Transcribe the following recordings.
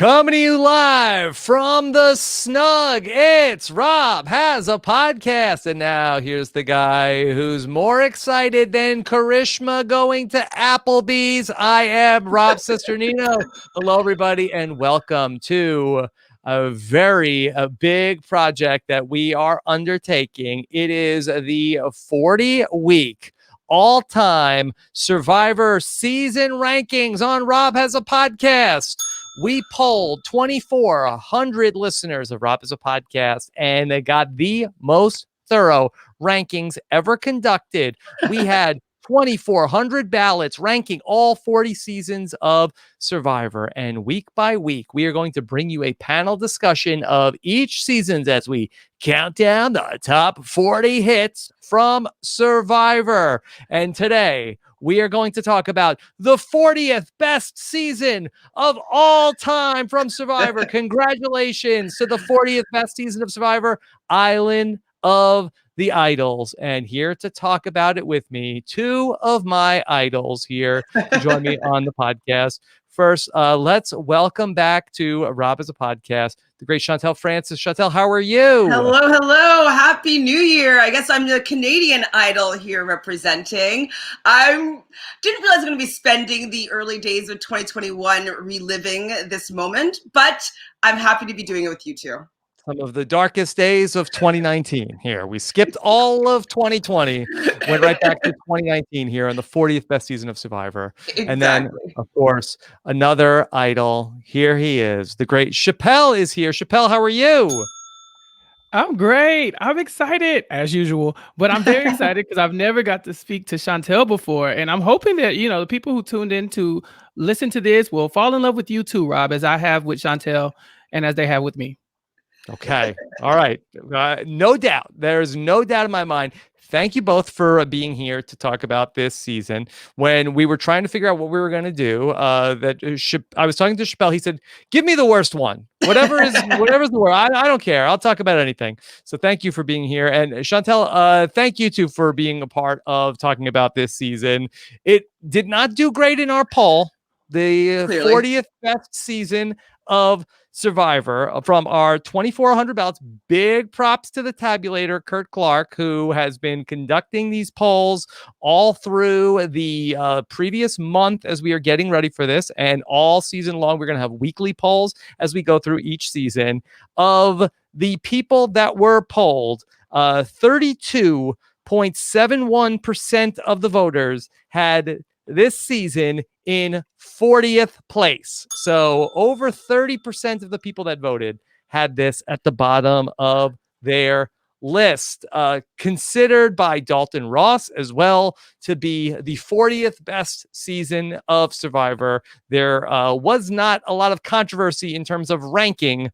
Coming to you live from the Snug, it's Rob Has a Podcast. And now here's the guy who's more excited than Karishma going to Applebee's. I am Rob Cesternino. Hello, everybody, and welcome to a big project that we are undertaking. It is the 40-week all-time Survivor season rankings on Rob Has a Podcast. We polled 2,400 listeners of Rob Has a Podcast, and they got the most thorough rankings ever conducted. We had 2,400 ballots ranking all 40 seasons of Survivor. And week by week, we are going to bring you a panel discussion of each season as we count down the top 40 hits from Survivor. And today, we are going to talk about the 40th best season of all time from Survivor. Congratulations to the 40th best season of Survivor, Island of the Idols. And here to talk about it with me, two of my idols here to join me on the podcast. First, let's welcome back to Rob Has a Podcast, the great Chantele Francis. Chantele, how are you? Hello. Happy New Year. I guess I'm the Canadian idol here representing. I didn't realize I'm going to be spending the early days of 2021 reliving this moment, but I'm happy to be doing it with you too. Some of the darkest days of 2019 here. We skipped all of 2020, went right back to 2019 here on the 40th best season of Survivor. Exactly. And then, of course, another idol. Here he is. The great Chappell is here. Chappell, how are you? I'm great. I'm excited as usual, but I'm very excited because I've never got to speak to Chantele before. And I'm hoping that, the people who tuned in to listen to this will fall in love with you too, Rob, as I have with Chantele and as they have with me. Okay. All right. No doubt. There's no doubt in my mind. Thank you both for being here to talk about this season. When we were trying to figure out what we were going to do, I was talking to Chappell. He said, "Give me the worst one. Whatever's the worst. I don't care. I'll talk about anything." So thank you for being here. And Chantele, thank you too for being a part of talking about this season. It did not do great in our poll. The Clearly. 40th best season of Survivor from our 2,400 ballots. Big props to the tabulator, Kurt Clark, who has been conducting these polls all through the previous month as we are getting ready for this. And all season long, we're going to have weekly polls as we go through each season. Of the people that were polled, 32.71% of the voters had this season in 40th place. So over 30% of the people that voted had this at the bottom of their list. Considered by Dalton Ross as well to be the 40th best season of Survivor. There was not a lot of controversy in terms of ranking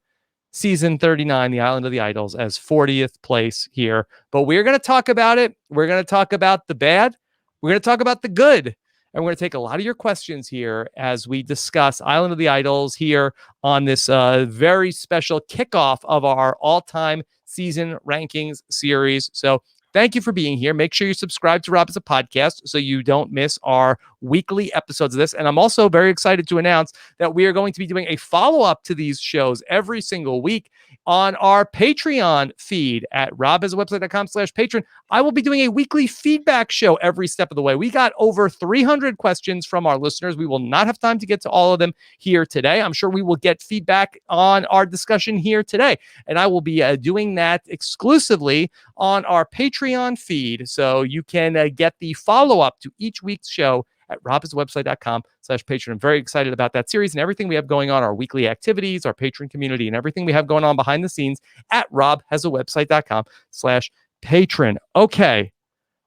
season 39, the Island of the Idols, as 40th place here. But we're going to talk about it. We're going to talk about the bad. We're going to talk about the good. And we're going to take a lot of your questions here as we discuss Island of the Idols here on this very special kickoff of our all-time season rankings series. So thank you for being here. Make sure you subscribe to Rob Has a Podcast so you don't miss our weekly episodes of this. And I'm also very excited to announce that we are going to be doing a follow-up to these shows every single week on our Patreon feed at robhasawebsite.com/patron. I will be doing a weekly feedback show every step of the way. We got over 300 questions from our listeners. We will not have time to get to all of them here today. I'm sure we will get feedback on our discussion here today. And I will be doing that exclusively on our Patreon feed. So you can get the follow-up to each week's show at robhasawebsite.com/patron. I'm very excited about that series and everything we have going on, our weekly activities, our patron community, and everything we have going on behind the scenes at robhasawebsite.com/patron. Okay.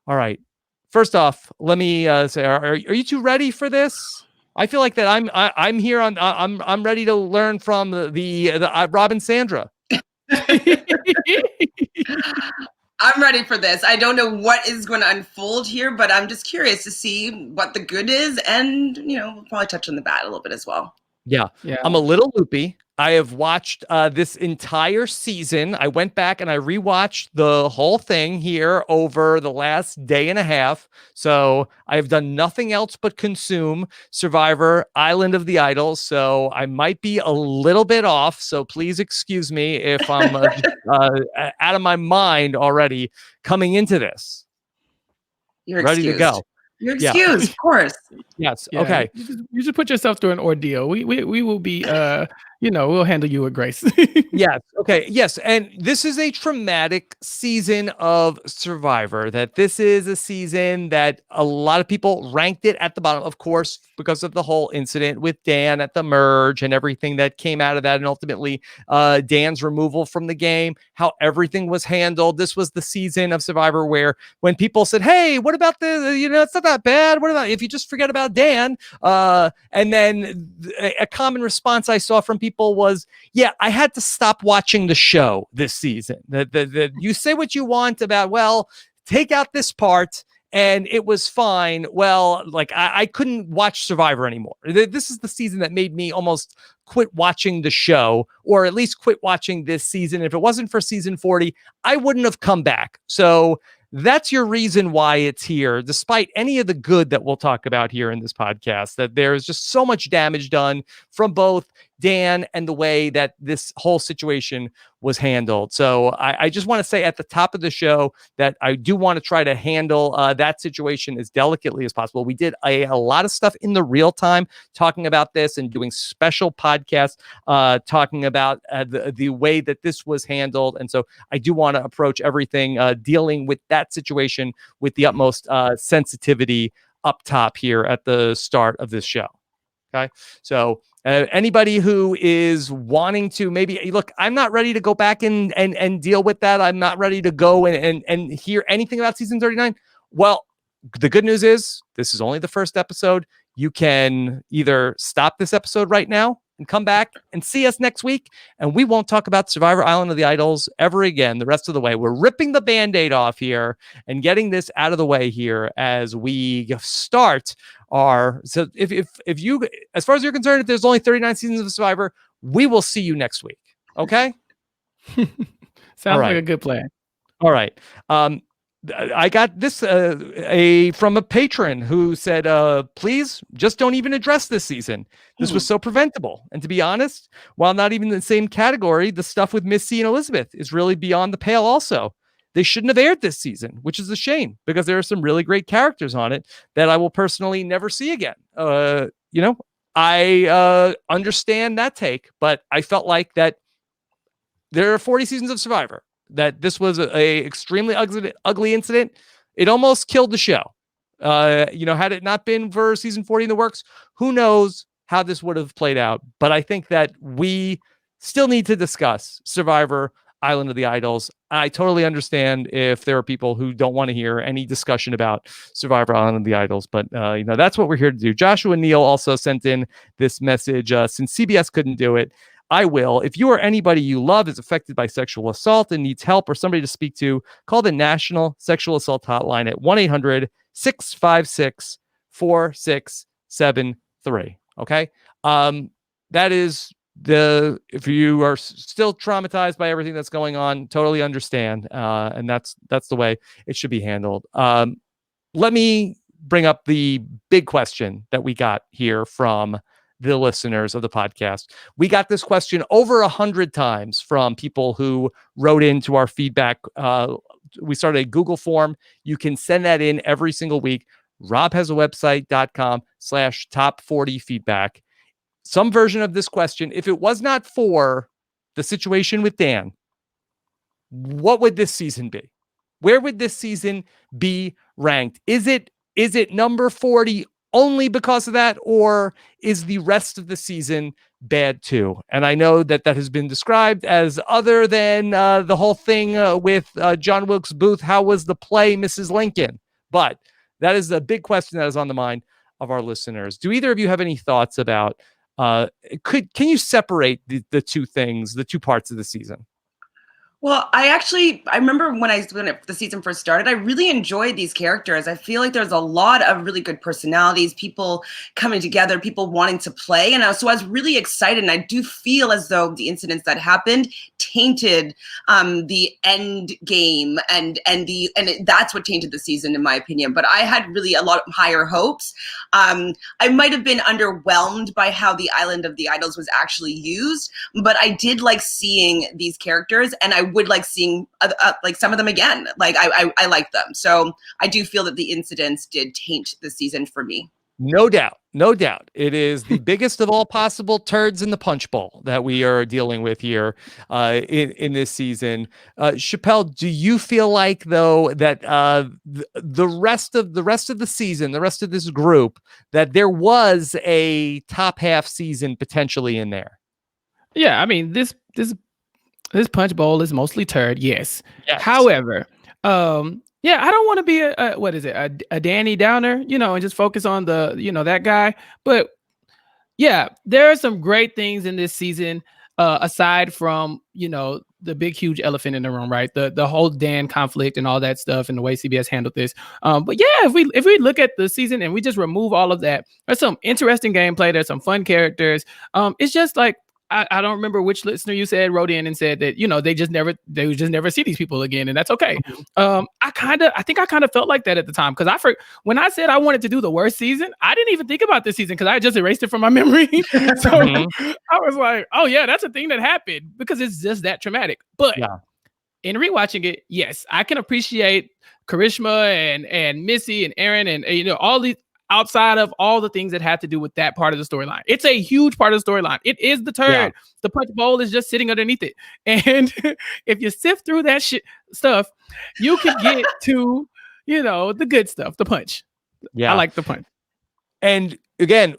All right. First off, let me say, are you two ready for this? I feel like that I'm here on, I'm ready to learn from the Rob and Sandra. I'm ready for this. I don't know what is going to unfold here, but I'm just curious to see what the good is. And, we'll probably touch on the bad a little bit as well. Yeah. I'm a little loopy. I have watched this entire season. I went back and I rewatched the whole thing here over the last day and a half. So I have done nothing else but consume Survivor Island of the Idols. So I might be a little bit off. So please excuse me if I'm out of my mind already coming into this. You're Ready excused. to go. You're excused, of course. Yes. Yeah, Okay. you just put yourself through an ordeal. We will be we'll handle you with grace. Yes. Okay. Yes. And this is a traumatic season of Survivor. That this is a season that a lot of people ranked it at the bottom, of course, because of the whole incident with Dan at the merge and everything that came out of that. And ultimately, Dan's removal from the game, how everything was handled. This was the season of Survivor where when people said, hey, what about it's not that bad. What about if you just forget about Dan? And then a common response I saw from people was, yeah, I had to stop watching the show this season. You say what you want about, well, take out this part and it was fine. Well, like I couldn't watch Survivor anymore. This is the season that made me almost quit watching the show, or at least quit watching this season. If it wasn't for season 40, I wouldn't have come back. So that's your reason why it's here, despite any of the good that we'll talk about here in this podcast, that there's just so much damage done from both Dan and the way that this whole situation was handled. So I just want to say at the top of the show that I do want to try to handle that situation as delicately as possible. We did a lot of stuff in the real time talking about this and doing special podcasts talking about the way that this was handled. And so I do want to approach everything dealing with that situation with the utmost sensitivity up top here at the start of this show. Okay. So anybody who is wanting to maybe look, I'm not ready to go back and deal with that. I'm not ready to go and hear anything about season 39. Well, the good news is this is only the first episode. You can either stop this episode right now and come back and see us next week, and we won't talk about Survivor Island of the Idols ever again the rest of the way. We're ripping the Band-Aid off here and getting this out of the way here as we start our... So if you, as far as you're concerned, if there's only 39 seasons of Survivor, we will see you next week. Okay? Sounds like a good plan. All right. I got this from a patron who said, please just don't even address this season. This was so preventable. And to be honest, while not even in the same category, the stuff with Missy and Elizabeth is really beyond the pale also. They shouldn't have aired this season, which is a shame because there are some really great characters on it that I will personally never see again. I understand that take, but I felt like that there are 40 seasons of Survivor. That this was a extremely ugly incident. It almost killed the show. Had it not been for season 40 in the works, who knows how this would have played out. But I think that we still need to discuss Survivor Island of the Idols. I totally understand if there are people who don't want to hear any discussion about Survivor Island of the Idols, but that's what we're here to do. Joshua Neal also sent in this message. Since CBS couldn't do it, I will. If you or anybody you love is affected by sexual assault and needs help or somebody to speak to, call the National Sexual Assault Hotline at 1-800-656-4673. Okay. That is if you are still traumatized by everything that's going on, totally understand. And that's the way it should be handled. Let me bring up the big question that we got here from the listeners of the podcast. We got this question over 100 times from people who wrote into our feedback. We started a Google form. You can send that in every single week. robhasawebsite.com/top40feedback. Some version of this question. If it was not for the situation with Dan, what would this season be? Where would this season be ranked? Is it number 40 only because of that, or is the rest of the season bad too? And I know that has been described as other than the whole thing with John Wilkes Booth. How was the play, Mrs. Lincoln? But that is a big question that is on the mind of our listeners. Do either of you have any thoughts about, can you separate the two things, the two parts of the season? Well, I remember when the season first started, I really enjoyed these characters. I feel like there's a lot of really good personalities, people coming together, people wanting to play. And so I was really excited. And I do feel as though the incidents that happened tainted the end game that's what tainted the season, in my opinion. But I had really a lot higher hopes. I might have been underwhelmed by how the Island of the Idols was actually used, but I did like seeing these characters, and I would like seeing like some of them again. Like I like them. So I do feel that the incidents did taint the season for me. No doubt. No doubt. It is the biggest of all possible turds in the punch bowl that we are dealing with here in this season. Chappell, do you feel like, though, that the rest of the season, the rest of this group, that there was a top half season potentially in there? Yeah, I mean, this punch bowl is mostly turd, yes. Yes. However, yeah, I don't want to be a Danny Downer, and just focus on that guy. But yeah, there are some great things in this season, aside from, the big, huge elephant in the room, right? The whole Dan conflict and all that stuff and the way CBS handled this. But yeah, if we look at the season and we just remove all of that, there's some interesting gameplay. There's some fun characters. It's just like, I don't remember which listener you said wrote in and said that, they just never see these people again. And that's okay. I think I kind of felt like that at the time. Cause when I said I wanted to do the worst season, I didn't even think about this season cause I just erased it from my memory. So I was like, oh yeah, that's a thing that happened because it's just that traumatic. But in rewatching it, yes, I can appreciate Karishma and Missy and Aaron and, all these, outside of all the things that have to do with that part of the storyline. It's a huge part of the storyline. It is the turd. Yeah. The punch bowl is just sitting underneath it. And if you sift through that stuff, you can get to, the good stuff, the punch. Yeah. I like the punch. And again,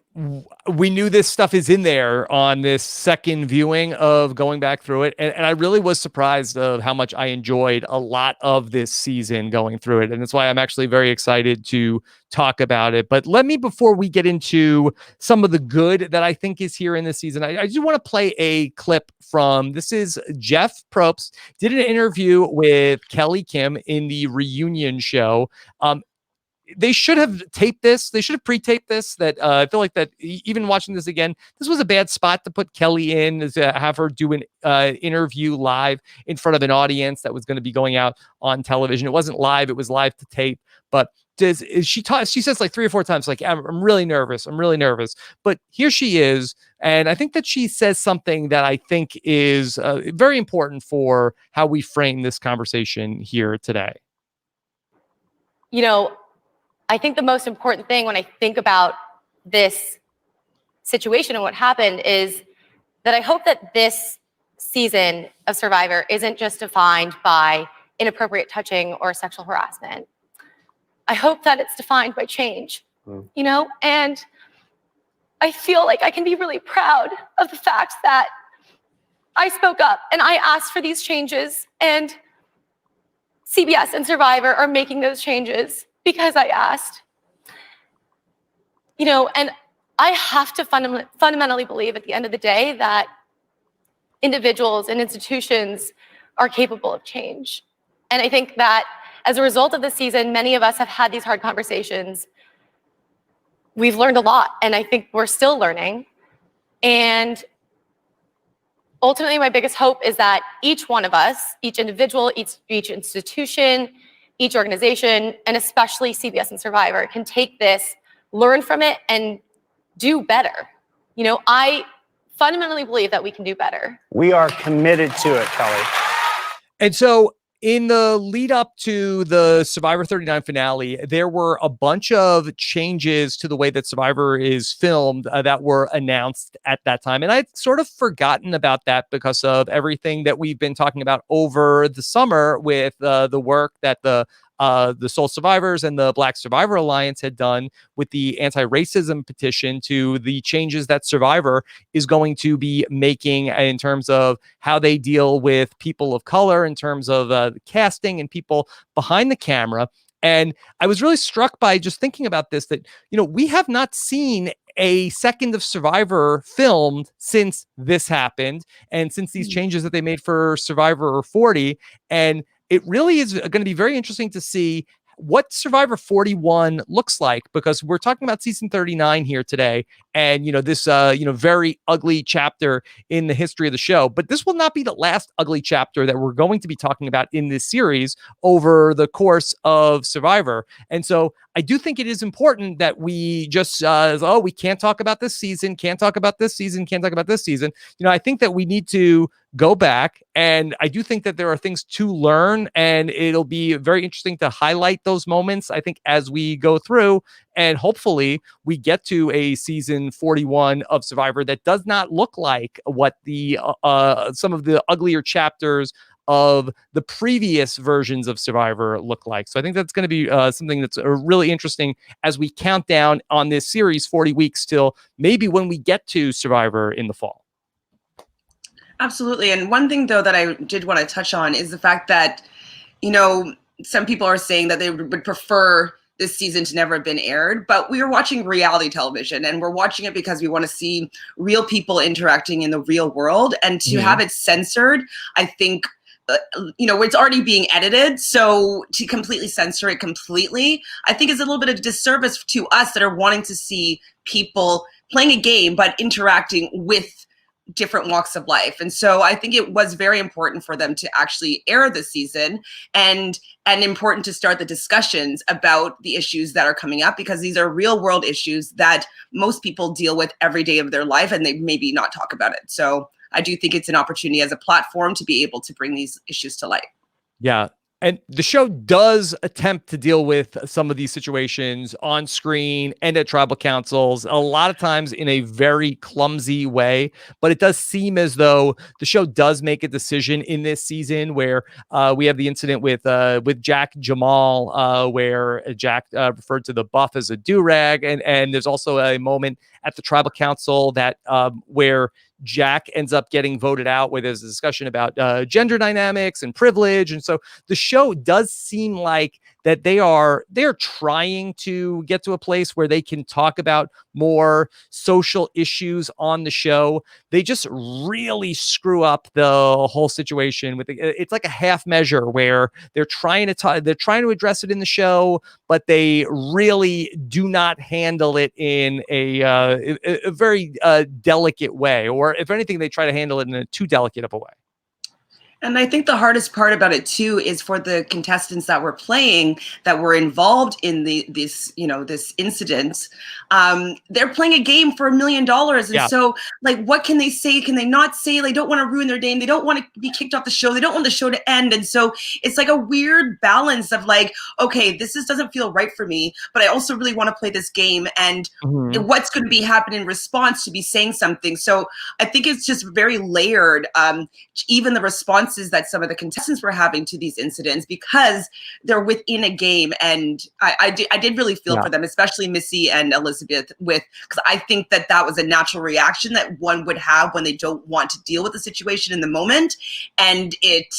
we knew this stuff is in there on this second viewing of going back through it. And I really was surprised of how much I enjoyed a lot of this season going through it. And that's why I'm actually very excited to talk about it. But let me, before we get into some of the good that I think is here in this season, I just want to play a clip from, this is Jeff Probst did an interview with Kelly Kim in the reunion show. They should have taped this. They should have pre-taped this. That I feel like that even watching this again, this was a bad spot to put Kelly in, to have her do an interview live in front of an audience that was going to be going out on television. It wasn't live. It was live to tape. But she says like 3 or 4 times, like, I'm really nervous. I'm really nervous. But here she is. And I think that she says something that I think is very important for how we frame this conversation here today. I think the most important thing when I think about this situation and what happened is that I hope that this season of Survivor isn't just defined by inappropriate touching or sexual harassment. I hope that it's defined by change, and I feel like I can be really proud of the fact that I spoke up and I asked for these changes, and CBS and Survivor are making those changes because I asked, and I have to fundamentally believe at the end of the day that individuals and institutions are capable of change. And I think that as a result of the season, many of us have had these hard conversations. We've learned a lot, and I think we're still learning. And ultimately, my biggest hope is that each one of us, each individual, each institution, each organization, and especially CBS and Survivor, can take this, learn from it, and do better. I fundamentally believe that we can do better. We are committed to it, Kelly. And so in the lead up to the Survivor 39 finale, there were a bunch of changes to the way that Survivor is filmed that were announced at that time. And I'd sort of forgotten about that because of everything that we've been talking about over the summer with the work that the Soul Survivors and the Black Survivor Alliance had done with the anti-racism petition to the changes that Survivor is going to be making in terms of how they deal with people of color, in terms of the casting and people behind the camera. And I was really struck by just thinking about this, that, we have not seen a second of Survivor filmed since this happened and since these changes that they made for Survivor 40. And it really is going to be very interesting to see what Survivor 41 looks like, because we're talking about season 39 here today. And, this, very ugly chapter in the history of the show. But this will not be the last ugly chapter that we're going to be talking about in this series over the course of Survivor. And so I do think it is important that we just, we can't talk about this season, can't talk about this season, can't talk about this season. I think that we need to go back, and I do think that there are things to learn, and it'll be very interesting to highlight those moments, I think, as we go through, and hopefully we get to a season 41 of Survivor that does not look like what the some of the uglier chapters of the previous versions of Survivor look like. So I think that's going to be something that's really interesting as we count down on this series 40 weeks till maybe when we get to Survivor in the fall. Absolutely. And one thing, though, that I did want to touch on is the fact that, some people are saying that they would prefer this season to never have been aired, but we are watching reality television, and we're watching it because we want to see real people interacting in the real world, and to have it censored, I think, it's already being edited. So to completely censor it completely, I think is a little bit of a disservice to us that are wanting to see people playing a game, but interacting with different walks of life. And so I think it was very important for them to actually air the season, and important to start the discussions about the issues that are coming up, because these are real world issues that most people deal with every day of their life, and they maybe not talk about it. So I do think it's an opportunity as a platform to be able to bring these issues to light. Yeah. And the show does attempt to deal with some of these situations on screen and at tribal councils, a lot of times in a very clumsy way. But it does seem as though the show does make a decision in this season where we have the incident with Jack Jamal, where Jack referred to the buff as a do-rag. And there's also a moment at the tribal council that where Jack ends up getting voted out, where there's a discussion about gender dynamics and privilege. And so the show does seem like that they're trying to get to a place where they can talk about more social issues on the show. They just really screw up the whole situation with it's like a half measure where they're trying to address it in the show, but they really do not handle it in a very delicate way, or if anything, they try to handle it in a too delicate of a way. And I think the hardest part about it too is for the contestants that were playing, that were involved in this incident. They're playing a game for $1 million, and so what can they say? Can they not say? They don't want to ruin their name. They don't want to be kicked off the show. They don't want the show to end. And so it's like a weird balance of okay, this doesn't feel right for me, but I also really want to play this game, and what's going to be happening in response to be saying something. So I think it's just very layered. Even the responses that some of the contestants were having to these incidents, because they're within a game, and I did really feel for them, especially Missy and Elizabeth, because I think that was a natural reaction that one would have when they don't want to deal with the situation in the moment, and it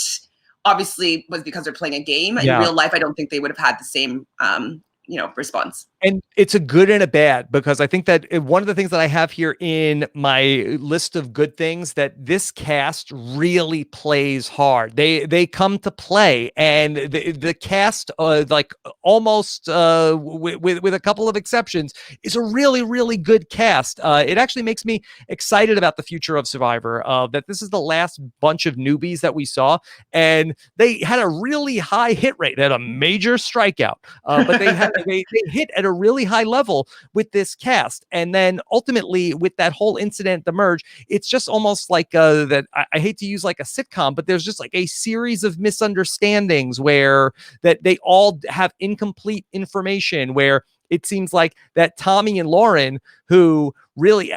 obviously was because they're playing a game. In real life, I don't think they would have had the same response. And it's a good and a bad, because I think that one of the things that I have here in my list of good things, that this cast really plays hard. They come to play, and the cast, almost with a couple of exceptions, is a really, really good cast. It actually makes me excited about the future of Survivor, that this is the last bunch of newbies that we saw, and they had a really high hit rate. They had a major strikeout, but they hit at a really high level with this cast. And then ultimately with that whole incident, the merge, it's just almost like that I hate to use like a sitcom, but there's just like a series of misunderstandings where that they all have incomplete information, where it seems like that Tommy and Lauren, who really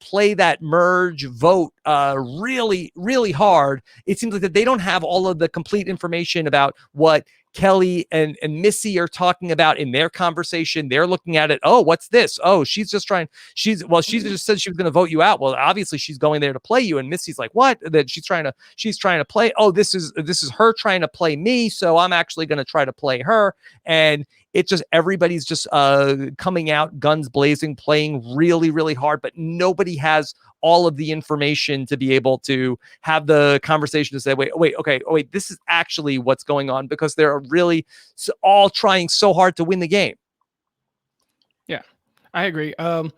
play that merge vote really, really hard, it seems like that they don't have all of the complete information about what Kelly and Missy are talking about in their conversation. They're looking at it. Oh, what's this? Oh, she just said she was going to vote you out. Well, obviously she's going there to play you. And Missy's like, what? That she's trying to play. Oh, this is her trying to play me. So I'm actually going to try to play her. And It just everybody's just coming out guns blazing, playing really, really hard, but nobody has all of the information to be able to have the conversation to say, wait, this is actually what's going on, because they're really all trying so hard to win the game. Yeah, I agree. And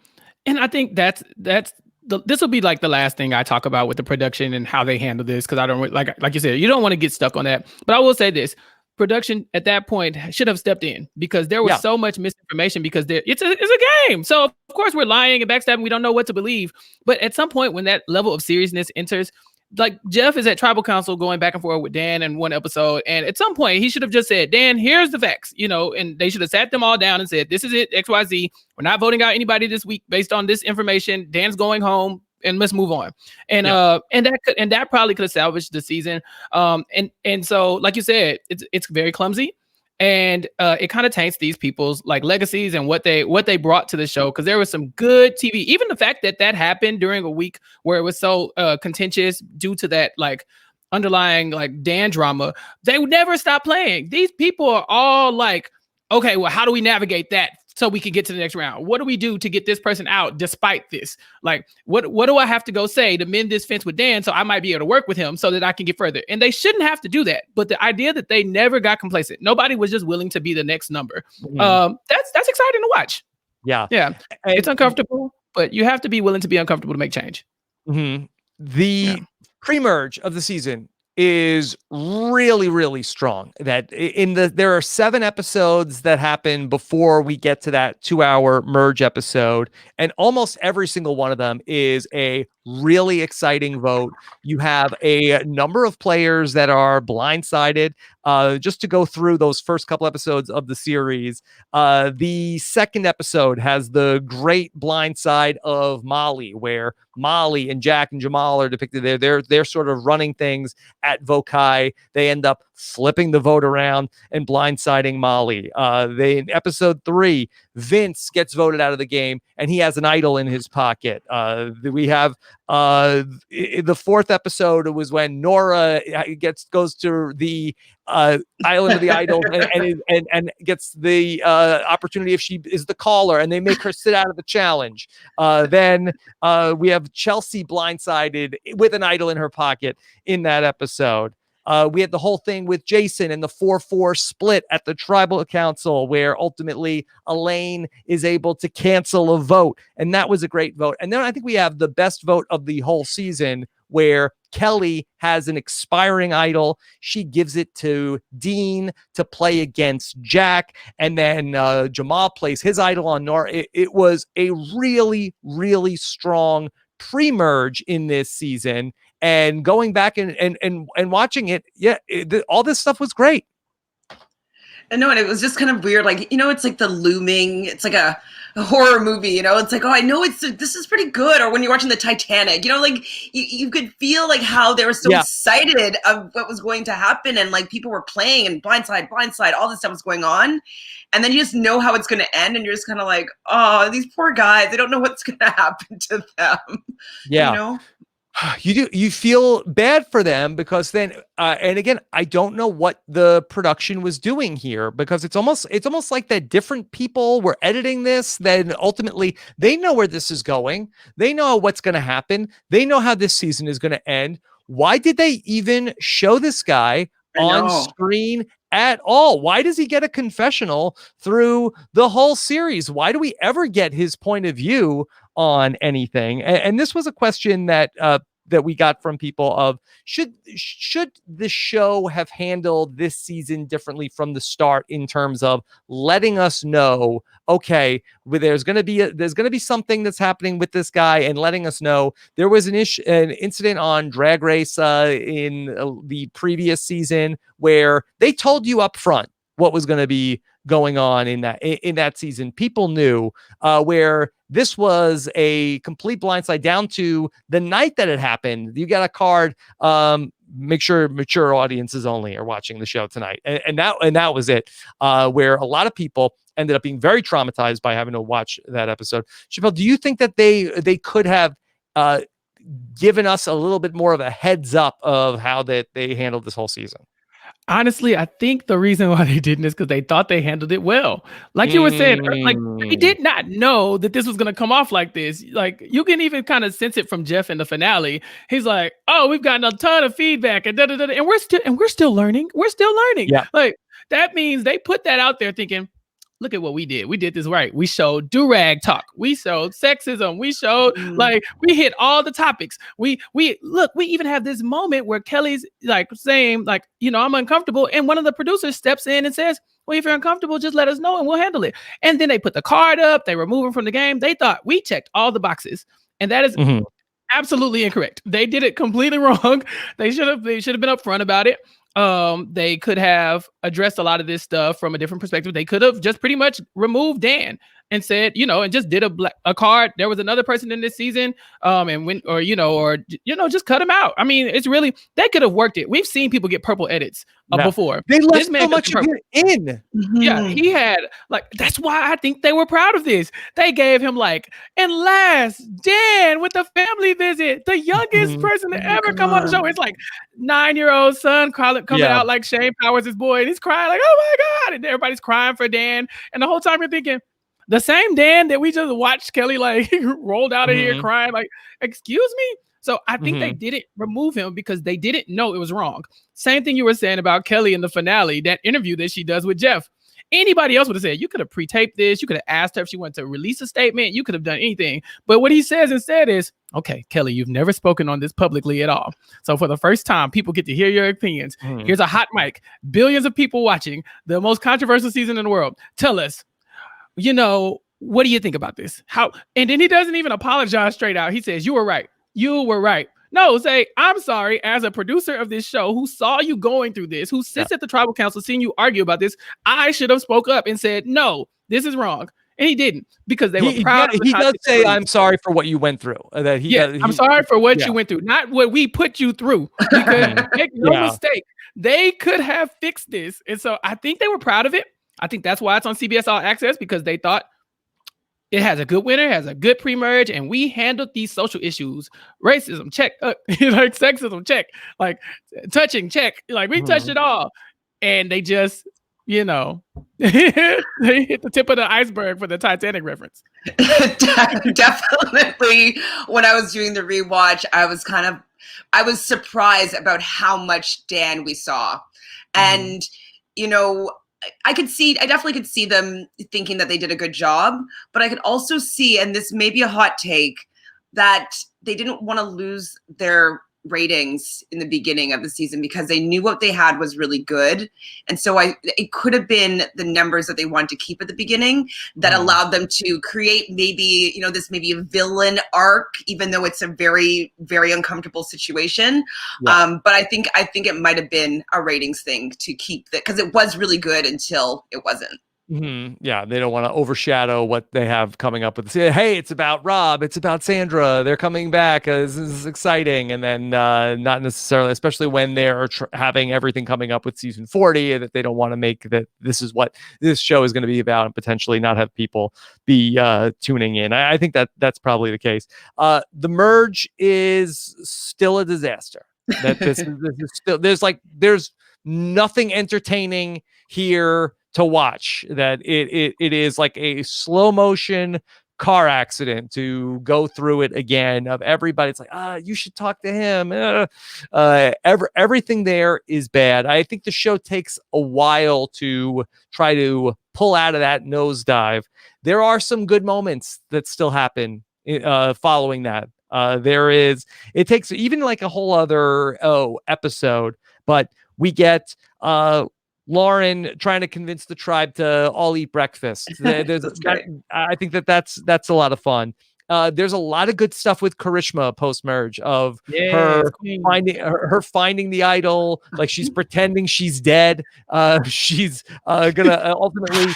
I think this will be like the last thing I talk about with the production and how they handle this, because I don't like you said, you don't want to get stuck on that. But I will say this. Production at that point should have stepped in, because there was so much misinformation, because it's a game. So of course we're lying and backstabbing. We don't know what to believe. But at some point when that level of seriousness enters, like Jeff is at tribal council going back and forth with Dan in one episode. And at some point he should have just said, Dan, here's the facts, and they should have sat them all down and said, this is it, XYZ. We're not voting out anybody this week based on this information. Dan's going home, and let's move on. And that probably could have salvaged the season. And so, like you said, it's very clumsy, and it kind of taints these people's like legacies and what they brought to the show, because there was some good TV. Even the fact that happened during a week where it was so contentious due to that like underlying like Dan drama, they would never stop playing. These people are all like, okay, well, how do we navigate that so we can get to the next round? What do we do to get this person out despite this? Like, what do I have to go say to mend this fence with Dan so I might be able to work with him so that I can get further? And they shouldn't have to do that. But the idea that they never got complacent, nobody was just willing to be the next number. That's exciting to watch. Yeah. It's uncomfortable, but you have to be willing to be uncomfortable to make change. The pre-merge of the season is really, really strong. That there are 7 episodes that happen before we get to that 2-hour merge episode, and almost every single one of them is a really exciting vote. You have a number of players that are blindsided. Just to go through those first couple episodes of the series, the second episode has the great blind side of Molly, where Molly and Jack and Jamal are depicted. They're sort of running things at Vokai. They end up flipping the vote around and blindsiding Molly. In episode 3, Vince gets voted out of the game, and he has an idol in his pocket. We have the 4th episode was when Nora goes to the island of the idols and gets the opportunity if she is the caller, and they make her sit out of the challenge. Then we have Chelsea blindsided with an idol in her pocket in that episode. We had the whole thing with Jason and the 4-4 split at the tribal council, where ultimately Elaine is able to cancel a vote. And that was a great vote. And then I think we have the best vote of the whole season, where Kelly has an expiring idol. She gives it to Dean to play against Jack. And then Jamal plays his idol on Nora. It was a really, really strong pre-merge in this season. And going back and watching it, all this stuff was great. And no, and it was just kind of weird. Like, it's like the looming, it's like a horror movie, it's like, oh, I know this is pretty good. Or when you're watching the Titanic, like you could feel like how they were so excited of what was going to happen. And like people were playing and blindside, all this stuff was going on. And then you just know how it's going to end. And you're just kind of like, oh, these poor guys, they don't know what's going to happen to them. Yeah. You feel bad for them, because then and again, I don't know what the production was doing here, because it's almost like that different people were editing this. Then ultimately they know where this is going. They know what's going to happen. They know how this season is going to end. Why did they even show this guy on screen at all? Why does he get a confessional through the whole series? Why do we ever get his point of view on anything? And this was a question that we got from people of, should the show have handled this season differently from the start, in terms of letting us know, okay, there's going to be something that's happening with this guy, and letting us know there was an incident on Drag Race in the previous season where they told you up front what was going to be going on in that season. People knew, where this was a complete blindside down to the night that it happened. You got a card. Make sure mature audiences only are watching the show tonight, and that was it. Where a lot of people ended up being very traumatized by having to watch that episode. Chappell, do you think that they could have given us a little bit more of a heads up of how that they handled this whole season? Honestly, I think the reason why they didn't is because they thought they handled it well. Like you were saying, like they did not know that this was going to come off like this. Like you can even kind of sense it from Jeff in the finale. He's like, "Oh, we've gotten a ton of feedback, and and we're still learning. We're still learning." Yeah. Like that means they put that out there, thinking, look at what we did. We did this right. We showed do-rag talk. We showed sexism. We showed like we hit all the topics. We look, we even have this moment where Kelly's like saying, like, you know, I'm uncomfortable. And one of the producers steps in and says, well, if you're uncomfortable, just let us know and we'll handle it. And then they put the card up, they remove him from the game. They thought we checked all the boxes. And that is absolutely incorrect. They did it completely wrong. They should have been upfront about it. They could have addressed a lot of this stuff from a different perspective. They could have just pretty much removed Dan and said, you know, and just did a card. There was another person in this season, just cut him out. I mean, it's really, they could have worked it. We've seen people get purple edits before. They left so much of it in. Yeah, he had that's why I think they were proud of this. They gave him and last Dan with the family visit, the youngest person to ever come on the show. It's 9-year-old son coming out like Shane Powers' his boy, and he's crying like, oh my God, and everybody's crying for Dan. And the whole time you're thinking, the same Dan that we just watched Kelly rolled out of here crying, excuse me. So I think they didn't remove him because they didn't know it was wrong. Same thing you were saying about Kelly in the finale, that interview that she does with Jeff. Anybody else would have said, you could have pre-taped this. You could have asked her if she wanted to release a statement. You could have done anything. But what he says instead is, okay, Kelly, you've never spoken on this publicly at all. So for the first time, people get to hear your opinions. Here's a hot mic. Billions of people watching. The most controversial season in the world. Tell us, what do you think about this? How? And then he doesn't even apologize straight out. He says, you were right. You were right. No, say, I'm sorry, as a producer of this show who saw you going through this, who sits at the tribal council seeing you argue about this, I should have spoke up and said, no, this is wrong. And he didn't, because they were proud. He does say, I'm sorry for what you went through. I'm sorry for what you went through, not what we put you through. Because make no mistake, they could have fixed this. And so I think they were proud of it. I think that's why it's on CBS All Access, because they thought, it has a good winner, has a good pre-merge, and we handled these social issues. Racism, check. Sexism, check. Touching, check. We touched it all. And they just, they hit the tip of the iceberg for the Titanic reference. Definitely. When I was doing the rewatch, I was surprised about how much Dan we saw. And, I definitely could see them thinking that they did a good job, but I could also see, and this may be a hot take, that they didn't want to lose their ratings in the beginning of the season because they knew what they had was really good. And so it could have been the numbers that they wanted to keep at the beginning that allowed them to create maybe, this maybe a villain arc, even though it's a very, very uncomfortable situation. But I think it might have been a ratings thing to keep that, because it was really good until it wasn't. Yeah, they don't want to overshadow what they have coming up with. Hey, it's about Rob, it's about Sandra, they're coming back, this is exciting. And then not necessarily, especially when they're having everything coming up with season 40, that they don't want to make that this is what this show is going to be about, and potentially not have people be tuning in. I think that's probably the case. The merge is still a disaster. That this is still, there's nothing entertaining here to watch. That it is like a slow motion car accident to go through it again, of everybody. It's you should talk to him. Everything there is bad. I think the show takes a while to try to pull out of that nosedive. There are some good moments that still happen following that. It takes even a whole other episode, but we get Lauren trying to convince the tribe to all eat breakfast. I think that's a lot of fun. There's a lot of good stuff with Karishma post-merge, of her finding the idol, she's pretending she's dead. She's gonna ultimately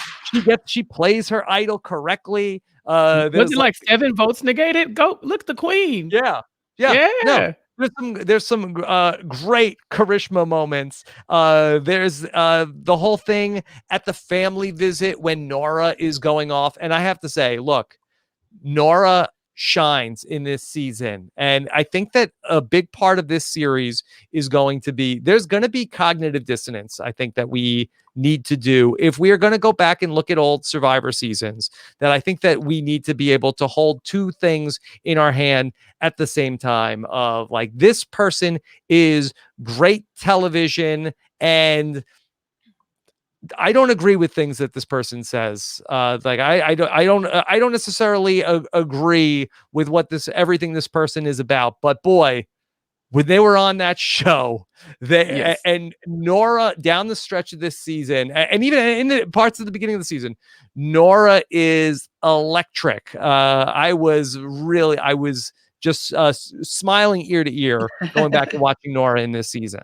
she plays her idol correctly. Was it 7 votes negated? Go look, the queen. Yeah. No. There's some great Karishma moments. There's the whole thing at the family visit when Nora is going off. And I have to say, look, Nora shines in this season. And I think that a big part of this series is going to be, there's going to be cognitive dissonance. I think that we need to do, if we are going to go back and look at old Survivor seasons, that I think that we need to be able to hold two things in our hand at the same time of like, this person is great television and I don't agree with things that this person says. Like I don't necessarily agree with what everything this person is about. But boy, when they were on that show, and Nora down the stretch of this season, and even in the parts of the beginning of the season, Nora is electric. I was just smiling ear to ear going back and watching Nora in this season.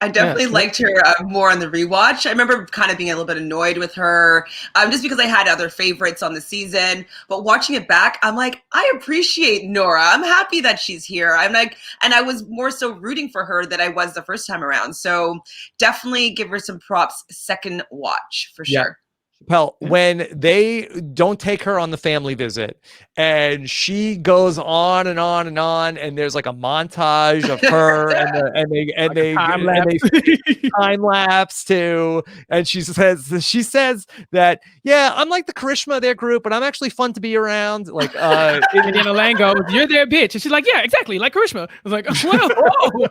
I definitely liked her more on the rewatch. I remember kind of being a little bit annoyed with her just because I had other favorites on the season. But watching it back, I'm like, I appreciate Nora. I'm happy that she's here. I'm like, and I was more so rooting for her than I was the first time around. So definitely give her some props second watch for sure. Chappell, when they don't take her on the family visit and she goes on and on and on, and there's like a montage of her and they time lapse too, and she says that, yeah, I'm like the Karishma of their group, but I'm actually fun to be around. Like and then Elaine goes, "You're their bitch," and she's like, "Yeah, exactly, like Karishma." I was like, "Whoa."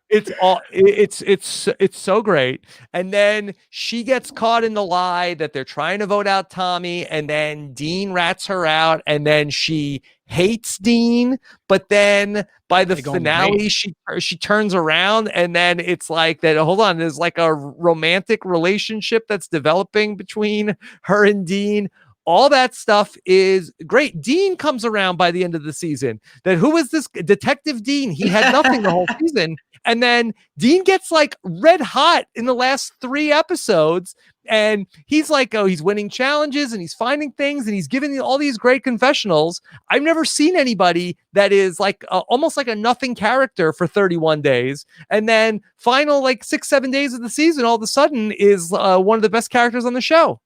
It's so great. And then she gets caught in the lie that they're trying to vote out Tommy, and then Dean rats her out, and then she hates Dean, but then by the finale she turns around, and then it's like that, hold on, there's like a romantic relationship that's developing between her and Dean. All that stuff is great. Dean comes around by the end of the season. That who is this Detective Dean? He had nothing the whole season. And then Dean gets like red hot in the last 3 episodes. And he's like, oh, he's winning challenges and he's finding things and he's giving all these great confessionals. I've never seen anybody that is like almost like a nothing character for 31 days. And then final like 6-7 days of the season, all of a sudden is one of the best characters on the show.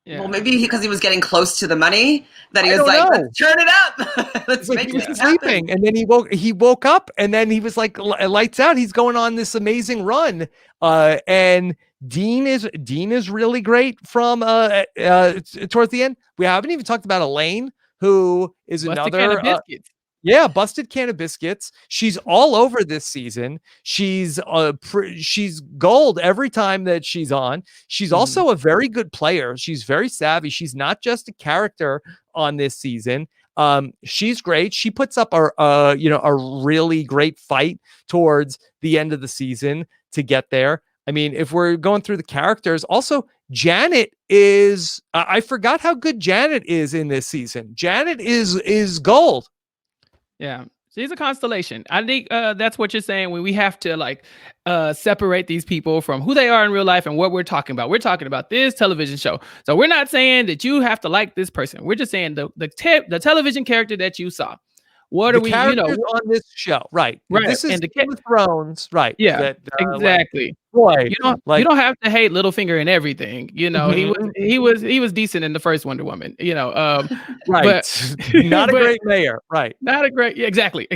Yeah. Well, maybe because he was getting close to the money that he was like, let's turn it up. Let's make it happen. Sleeping. And then he woke up and then he was like lights out. He's going on this amazing run. And Dean is really great from towards the end. We haven't even talked about Elaine, who is another busted can of biscuits. She's all over this season. She's gold every time that she's on. She's also a very good player. She's very savvy. She's not just a character on this season. She's great. She puts up a really great fight towards the end of the season to get there. I mean, if we're going through the characters, also Janet is. I forgot how good Janet is in this season. Janet is gold. Yeah, she's a constellation. I think that's what you're saying when we have to like separate these people from who they are in real life and what we're talking about. We're talking about this television show. So we're not saying that you have to like this person. We're just saying the television character that you saw. What are we, on this show? Right. This is Game of Thrones. Right. Yeah, exactly. Boy, you don't have to hate Littlefinger and everything. He was decent in the first Wonder Woman. Right. But not a great mayor. Right. Not a great. Yeah, exactly.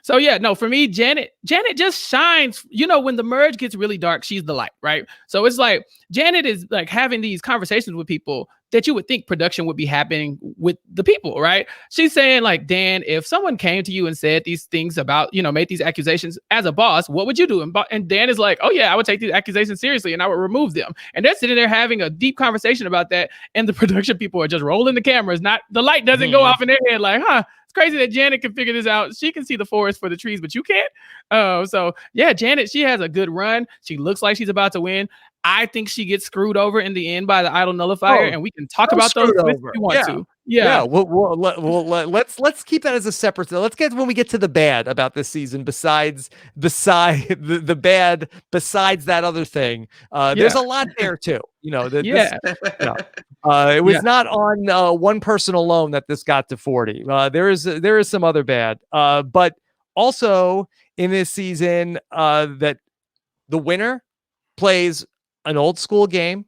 So yeah, no, for me, Janet just shines. When the merge gets really dark, she's the light. Right. So it's like Janet is like having these conversations with people that you would think production would be happening with the people, right? She's saying like, Dan, if someone came to you and said these things about, made these accusations as a boss, what would you do? And Dan is like, oh yeah, I would take these accusations seriously and I would remove them. And they're sitting there having a deep conversation about that. And the production people are just rolling the cameras. The light doesn't go off in their head like, it's crazy that Janet can figure this out. She can see the forest for the trees, but you can't. So yeah, Janet, she has a good run. She looks like she's about to win. I think she gets screwed over in the end by the idol nullifier, and we can talk about those if you want to. Yeah. Let's keep that as a separate. Let's get when we get to the bad about this season. Besides the bad, besides that other thing, there's a lot there too. It was not on one person alone that this got to 40. There is some other bad, but also in this season that the winner plays an old school game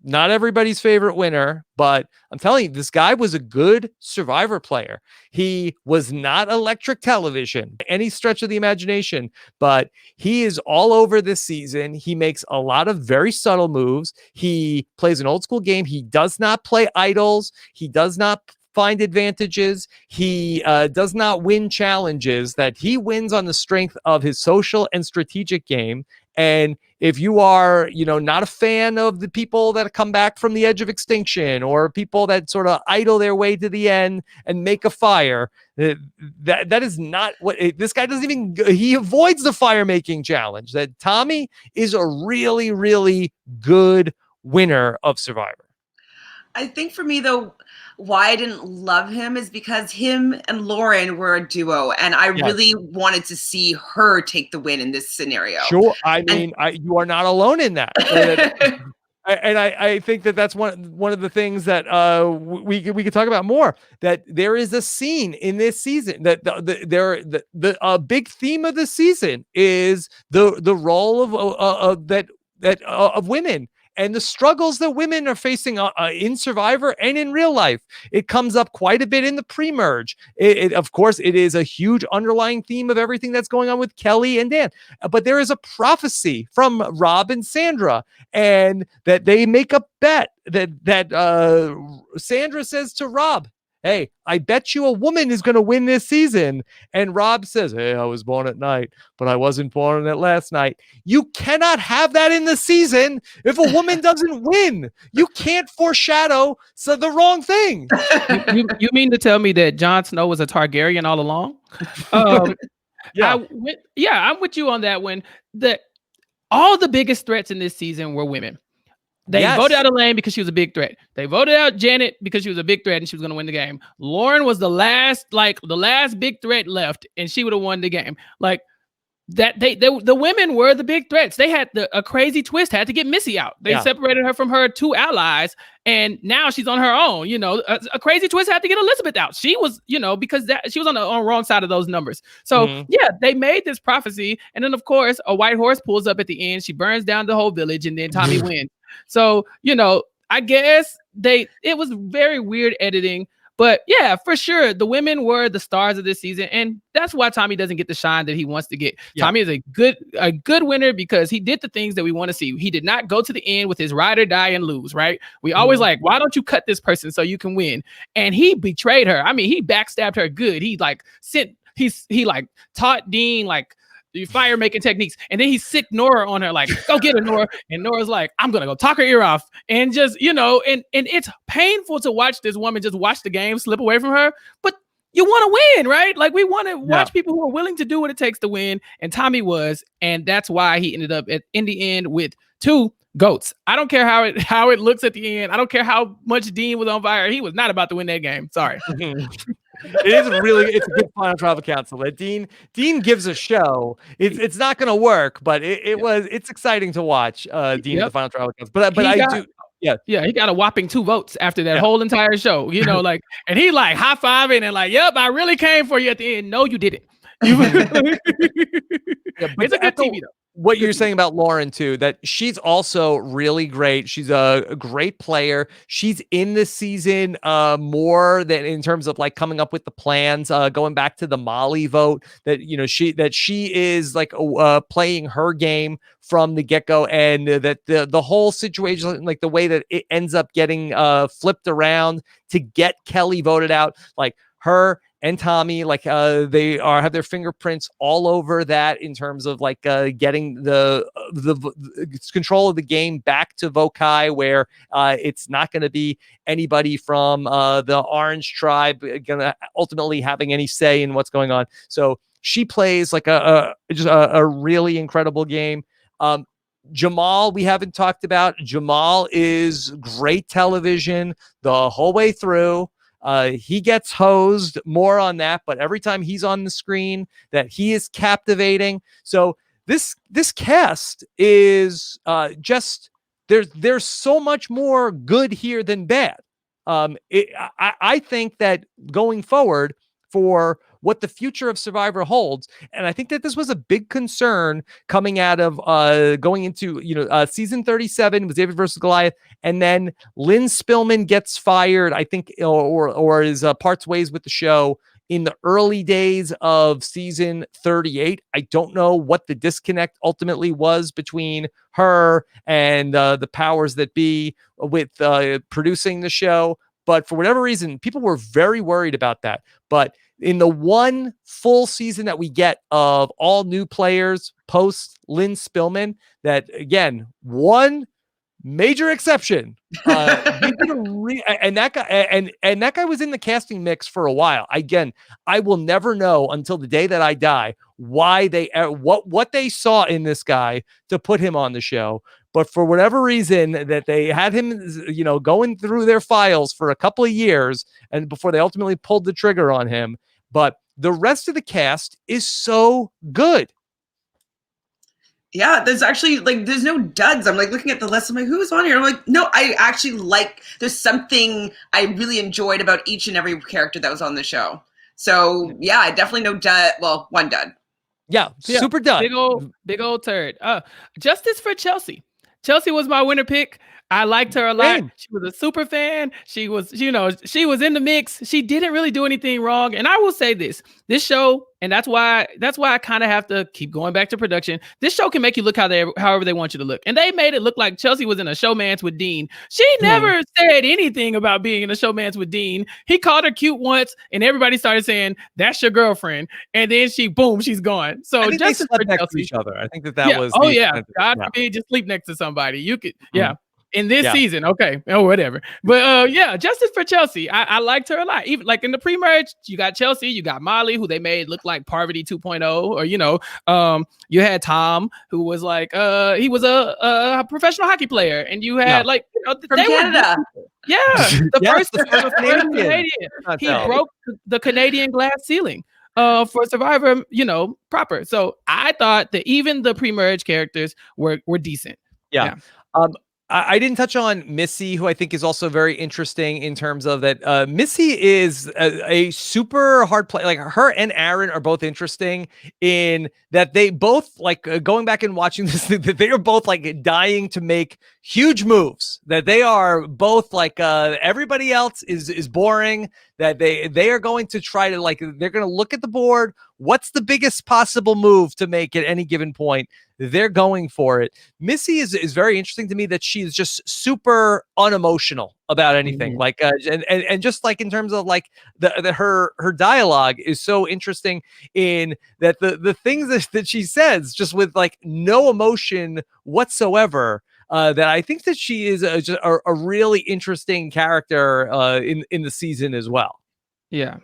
not everybody's favorite winner, but I'm telling you, this guy was a good Survivor player. He was not electric television, any stretch of the imagination, but he is all over this season. He makes a lot of very subtle moves. He plays an old school game. He does not play idols. He does not find advantages. He does not win challenges. That he wins on the strength of his social and strategic game. And if you are, not a fan of the people that come back from the edge of extinction, or people that sort of idle their way to the end and make a fire, that is not what this guy doesn't even. He avoids the fire making challenge. That Tommy is a really, really good winner of Survivor. I think for me, though, why I didn't love him is because him and Lauren were a duo, and I really wanted to see her take the win in this scenario. Sure. I mean, you are not alone in that. And I think that's one of the things that we could talk about more. That there is a scene in this season that the big theme of the season is the role of women. And the struggles that women are facing in Survivor and in real life. It comes up quite a bit in the pre-merge. Of course, it is a huge underlying theme of everything that's going on with Kelly and Dan. But there is a prophecy from Rob and Sandra, and that they make a bet that Sandra says to Rob, "Hey, I bet you a woman is going to win this season." And Rob says, "Hey, I was born at night, but I wasn't born at last night." You cannot have that in the season if a woman doesn't win. You can't foreshadow the wrong thing. You mean to tell me that Jon Snow was a Targaryen all along? Yeah. I'm with you on that one. All the biggest threats in this season were women. They voted out Elaine because she was a big threat. They voted out Janet because she was a big threat and she was going to win the game. Lauren was the last big threat left, and she would have won the game. Like that, the women were the big threats. They had a crazy twist, had to get Missy out. They separated her from her two allies, and now she's on her own. A crazy twist had to get Elizabeth out. She was, because she was on the wrong side of those numbers. So they made this prophecy, and then of course a white horse pulls up at the end. She burns down the whole village, and then Tommy wins. So, I guess it was very weird editing, but yeah, for sure. The women were the stars of this season. And that's why Tommy doesn't get the shine that he wants to get. Yeah. Tommy is a good winner because he did the things that we want to see. He did not go to the end with his ride or die and lose, right? We always why don't you cut this person so you can win? And he betrayed her. I mean, he backstabbed her good. He taught Dean the fire making techniques, and then he sicked Nora on her, go get her, Nora. And Nora's like, I'm gonna go talk her ear off, and just and it's painful to watch this woman just watch the game slip away from her, but you want to win, right? Like, we want to watch people who are willing to do what it takes to win, and Tommy was, and that's why he ended up in the end with 2 goats. I don't care how it looks at the end. I don't care how much Dean was on fire. He was not about to win that game. Sorry. It's a good final tribal council. Dean gives a show. It's not going to work, but it's exciting to watch Dean at the final tribal council. But he got a whopping 2 votes after that whole entire show. And he high-fiving and yep, I really came for you at the end. No, you didn't. It's a good TV though. What you're saying about Lauren too, that she's also really great. She's a great player. She's in this season more than in terms of coming up with the plans, going back to the Molly vote, that she is playing her game from the get-go, and that the whole situation, the way that it ends up getting flipped around to get Kelly voted out, her and Tommy, they have their fingerprints all over that in terms of getting the control of the game back to Vokai, where it's not going to be anybody from the Orange tribe going to ultimately having any say in what's going on. So she plays just a really incredible game. Jamal, we haven't talked about. Jamal is great television the whole way through. He gets hosed more on that, but every time he's on the screen, that he is captivating. So this cast is just there's so much more good here than bad. I think that going forward for what the future of Survivor holds. And I think that this was a big concern coming out of going into, season 37 was David versus Goliath. And then Lynn Spillman gets fired, I think, or is parts ways with the show in the early days of season 38. I don't know what the disconnect ultimately was between her and the powers that be with producing the show. But for whatever reason, people were very worried about that. But in the one full season that we get of all new players post Lynn Spillman, that again, one major exception. And that guy was in the casting mix for a while. Again, I will never know until the day that I die why they what they saw in this guy to put him on the show. But for whatever reason that they had him, going through their files for a couple of years and before they ultimately pulled the trigger on him. But the rest of the cast is so good. Yeah, there's actually there's no duds. I'm looking at the list. I'm like, who's on here? I'm like, no, I actually there's something I really enjoyed about each and every character that was on the show. So yeah, I definitely no dud. Well, one dud. Yeah, super dud. Big old turd. Justice for Chelsea. Chelsea was my winner pick. I liked her a lot. Same. She was a super fan. She was, she was in the mix. She didn't really do anything wrong. And I will say this show, and that's why I kind of have to keep going back to production. This show can make you look however they want you to look. And they made it look like Chelsea was in a showmance with Dean. She never said anything about being in a showmance with Dean. He called her cute once, and everybody started saying, "That's your girlfriend." And then she's gone. So I think Justice they for slept next Chelsea. to each other. I think that was. God forbid you sleep next to somebody. You could, in this season, okay, or whatever. But Justice for Chelsea. I liked her a lot. Even like in the pre-merge, you got Chelsea, you got Molly, who they made look like Parvati 2.0, or you had Tom, who was like he was a professional hockey player, and you had from Canada. The first Canadian. He broke the Canadian glass ceiling for Survivor, proper. So I thought that even the pre-merge characters were decent. Yeah. I didn't touch on Missy, who I think is also very interesting in terms of that. Missy is a super hard play. Like her and Aaron are both interesting in that they both going back and watching this, that they are both dying to make huge moves, that they are both everybody else is boring, that they are going to try to they're going to look at the board. What's the biggest possible move to make at any given point? They're going for it. Missy is very interesting to me, that she's just super unemotional about anything. And just in terms of her dialogue is so interesting in that the things that she says just with no emotion whatsoever. That I think that she is a really interesting character in the season as well. Yeah.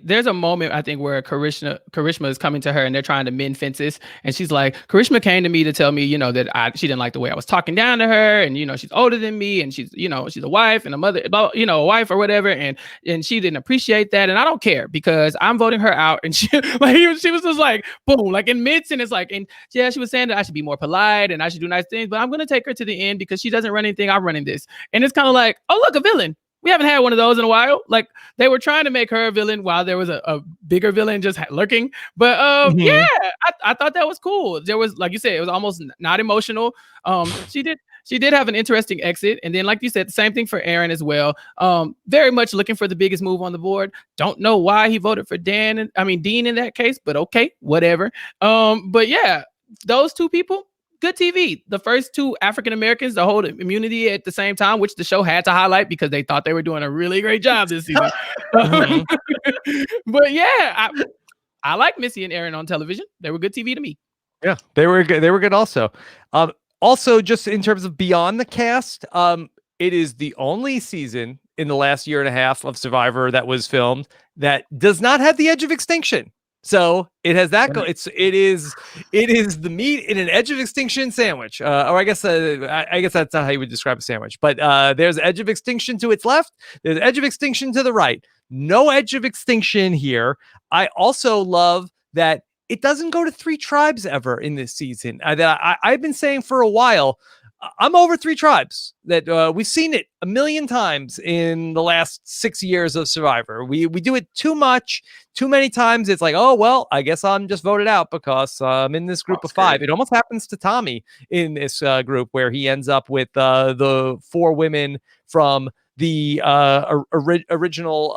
There's a moment, I think, where Karishma is coming to her and they're trying to mend fences. And she's like, Karishma came to me to tell me, that she didn't like the way I was talking down to her. And, she's older than me, and she's a wife and a mother, a wife or whatever. And she didn't appreciate that. And I don't care because I'm voting her out. And she was just like, boom, in mid-sentence, and yeah, she was saying that I should be more polite and I should do nice things, but I'm going to take her to the end because she doesn't run anything. I'm running this. And it's kind of like, oh, look, a villain. We haven't had one of those in a while. They were trying to make her a villain while there was a bigger villain just lurking. But I thought that was cool. There was, like you said, it was almost not emotional. She did have an interesting exit. And then, like you said, the same thing for Aaron as well. Very much looking for the biggest move on the board. Don't know why he voted for Dean in that case, but okay, whatever. But yeah, those two people, good TV. The first two African Americans to hold immunity at the same time, which the show had to highlight because they thought they were doing a really great job this season. But yeah, I like Missy and Aaron on television. They were good TV to me. Yeah, they were good. They were good also. Also, just in terms of beyond the cast, it is the only season in the last year and a half of Survivor that was filmed that does not have the edge of extinction. So it has that. It is the meat in an edge of extinction sandwich. Or I guess that's not how you would describe a sandwich. But there's edge of extinction to its left. There's edge of extinction to the right. No edge of extinction here. I also love that it doesn't go to 3 tribes ever in this season. That I've been saying for a while. I'm over 3 tribes. That we've seen it a million times in the last 6 years of Survivor. We do it too much, too many times. It's like, oh well, I guess I'm just voted out because I'm in this group of 5. It almost happens to Tommy in this group where he ends up with the 4 women from the original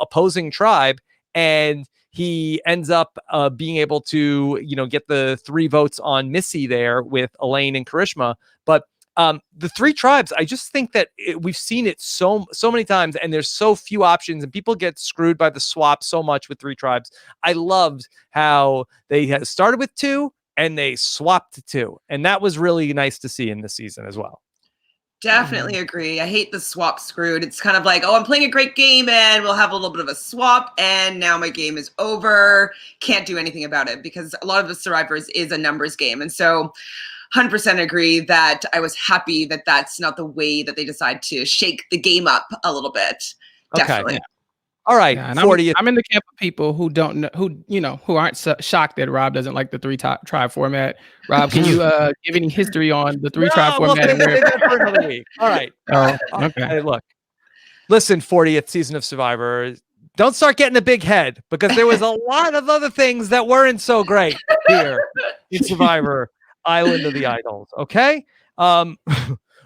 opposing tribe, and he ends up being able to, get the 3 votes on Missy there with Elaine and Karishma. But the 3 tribes, I just think that we've seen it so many times, and there's so few options, and people get screwed by the swap so much with 3 tribes. I loved how they had started with 2 and they swapped to 2, and that was really nice to see in this season as well. Definitely agree. I hate the swap screwed. It's kind of like, oh, I'm playing a great game and we'll have a little bit of a swap and now my game is over. Can't do anything about it because a lot of the Survivors is a numbers game. And so 100% agree that I was happy that that's not the way that they decide to shake the game up a little bit. Definitely. Okay. All right. Yeah, 40th. I'm in the camp of people who don't know, who aren't shocked that Rob doesn't like the 3 tribe format. Rob, can you give any history on the 3 tribe format? We'll save that for another week. All right. Oh, okay. Hey, look, listen, 40th season of Survivor. Don't start getting a big head because there was a lot of other things that weren't so great here in Survivor Island of the Idols. Okay.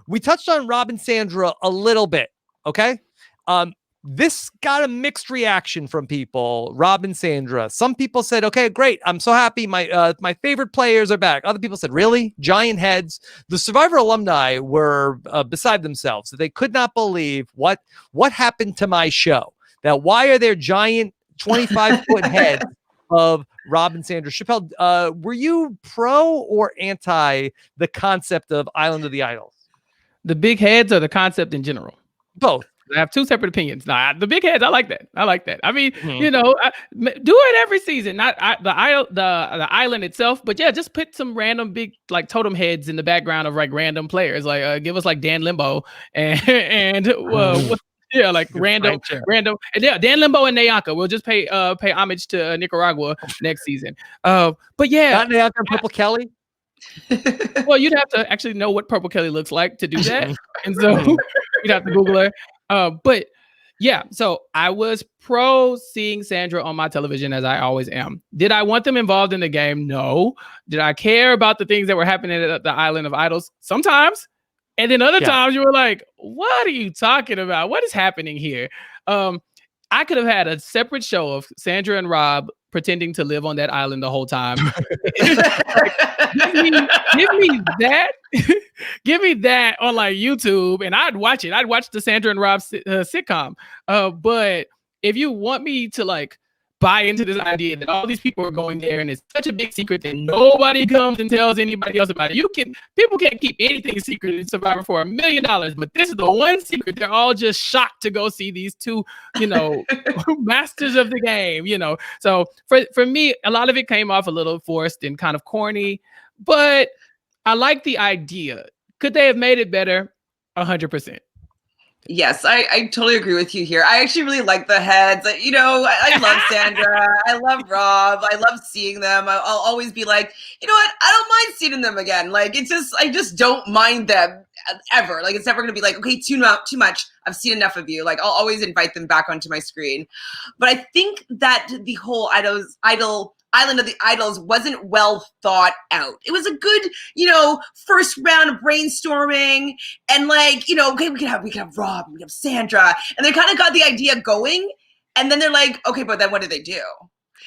We touched on Rob and Sandra a little bit. Okay. This got a mixed reaction from people. Rob and Sandra. Some people said, "Okay, great. I'm so happy. My favorite players are back." Other people said, "Really? Giant heads." The Survivor alumni were beside themselves. They could not believe what happened to my show. That why are there giant 25-foot heads of Rob and Sandra? Chappell, were you pro or anti the concept of Island of the Idols? The big heads or the concept in general? Both. I have 2 separate opinions. Nah, the big heads, I like that. I mean, do it every season. Not the island itself, but yeah, just put some random big like totem heads in the background of like random players. Like give us like Dan Limbo and like random. And yeah, Dan Limbo and Nayaka. We'll just pay homage to Nicaragua next season. But yeah, not Nayaka and Purple Kelly. Well, you'd have to actually know what Purple Kelly looks like to do that, and so you'd have to Google her. But yeah, so I was pro seeing Sandra on my television as I always am. Did I want them involved in the game? No. Did I care about the things that were happening at the Island of Idols? Sometimes. And then other times you were like, what are you talking about? What is happening here? I could have had a separate show of Sandra and Rob pretending to live on that island the whole time. Give me that. Give me that on like YouTube and I'd watch it. I'd watch the Sandra and Rob sitcom. But if you want me to like buy into this idea that all these people are going there and it's such a big secret that nobody comes and tells anybody else about it. People can't keep anything secret in Survivor for $1 million, but this is the one secret. They're all just shocked to go see these 2, masters of the game, So for me, a lot of it came off a little forced and kind of corny, but I like the idea. Could they have made it better? 100%. Yes, I totally agree with you here. I actually really like the heads. I love Sandra. I love Rob. I love seeing them. I'll always be like, you know what? I don't mind seeing them again. Like, I just don't mind them ever. Like, it's never going to be like, okay, too much. I've seen enough of you. Like, I'll always invite them back onto my screen. But I think that the whole Island of the Idols wasn't well thought out. It was a good, first round of brainstorming and like, okay, we can have Rob, we can have Sandra. And they kind of got the idea going. And then they're like, okay, but then what do they do?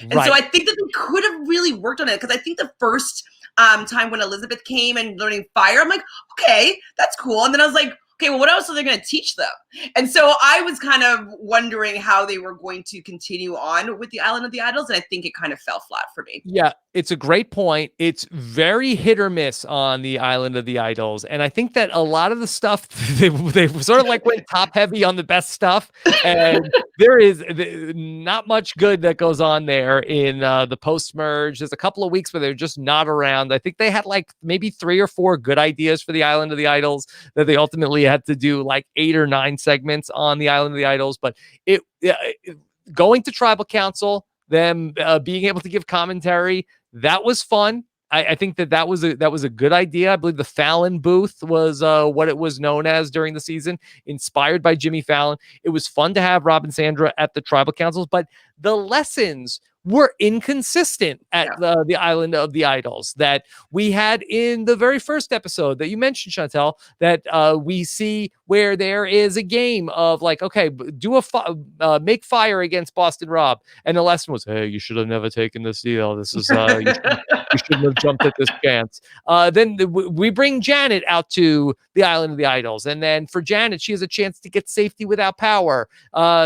And so I think that they could have really worked on it. Because I think the first time when Elizabeth came and learning fire, I'm like, okay, that's cool. And then I was like, okay, well, what else are they going to teach them? And so I was kind of wondering how they were going to continue on with the Island of the Idols. And I think it kind of fell flat for me. Yeah, it's a great point. It's very hit or miss on the Island of the Idols. And I think that a lot of the stuff, they sort of like went top heavy on the best stuff. And there is not much good that goes on there in the post-merge. There's a couple of weeks where they're just not around. I think they had like maybe 3 or 4 good ideas for the Island of the Idols that they ultimately had to do like 8 or 9 segments on the Island of the Idols. But going to tribal council, them being able to give commentary, that was fun. I think that was a good idea. I believe the Fallon booth was what it was known as during the season, inspired by Jimmy Fallon. It was fun to have Rob and Sandra at the tribal councils, but the lessons were inconsistent at the Island of the Idols that we had in the very first episode that you mentioned, Chantele, that we see where there is a game of like, okay, do make fire against Boston Rob. And the lesson was, hey, you should have never taken this deal. This is, you shouldn't have jumped at this chance. Then we bring Janet out to the Island of the Idols. And then for Janet, she has a chance to get safety without power.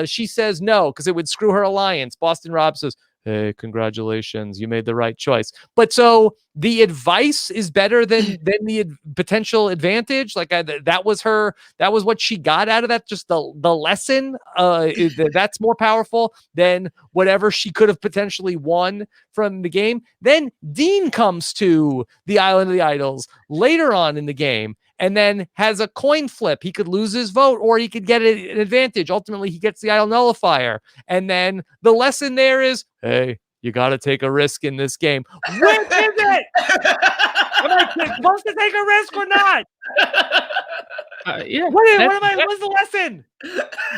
She says no, because it would screw her alliance. Boston Rob says, hey, congratulations, you made the right choice. But so the advice is better than the potential advantage. Like that was what she got out of that. Just the lesson. That's more powerful than whatever she could have potentially won from the game. Then Dean comes to the Island of the Idols later on in the game, and then has a coin flip. He could lose his vote or he could get an advantage. Ultimately, he gets the idol nullifier. And then the lesson there is, hey, you got to take a risk in this game. Which is it? Am I supposed to take a risk or not? Yeah. What's the lesson?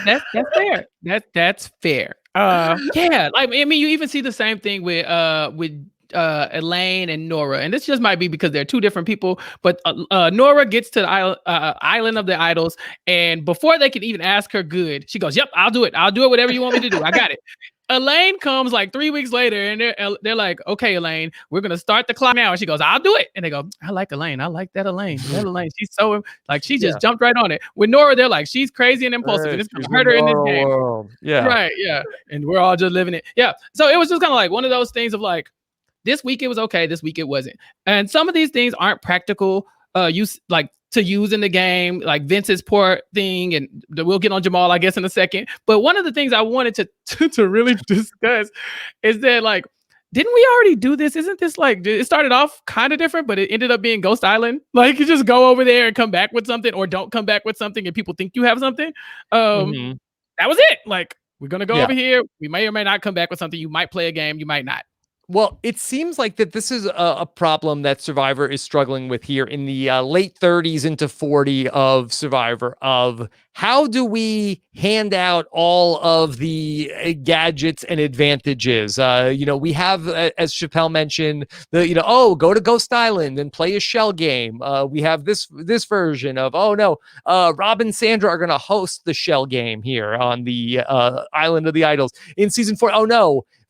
That's fair. That's fair. Yeah. Like, I mean, you even see the same thing with Elaine and Nora, and this just might be because they're two different people, but Nora gets to the Island of the Idols, and before they can even ask her good, she goes, yep, I'll do it, whatever you want me to do, I got it. Elaine comes like 3 weeks later, and they're like, okay, Elaine, we're gonna start the clock now, and she goes, I'll do it. And they go, I like Elaine, that Elaine, she's so like, she just jumped right on it. With Nora, they're like, she's crazy and impulsive, and it's gonna hurt her in this game. Right, and we're all just living it. So it was just kind of like one of those things of like, this week it was okay, this week it wasn't. And some of these things aren't practical to use in the game, like Vince's port thing, and we'll get on Jamal, I guess, in a second. But one of the things I wanted to really discuss is that, like, didn't we already do this? Isn't this like, it started off kind of different, but it ended up being Ghost Island? Like, you just go over there and come back with something, or don't come back with something, and people think you have something. That was it. Like, we're going to go over here. We may or may not come back with something. You might play a game. You might not. Well, it seems like that this is a problem that Survivor is struggling with here in the late 30s into 40 of Survivor, of how do we hand out all of the gadgets and advantages? We have, as Chappell mentioned, go to Ghost Island and play a shell game. We have this version of, Rob and Sandra are going to host the shell game here on the Island of the Idols. In season 4,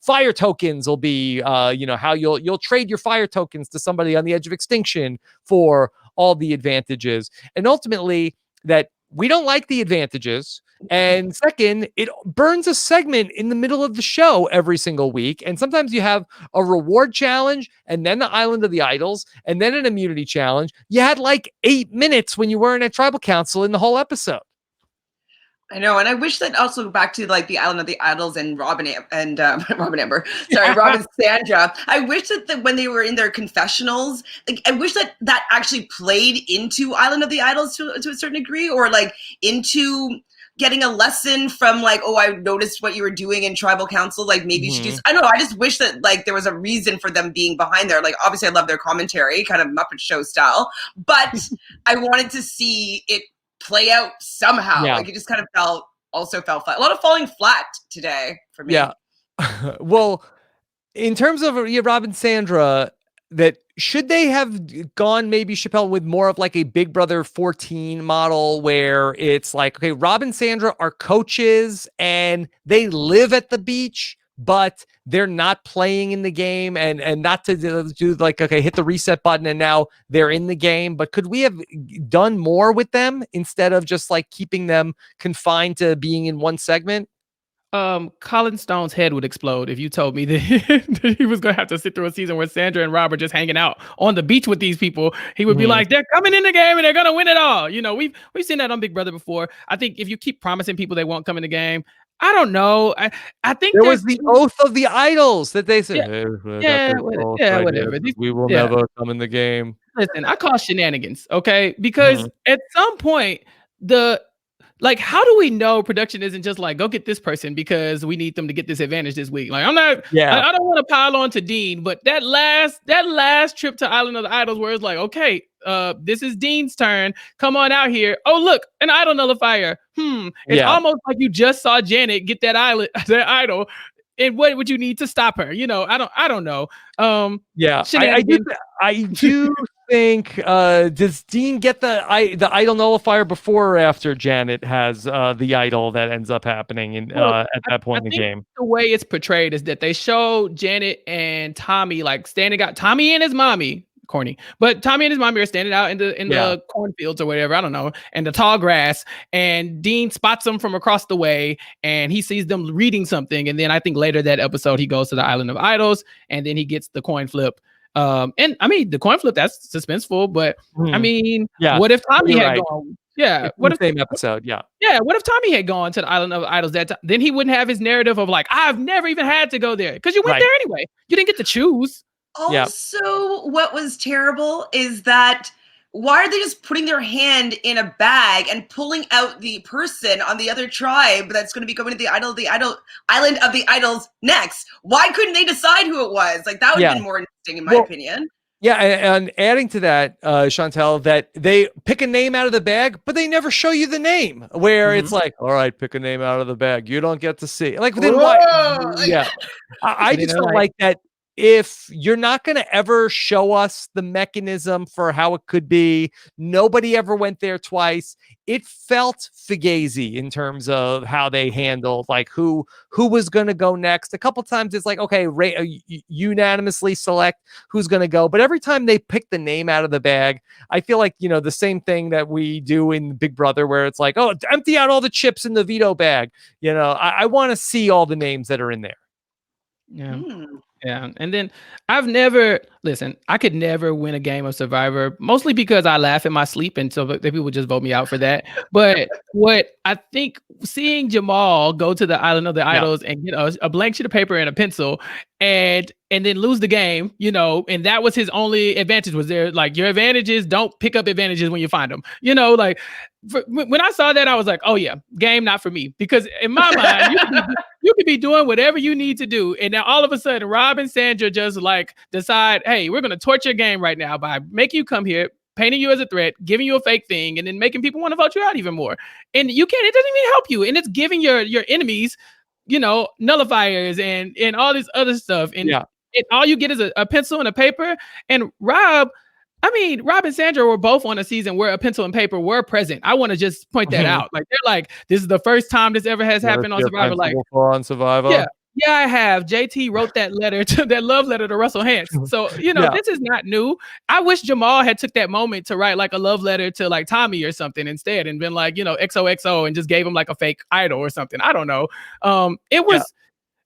fire tokens will be, how you'll trade your fire tokens to somebody on the edge of extinction for all the advantages. And ultimately, that we don't like the advantages. And second, it burns a segment in the middle of the show every single week. And sometimes you have a reward challenge, and then the Island of the Idols, and then an immunity challenge. You had like 8 minutes when you weren't at Tribal Council in the whole episode. I know, and I wish that also back to like the Island of the Idols and Rob and Sandra. I wish that when they were in their confessionals, like I wish that actually played into Island of the Idols to a certain degree, or like into getting a lesson from like, oh, I noticed what you were doing in Tribal Council. Like maybe you should just, I don't know. I just wish that like there was a reason for them being behind there. Like obviously I love their commentary, kind of Muppet Show style, but I wanted to see it play out somehow. Like it just kind of fell flat. A lot of falling flat today for me. Well, in terms of Rob and Sandra, that should they have gone maybe, Chappell, with more of like a Big Brother 14 model where it's like, okay, Rob and Sandra are coaches and they live at the beach, but they're not playing in the game, and not to do like, okay, hit the reset button and now they're in the game. But could we have done more with them instead of just like keeping them confined to being in one segment? Colin Stone's head would explode if you told me that he was going to have to sit through a season where Sandra and Rob are just hanging out on the beach with these people. He would be like, they're coming in the game and they're going to win it all. We've seen that on Big Brother before. I think if you keep promising people they won't come in the game, I don't know. I think there was the oath of the idols that they said, whatever. We will never come in the game. Listen, I call shenanigans, okay? Because at some point, like, how do we know production isn't just like, go get this person because we need them to get this advantage this week? Like, I'm not, Yeah. I don't want to pile on to Dean, but that last trip to Island of the Idols where it's like, okay, this is Dean's turn. Come on out here. Oh, look, an idol nullifier. It's almost like you just saw Janet get that idol. And what would you need to stop her? You know, I don't know. Yeah, I do think does Dean get the idol nullifier before or after Janet has the idol that ends up happening at that point in the game? The way it's portrayed is that they show Janet and Tommy like standing out. Tommy and his mommy, corny, but Tommy and his mommy are standing out in the cornfields or whatever, I don't know, and the tall grass, and Dean spots them from across the way and he sees them reading something, and then I think later that episode he goes to the Island of Idols and then he gets the coin flip. And I mean the coin flip, that's suspenseful, but I mean, what if Tommy had gone? Yeah, it's what if same episode? Yeah, what if Tommy had gone to the Island of Idols that time? Then he wouldn't have his narrative of like, I've never even had to go there, because you went there anyway. You didn't get to choose. Also, what was terrible is that why are they just putting their hand in a bag and pulling out the person on the other tribe that's going to be going to the Island of the Idols next? Why couldn't they decide who it was? Like, that would have been more interesting, in my opinion. Yeah, and adding to that, Chantele, that they pick a name out of the bag, but they never show you the name. Where it's like, all right, pick a name out of the bag. You don't get to see. Like, then why? Yeah, I just don't like that. If you're not going to ever show us the mechanism for how it could be, nobody ever went there twice. It felt fugazi in terms of how they handled like who was going to go next. A couple times it's like, okay, unanimously select who's going to go. But every time they pick the name out of the bag, I feel like, you know, the same thing that we do in Big Brother, where it's like, oh, empty out all the chips in the veto bag. You know, I want to see all the names that are in there. Yeah. Yeah. And then I could never win a game of Survivor, mostly because I laugh in my sleep. And so they people just vote me out for that. But what I think, seeing Jamal go to the Island of the Idols and get a blank sheet of paper and a pencil and then lose the game, you know, and that was his only advantage, was there like, your advantages, don't pick up advantages when you find them, you know, like when I saw that, I was like, oh yeah, game not for me, because in my mind, you could be doing whatever you need to do. And now all of a sudden, Rob and Sandra just like decide, hey, we're going to torture your game right now by making you come here, painting you as a threat, giving you a fake thing, and then making people want to vote you out even more. And it doesn't even help you. And it's giving your enemies, you know, nullifiers and all this other stuff. And all you get is a pencil and a paper. And Rob and Sandra were both on a season where a pencil and paper were present. I want to just point that out. Like, they're like, this is the first time this ever has happened on Survivor. Like, on Survivor. Yeah, I have. JT wrote that love letter to Russell Hantz. So, you know, this is not new. I wish Jamal had took that moment to write like a love letter to like Tommy or something instead, and been like, you know, XOXO, and just gave him like a fake idol or something. I don't know. It was,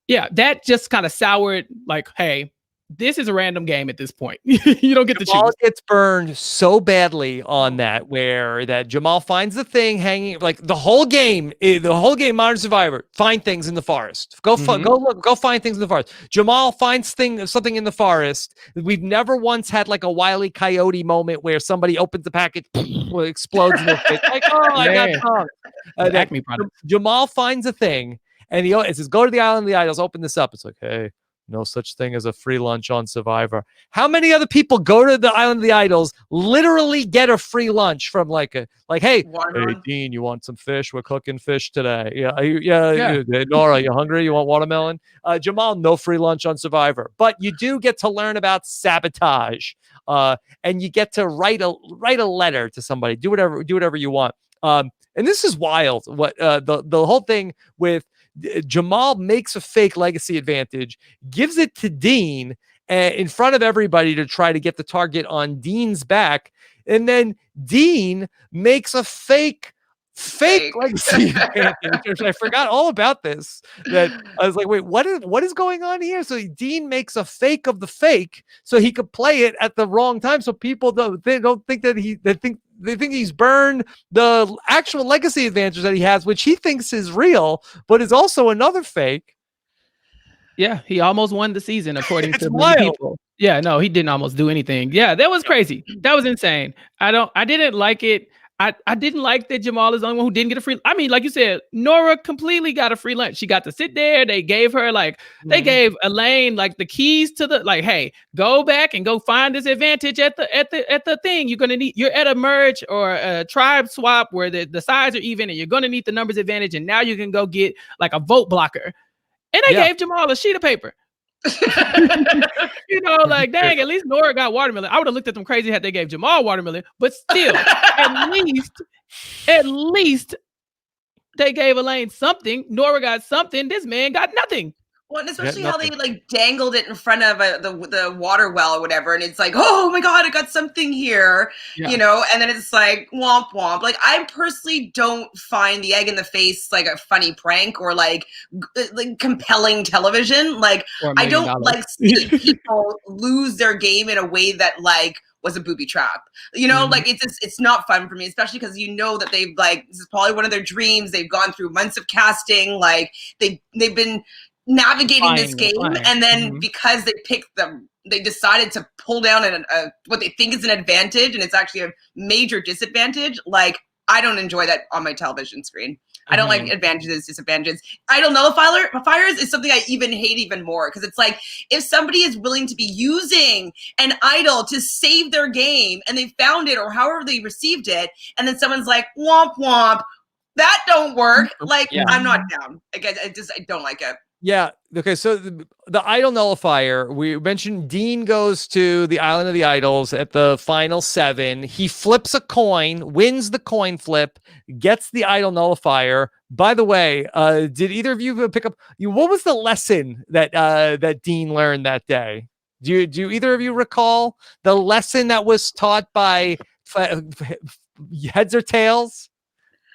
that just kind of soured like, hey, this is a random game at this point. You don't get to choose. Jamal gets burned so badly on that, where that Jamal finds the thing hanging, like the whole game, Modern Survivor, find things in the forest. Go find things in the forest. Jamal finds something in the forest. We've never once had like a Wile E. Coyote moment where somebody opens the package, explodes in their face. Like, oh, I got tongue. Jamal finds a thing, and it says, go to the Island of the Idols, open this up. It's like, hey, no such thing as a free lunch on Survivor. How many other people go to the Island of the Idols, literally get a free lunch from hey, Dean, you want some fish? We're cooking fish today. Yeah. Nora, you hungry? You want watermelon? Jamal, no free lunch on Survivor. But you do get to learn about sabotage, and you get to write a letter to somebody. Do whatever you want. And this is wild. What the whole thing with Jamal makes a fake legacy advantage, gives it to Dean in front of everybody to try to get the target on Dean's back, and then Dean makes a fake legacy advantage. I forgot all about this. That I was like, wait, what is going on here? So Dean makes a fake of the fake, so he could play it at the wrong time, so people don't think that they think he's burned the actual legacy advantage that he has, which he thinks is real, but is also another fake. Yeah, he almost won the season, according to many people. Yeah, no, he didn't almost do anything. Yeah, that was crazy. That was insane. I didn't like it. I didn't like that Jamal is the only one who didn't get a free. I mean, like you said, Nora completely got a free lunch. She got to sit there. They gave her they gave Elaine like the keys to the hey, go back and go find this advantage at the thing. You're at a merge or a tribe swap where the sides are even, and you're gonna need the numbers advantage. And now you can go get like a vote blocker. And they gave Jamal a sheet of paper. Like, dang, at least Nora got watermelon. I would have looked at them crazy had they gave Jamal watermelon, but still, at least they gave Elaine something. Nora got something. This man got nothing. Well, and especially how they like dangled it in front of the water well or whatever, and it's like, oh my god, I got something here, and then it's like womp womp. Like, I personally don't find the egg in the face like a funny prank or like compelling television. Like, I don't like see people lose their game in a way that like was a booby trap. Like it's not fun for me, especially because that they've like, this is probably one of their dreams. They've gone through months of casting, like they've been navigating this game, and then because they decided to pull down what they think is an advantage, and it's actually a major disadvantage. Like, I don't enjoy that on my television screen. I don't like advantages, disadvantages. Idle nullifiers is something I even hate even more, because it's like, if somebody is willing to be using an idol to save their game, and they found it or however they received it, and then someone's like womp womp, that don't work. Like, I'm not down. Again, I don't like it. Yeah. Okay. So the idol nullifier, we mentioned Dean goes to the Island of the Idols at the final 7. He flips a coin, wins the coin flip, gets the idol nullifier. By the way, did either of you pick up? What was the lesson that Dean learned that day? Do either of you recall the lesson that was taught by heads or tails?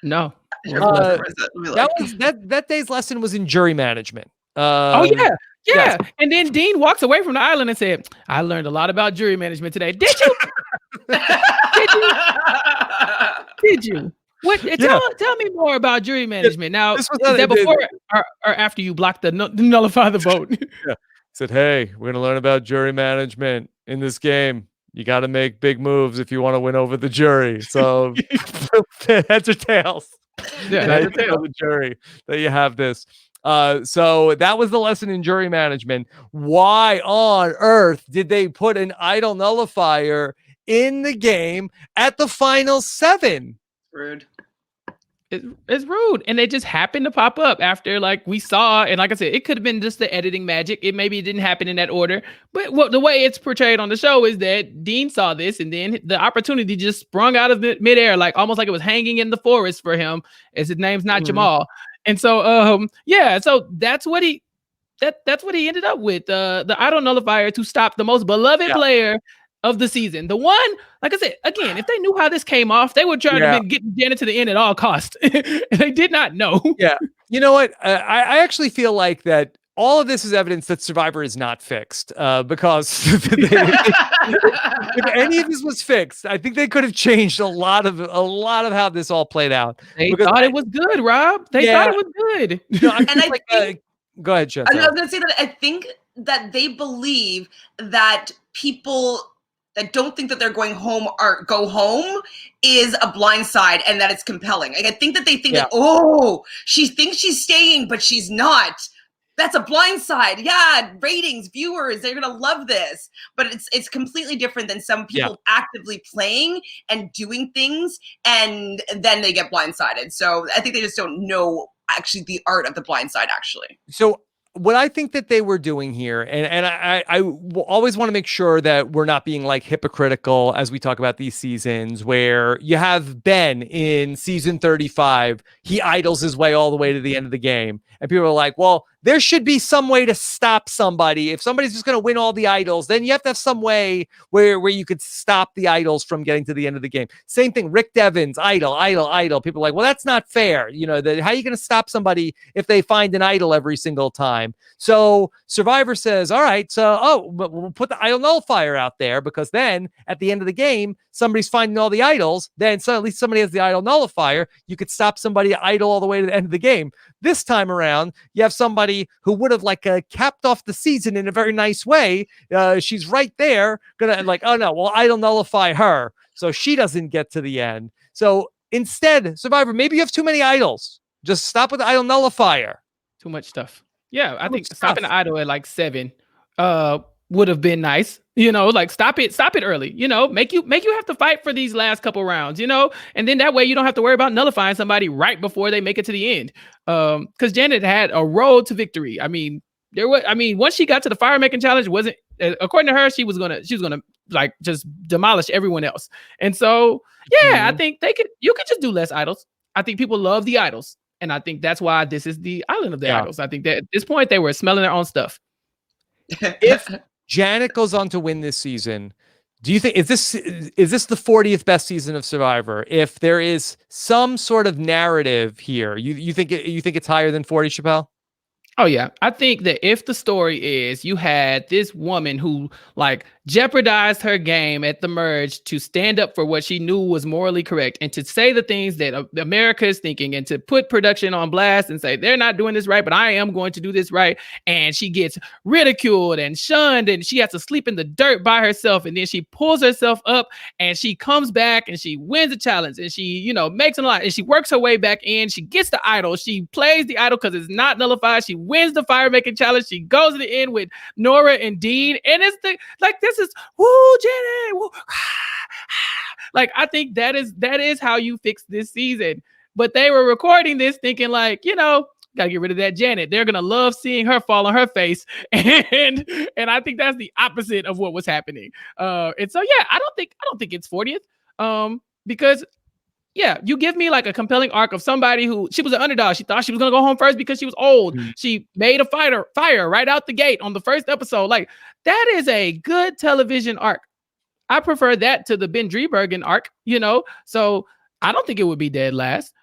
No. That day's lesson was in jury management. Yeah. And then Dean walks away from the island and said, I learned a lot about jury management today. Did you? Did you? What? Tell me more about jury management. Now, is that before or after you blocked the nullify the vote? Said, hey, we're gonna learn about jury management in this game. You got to make big moves if you want to win over the jury. So heads or tails. Yeah, heads or tails. The jury that you have this. So that was the lesson in jury management. Why on earth did they put an idol nullifier in the game at the final 7? Rude. It's rude, and they just happened to pop up after, like, we saw, and like I said, it could have been just the editing magic. It didn't happen in that order, but the way it's portrayed on the show is that Dean saw this, and then the opportunity just sprung out of midair, like almost like it was hanging in the forest for him, as his name's not Jamal, and so so that's what he ended up with, the idol nullifier to stop the most beloved player of the season. The one, like I said, again, if they knew how this came off, they would try to get Janet to the end at all costs. They did not know. Yeah. You know what? I actually feel like that all of this is evidence that Survivor is not fixed, because if any of this was fixed, I think they could have changed a lot of how this all played out. They thought it was good, Rob. They thought it was good. Go ahead, Chantele. I was going to say that I think that they believe that people that don't think that they're going home or go home is a blind side, and that it's compelling. Like, I think that they think that, she thinks she's staying, but she's not. That's a blind side. Yeah, ratings, viewers, they're gonna love this. But it's completely different than some people actively playing and doing things, and then they get blindsided. So I think they just don't know actually the art of the blind side, actually. So what I think that they were doing here, and I always want to make sure that we're not being like hypocritical as we talk about these seasons, where you have Ben in season 35, he idles his way all the way to the end of the game. And people are like, well, there should be some way to stop somebody. If somebody's just going to win all the idols, then you have to have some way where you could stop the idols from getting to the end of the game. Same thing, Rick Devens, idol. People are like, well, that's not fair. How are you going to stop somebody if they find an idol every single time? So Survivor says, all right, so, we'll put the idol nullifier out there, because then at the end of the game, somebody's finding all the idols. Then so at least somebody has the idol nullifier. You could stop somebody idol all the way to the end of the game. This time around, you have somebody who would have capped off the season in a very nice way. She's right there, gonna oh no, well, idol nullify her, so she doesn't get to the end. So instead, Survivor, maybe you have too many idols. Just stop with the idol nullifier. Too much stuff. Yeah, I Too think much stopping stuff. the idol at like 7 would have been nice. You know, like stop it early. You know, make you have to fight for these last couple rounds, you know, and then that way you don't have to worry about nullifying somebody right before they make it to the end. Because Janet had a road to victory. I mean, once she got to the fire making challenge, wasn't according to her, she was gonna like just demolish everyone else. And so yeah, I think you could just do less idols. I think people love the idols. And I think that's why this is the island of the idols. I think that at this point they were smelling their own stuff. If Janet goes on to win this season, do you think is this the 40th best season of Survivor? If there is some sort of narrative here, you think it's higher than 40, Chappell? Oh yeah, I think that if the story is you had this woman who like jeopardized her game at the merge to stand up for what she knew was morally correct and to say the things that America is thinking and to put production on blast and say they're not doing this right, but I am going to do this right. And she gets ridiculed and shunned and she has to sleep in the dirt by herself. And then she pulls herself up and she comes back and she wins the challenge and she, you know, makes a lot and she works her way back in. She gets the idol. She plays the idol because it's not nullified. She wins the fire making challenge. She goes to the end with Nora and Dean. And it's this is woo, Jenny. Woo. Like, I think that is how you fix this season. But they were recording this thinking like, you know, gotta get rid of that Janet. They're gonna love seeing her fall on her face. And I think that's the opposite of what was happening. And so yeah, I don't think it's 40th. Because yeah, you give me like a compelling arc of somebody who she was an underdog. She thought she was gonna go home first because she was old. She made a fire right out the gate on the first episode. Like, that is a good television arc. I prefer that to the Ben Driebergen arc, you know. So I don't think it would be dead last.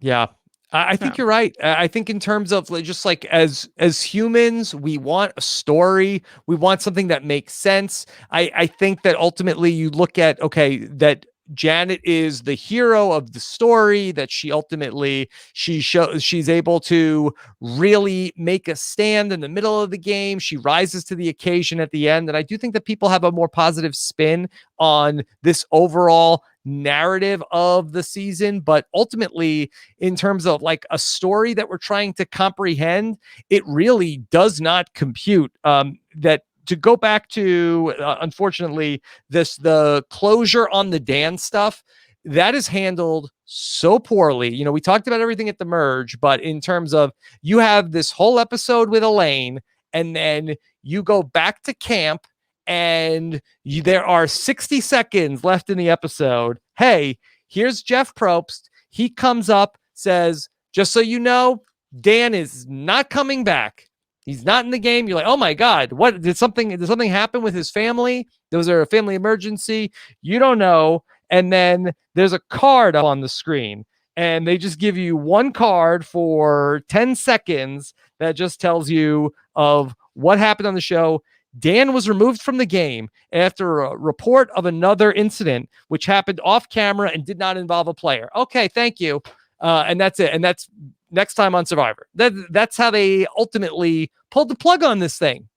Yeah. I think you're right. I think in terms of just like as humans, we want a story. We want something that makes sense. I think that ultimately you look at, okay, that Janet is the hero of the story, that she ultimately she's able to really make a stand in the middle of the game. She rises to the occasion at the end. And I do think that people have a more positive spin on this overall narrative of the season. But ultimately, in terms of like a story that we're trying to comprehend, it really does not compute. That to go back to, unfortunately, the closure on the Dan stuff, that is handled so poorly. You know, we talked about everything at the merge, but in terms of you have this whole episode with Elaine, and then you go back to camp, and there are 60 seconds left in the episode. Hey, here's Jeff Probst. He comes up, says, just so you know, Dan is not coming back. He's not in the game. You're like, oh my God, what did something happen with his family? Was there a family emergency? You don't know. And then there's a card up on the screen, and they just give you one card for 10 seconds that just tells you of what happened on the show. Dan was removed from the game after a report of another incident, which happened off camera and did not involve a player. Okay, thank you. And that's it. And that's next time on Survivor. That's how they ultimately pulled the plug on this thing.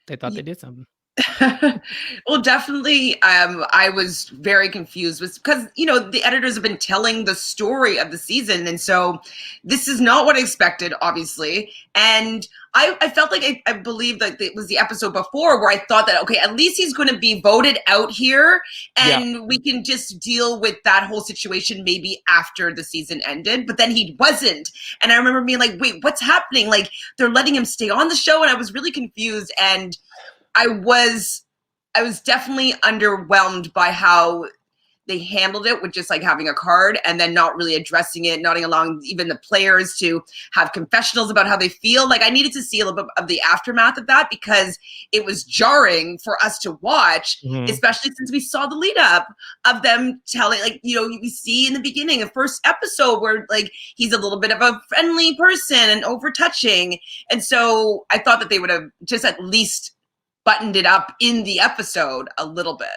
They thought they did something. Well, definitely. I was very confused because, you know, the editors have been telling the story of the season. And so this is not what I expected, obviously. And I felt like I believed that it was the episode before where I thought that, okay, at least he's going to be voted out here and we can just deal with that whole situation maybe after the season ended. But then he wasn't. And I remember being like, wait, what's happening? Like, they're letting him stay on the show. And I was really confused. And I was definitely underwhelmed by how they handled it with just like having a card and then not really addressing it, not allowing even the players to have confessionals about how they feel. Like, I needed to see a little bit of the aftermath of that because it was jarring for us to watch, especially since we saw the lead up of them telling, like, you know, we see in the beginning, the first episode where like he's a little bit of a friendly person and over touching. And so I thought that they would have just at least buttoned it up in the episode a little bit.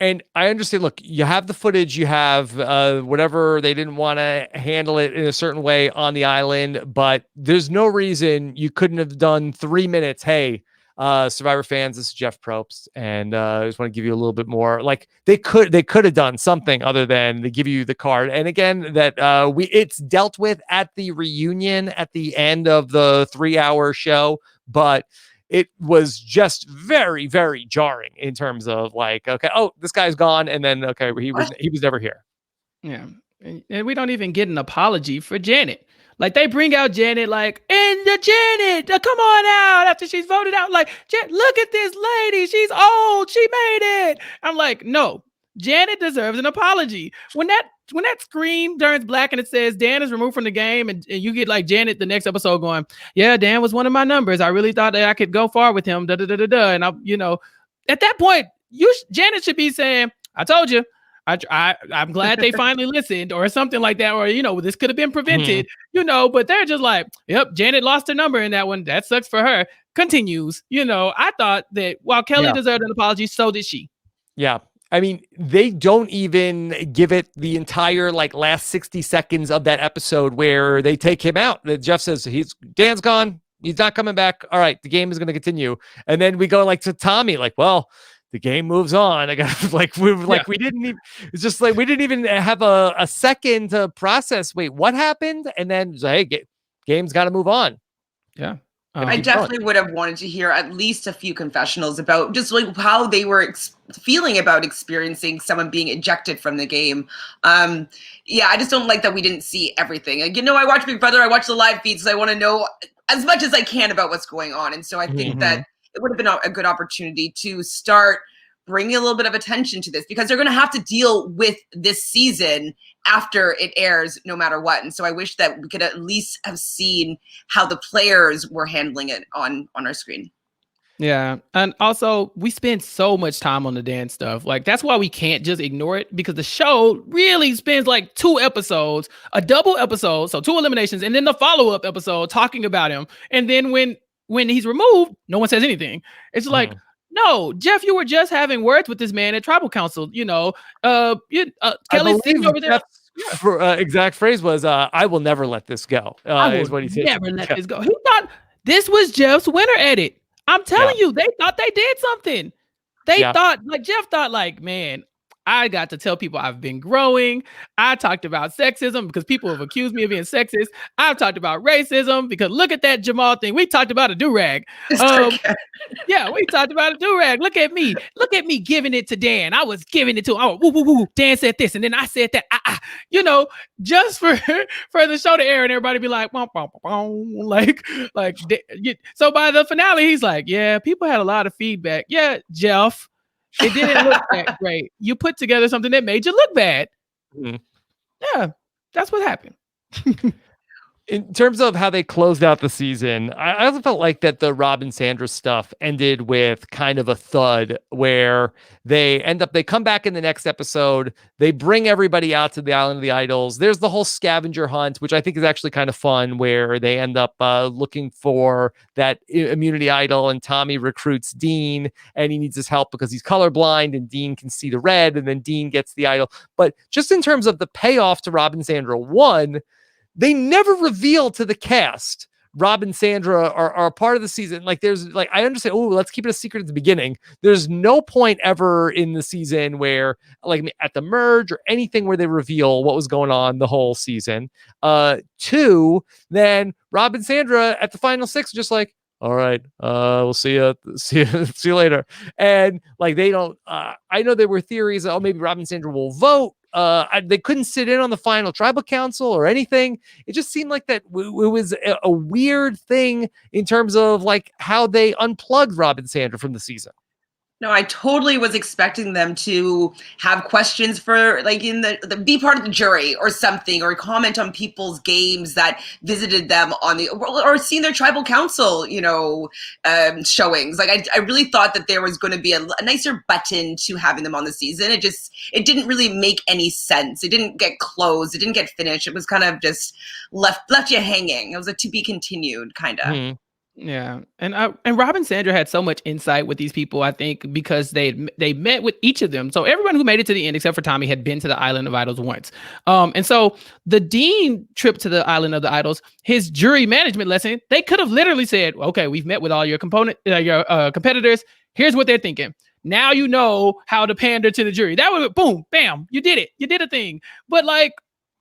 And I understand, look, you have the footage, you have whatever, they didn't want to handle it in a certain way on the island, but there's no reason you couldn't have done 3 minutes. Hey, Survivor fans, this is Jeff Probst, and I just want to give you a little bit more. Like they could have done something other than to give you the card. And again, that it's dealt with at the reunion at the end of the 3-hour show, but it was just very, very jarring in terms of like, okay, oh, this guy's gone, and then okay, he was never here. Yeah, and we don't even get an apology for Janet. Like they bring out Janet, like, and the Janet, come on out after she's voted out. Like, look at this lady, she's old, she made it. I'm like, no, Janet deserves an apology. When that screen turns black and it says Dan is removed from the game, and you get like Janet the next episode going, yeah, Dan was one of my numbers. I really thought that I could go far with him. And I, at that point, Janet should be saying, I told you. I'm glad they finally listened or something like that. Or, this could have been prevented, but they're just like, yep, Janet lost her number in that one. That sucks for her. Continues. I thought that while Kelly deserved an apology, so did she. Yeah. I mean, they don't even give it the entire like last 60 seconds of that episode where they take him out. Jeff says Dan's gone. He's not coming back. All right. The game is going to continue. And then we go like to Tommy, like, well, the game moves on. I got we didn't even, it's just like, we didn't even have a second to process. Wait, what happened? And then hey, game's got to move on. Yeah. I definitely would have wanted to hear at least a few confessionals about just like how they were feeling about experiencing someone being ejected from the game. I just don't like that we didn't see everything. Like, I watch Big Brother, I watch the live feeds, so I want to know as much as I can about what's going on. And so I think that it would have been a good opportunity to start bringing a little bit of attention to this, because they're going to have to deal with this season after it airs no matter what. And so I wish that we could at least have seen how the players were handling it on our screen. Yeah. And also we spend so much time on the dance stuff. Like that's why we can't just ignore it, because the show really spends like 2 episodes, a double episode. So 2 eliminations and then the follow-up episode talking about him. And then when he's removed, no one says anything. It's like, no, Jeff, you were just having words with this man at Tribal Council. Kelly's sitting over there. Exact phrase was, "I will never let this go." Is what he said. Never let this go. He thought this was Jeff's winter edit. I'm telling you, they thought they did something. They thought, like Jeff thought, like, man, I got to tell people I've been growing. I talked about sexism because people have accused me of being sexist. I've talked about racism because look at that Jamal thing. We talked about a do-rag. We talked about a do-rag. Look at me giving it to Dan. I was giving it to him. Woo, woo, woo. Dan said this, and then I said that. Just for the show to air and everybody be like, bom, bom, bom, like. So by the finale, he's like, yeah, people had a lot of feedback. Yeah, Jeff. It didn't look that great. You put together something that made you look bad. Yeah, that's what happened. In terms of how they closed out the season, I also felt like that the Rob and Sandra stuff ended with kind of a thud where they come back in the next episode. They bring everybody out to the Island of the Idols. There's the whole scavenger hunt, which I think is actually kind of fun, where they end up looking for that immunity idol, and Tommy recruits Dean, and he needs his help because he's colorblind, and Dean can see the red, and then Dean gets the idol. But just in terms of the payoff to Rob and Sandra, one, they never reveal to the cast Rob and Sandra are a part of the season. Like there's like, I understand, let's keep it a secret at the beginning. There's no point ever in the season where like at the merge or anything where they reveal what was going on the whole season. 2, then Rob and Sandra at the final 6 just like, all right, we'll see you later. And like, they don't, I know there were theories, maybe Rob and Sandra will vote. They couldn't sit in on the final tribal council or anything. It just seemed like that it was a weird thing in terms of like how they unplugged Rob and Sandra from the season. No, I totally was expecting them to have questions for like in the be part of the jury or something, or comment on people's games that visited them on or seen their tribal council, showings. Like I really thought that there was going to be a nicer button to having them on the season. It didn't really make any sense. It didn't get closed. It didn't get finished. It was kind of just left you hanging. It was a to be continued kind of. Yeah, and Rob and Sandra had so much insight with these people. I think because they met with each of them. So everyone who made it to the end, except for Tommy, had been to the Island of Idols once. And so the Dean trip to the Island of the Idols, his jury management lesson, they could have literally said, "Okay, we've met with all your competitors. Here's what they're thinking. Now you know how to pander to the jury." That would boom, bam, you did it. You did a thing. But like,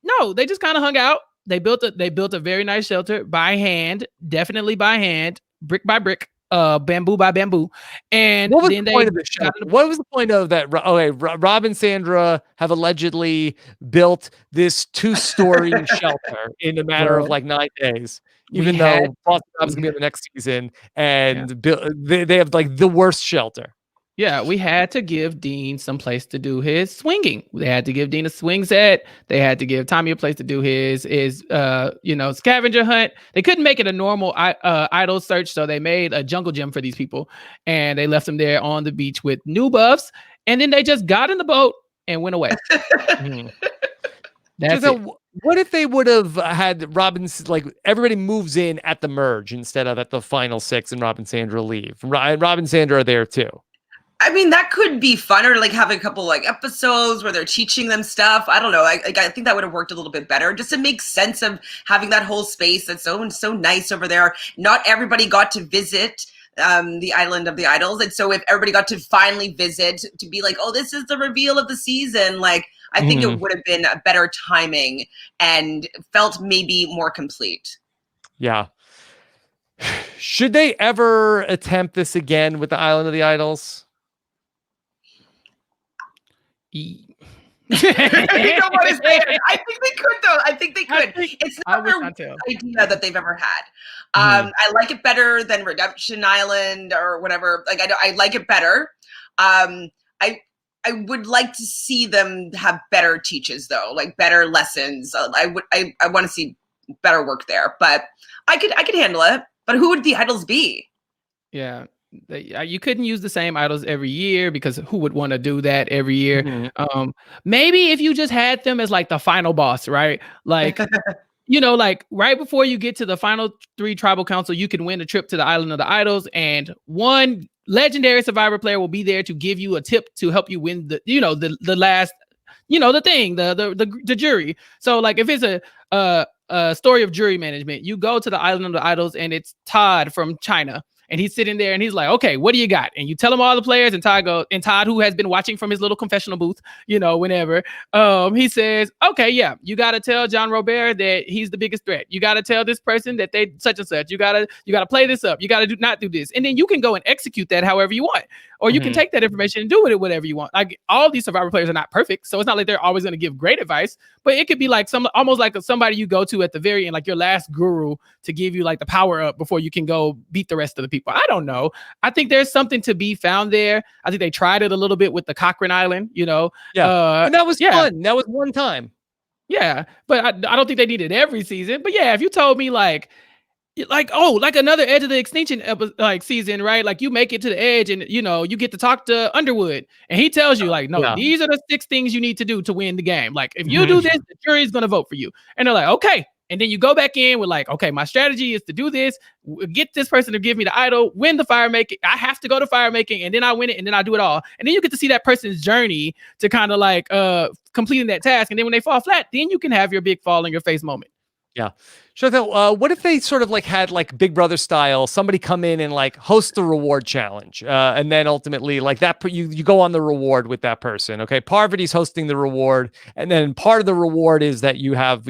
no, they just kind of hung out. They built a very nice shelter by hand, definitely by hand, brick by brick, bamboo by bamboo. And what was then the point of the shelter? What was the point of that? Okay, Rob and Sandra have allegedly built this 2-story shelter in a matter of like 9 days, even though Boston Rob's gonna be in the next season, and they have like the worst shelter. Yeah, we had to give Dean some place to do his swinging. They had to give Dean a swing set. They had to give Tommy a place to do his scavenger hunt. They couldn't make it a normal idol search, so they made a jungle gym for these people, and they left them there on the beach with new buffs. And then they just got in the boat and went away. That's it. What if they would have had like everybody moves in at the merge instead of at the final 6, and Rob and Sandra leave? Rob and Sandra are there too. I mean, that could be fun, or like have a couple like episodes where they're teaching them stuff. I don't know. I think that would have worked a little bit better, just to make sense of having that whole space that's so nice over there. Not everybody got to visit the Island of the Idols, and so if everybody got to finally visit, to be like, oh, this is the reveal of the season, like I think it would have been a better timing and felt maybe more complete. Yeah. Should they ever attempt this again with the Island of the Idols? You know what I'm saying? I think they could, though. I think they could. It's not their worst idea that they've ever had. I like it better than Redemption Island or whatever. Like I like it better. I would like to see them have better teaches, though, like better lessons. I want to see better work there, but I could handle it. But who would the idols be? Yeah. You couldn't use the same idols every year, because who would want to do that every year? Maybe if you just had them as like the final boss, right? Like, like right before you get to the final 3 tribal council, you can win a trip to the Island of the Idols, and one legendary Survivor player will be there to give you a tip to help you win the last, the thing, the jury. So like if it's a story of jury management, you go to the Island of the Idols and it's Todd from China. And he's sitting there and he's like, okay, what do you got? And you tell him all the players, and Todd, who has been watching from his little confessional booth, whenever, he says, okay, yeah, you got to tell John Robert that he's the biggest threat. You got to tell this person that they such and such. You got to play this up. You got to not do this. And then you can go and execute that however you want. Or you can take that information and do with it whatever you want. Like, all these Survivor players are not perfect, so it's not like they're always going to give great advice. But it could be like almost like somebody you go to at the very end, like your last guru, to give you like the power up before you can go beat the rest of the people. I don't know. I think there's something to be found there. I think they tried it a little bit with the Cochrane Island. Yeah, and that was fun. That was one time. Yeah, but I don't think they need it every season. But yeah, if you told me like another Edge of the Extinction season, right? Like you make it to the edge and you get to talk to Underwood and he tells you like, no, these are the 6 things you need to do to win the game. Like if you do this, the jury's going to vote for you. And they're like, okay. And then you go back in with like, okay, my strategy is to do this, get this person to give me the idol, win the fire making. I have to go to fire making, and then I win it, and then I do it all. And then you get to see that person's journey to kind of like completing that task. And then when they fall flat, then you can have your big fall in your face moment. Yeah. Chantele, what if they sort of like had like Big Brother style, somebody come in and like host the reward challenge, and then ultimately like that you go on the reward with that person. Okay, Parvati's hosting the reward, and then part of the reward is that you have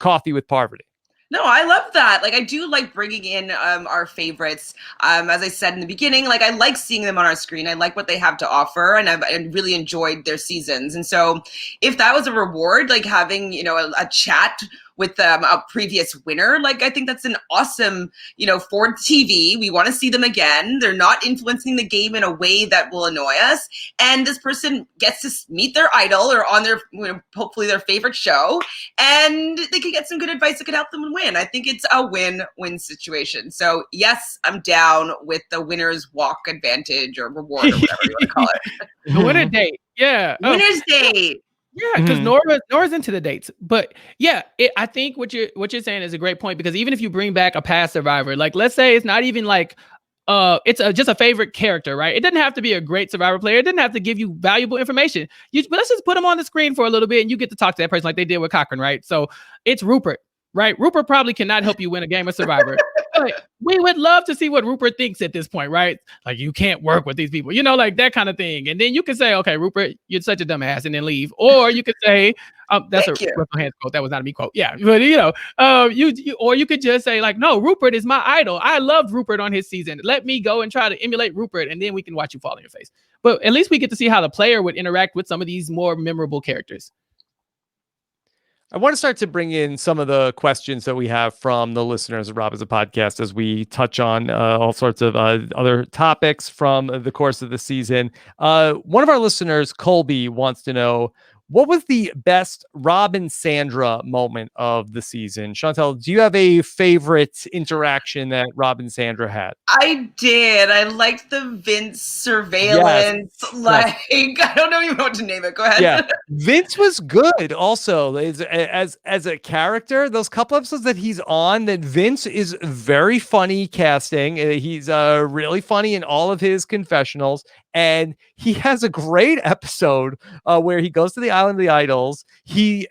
coffee with Parvati. No, I love that. Like, I do like bringing in our favorites. As I said in the beginning, like I like seeing them on our screen. I like what they have to offer, and I really enjoyed their seasons. And so, if that was a reward, like having a chat with a previous winner, like I think that's an awesome, for TV. We want to see them again. They're not influencing the game in a way that will annoy us, and this person gets to meet their idol or on their hopefully their favorite show, and they could get some good advice that could help them win. I think it's a win-win situation. So yes, I'm down with the winner's walk advantage or reward or whatever you want to call it. The winner date. Yeah. Winner's date. Yeah, because Mhm. Nora's into the dates, but yeah, I think what you're saying is a great point, because even if you bring back a past survivor, like let's say it's not even like just a favorite character, right? It doesn't have to be a great survivor player. It doesn't have to give you valuable information. But let's just put them on the screen for a little bit, and you get to talk to that person like they did with Cochran, right? So it's Rupert, right? Rupert probably cannot help you win a game of Survivor, but we would love to see what Rupert thinks at this point, right? Like, you can't work with these people, like that kind of thing. And then you can say, okay, Rupert, you're such a dumbass, and then leave. Or you could say, that's a Thank you. Russell Hands quote. That was not a me quote. Yeah, but or you could just say like, no, Rupert is my idol. I loved Rupert on his season. Let me go and try to emulate Rupert, and then we can watch you fall on your face. But at least we get to see how the player would interact with some of these more memorable characters. I want to start to bring in some of the questions that we have from the listeners of Rob as a Podcast as we touch on all sorts of other topics from the course of the season. One of our listeners, Colby, wants to know, what was the best Rob and Sandra moment of the season? Chantele, do you have a favorite interaction that Rob and Sandra had? I did. I liked the Vince surveillance. Yes. Like, I don't know even what to name it. Go ahead. Yeah, Vince was good also as a character. Those couple episodes that he's on, that Vince is very funny casting. He's really funny in all of his confessionals, and he has a great episode where he goes to the Island of the Idols. He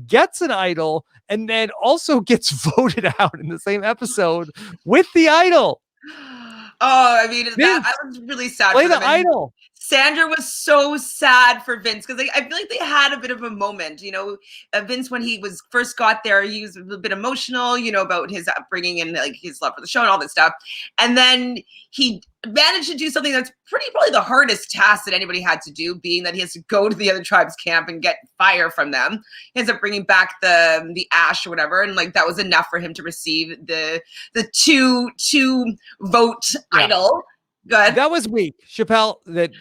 gets an idol and then also gets voted out in the same episode with the idol. Oh, I mean, Vince, I was really sad play for the them. And idol. Sandra was so sad for Vince because I feel like they had a bit of a moment. Vince, when he first got there, he was a bit emotional, about his upbringing and like his love for the show and all this stuff. And then he managed to do something that's probably the hardest task that anybody had to do, being that he has to go to the other tribe's camp and get fire from them. He ends up bringing back the ash or whatever, and like that was enough for him to receive the two vote idol. Good. That was weak, Chappell. That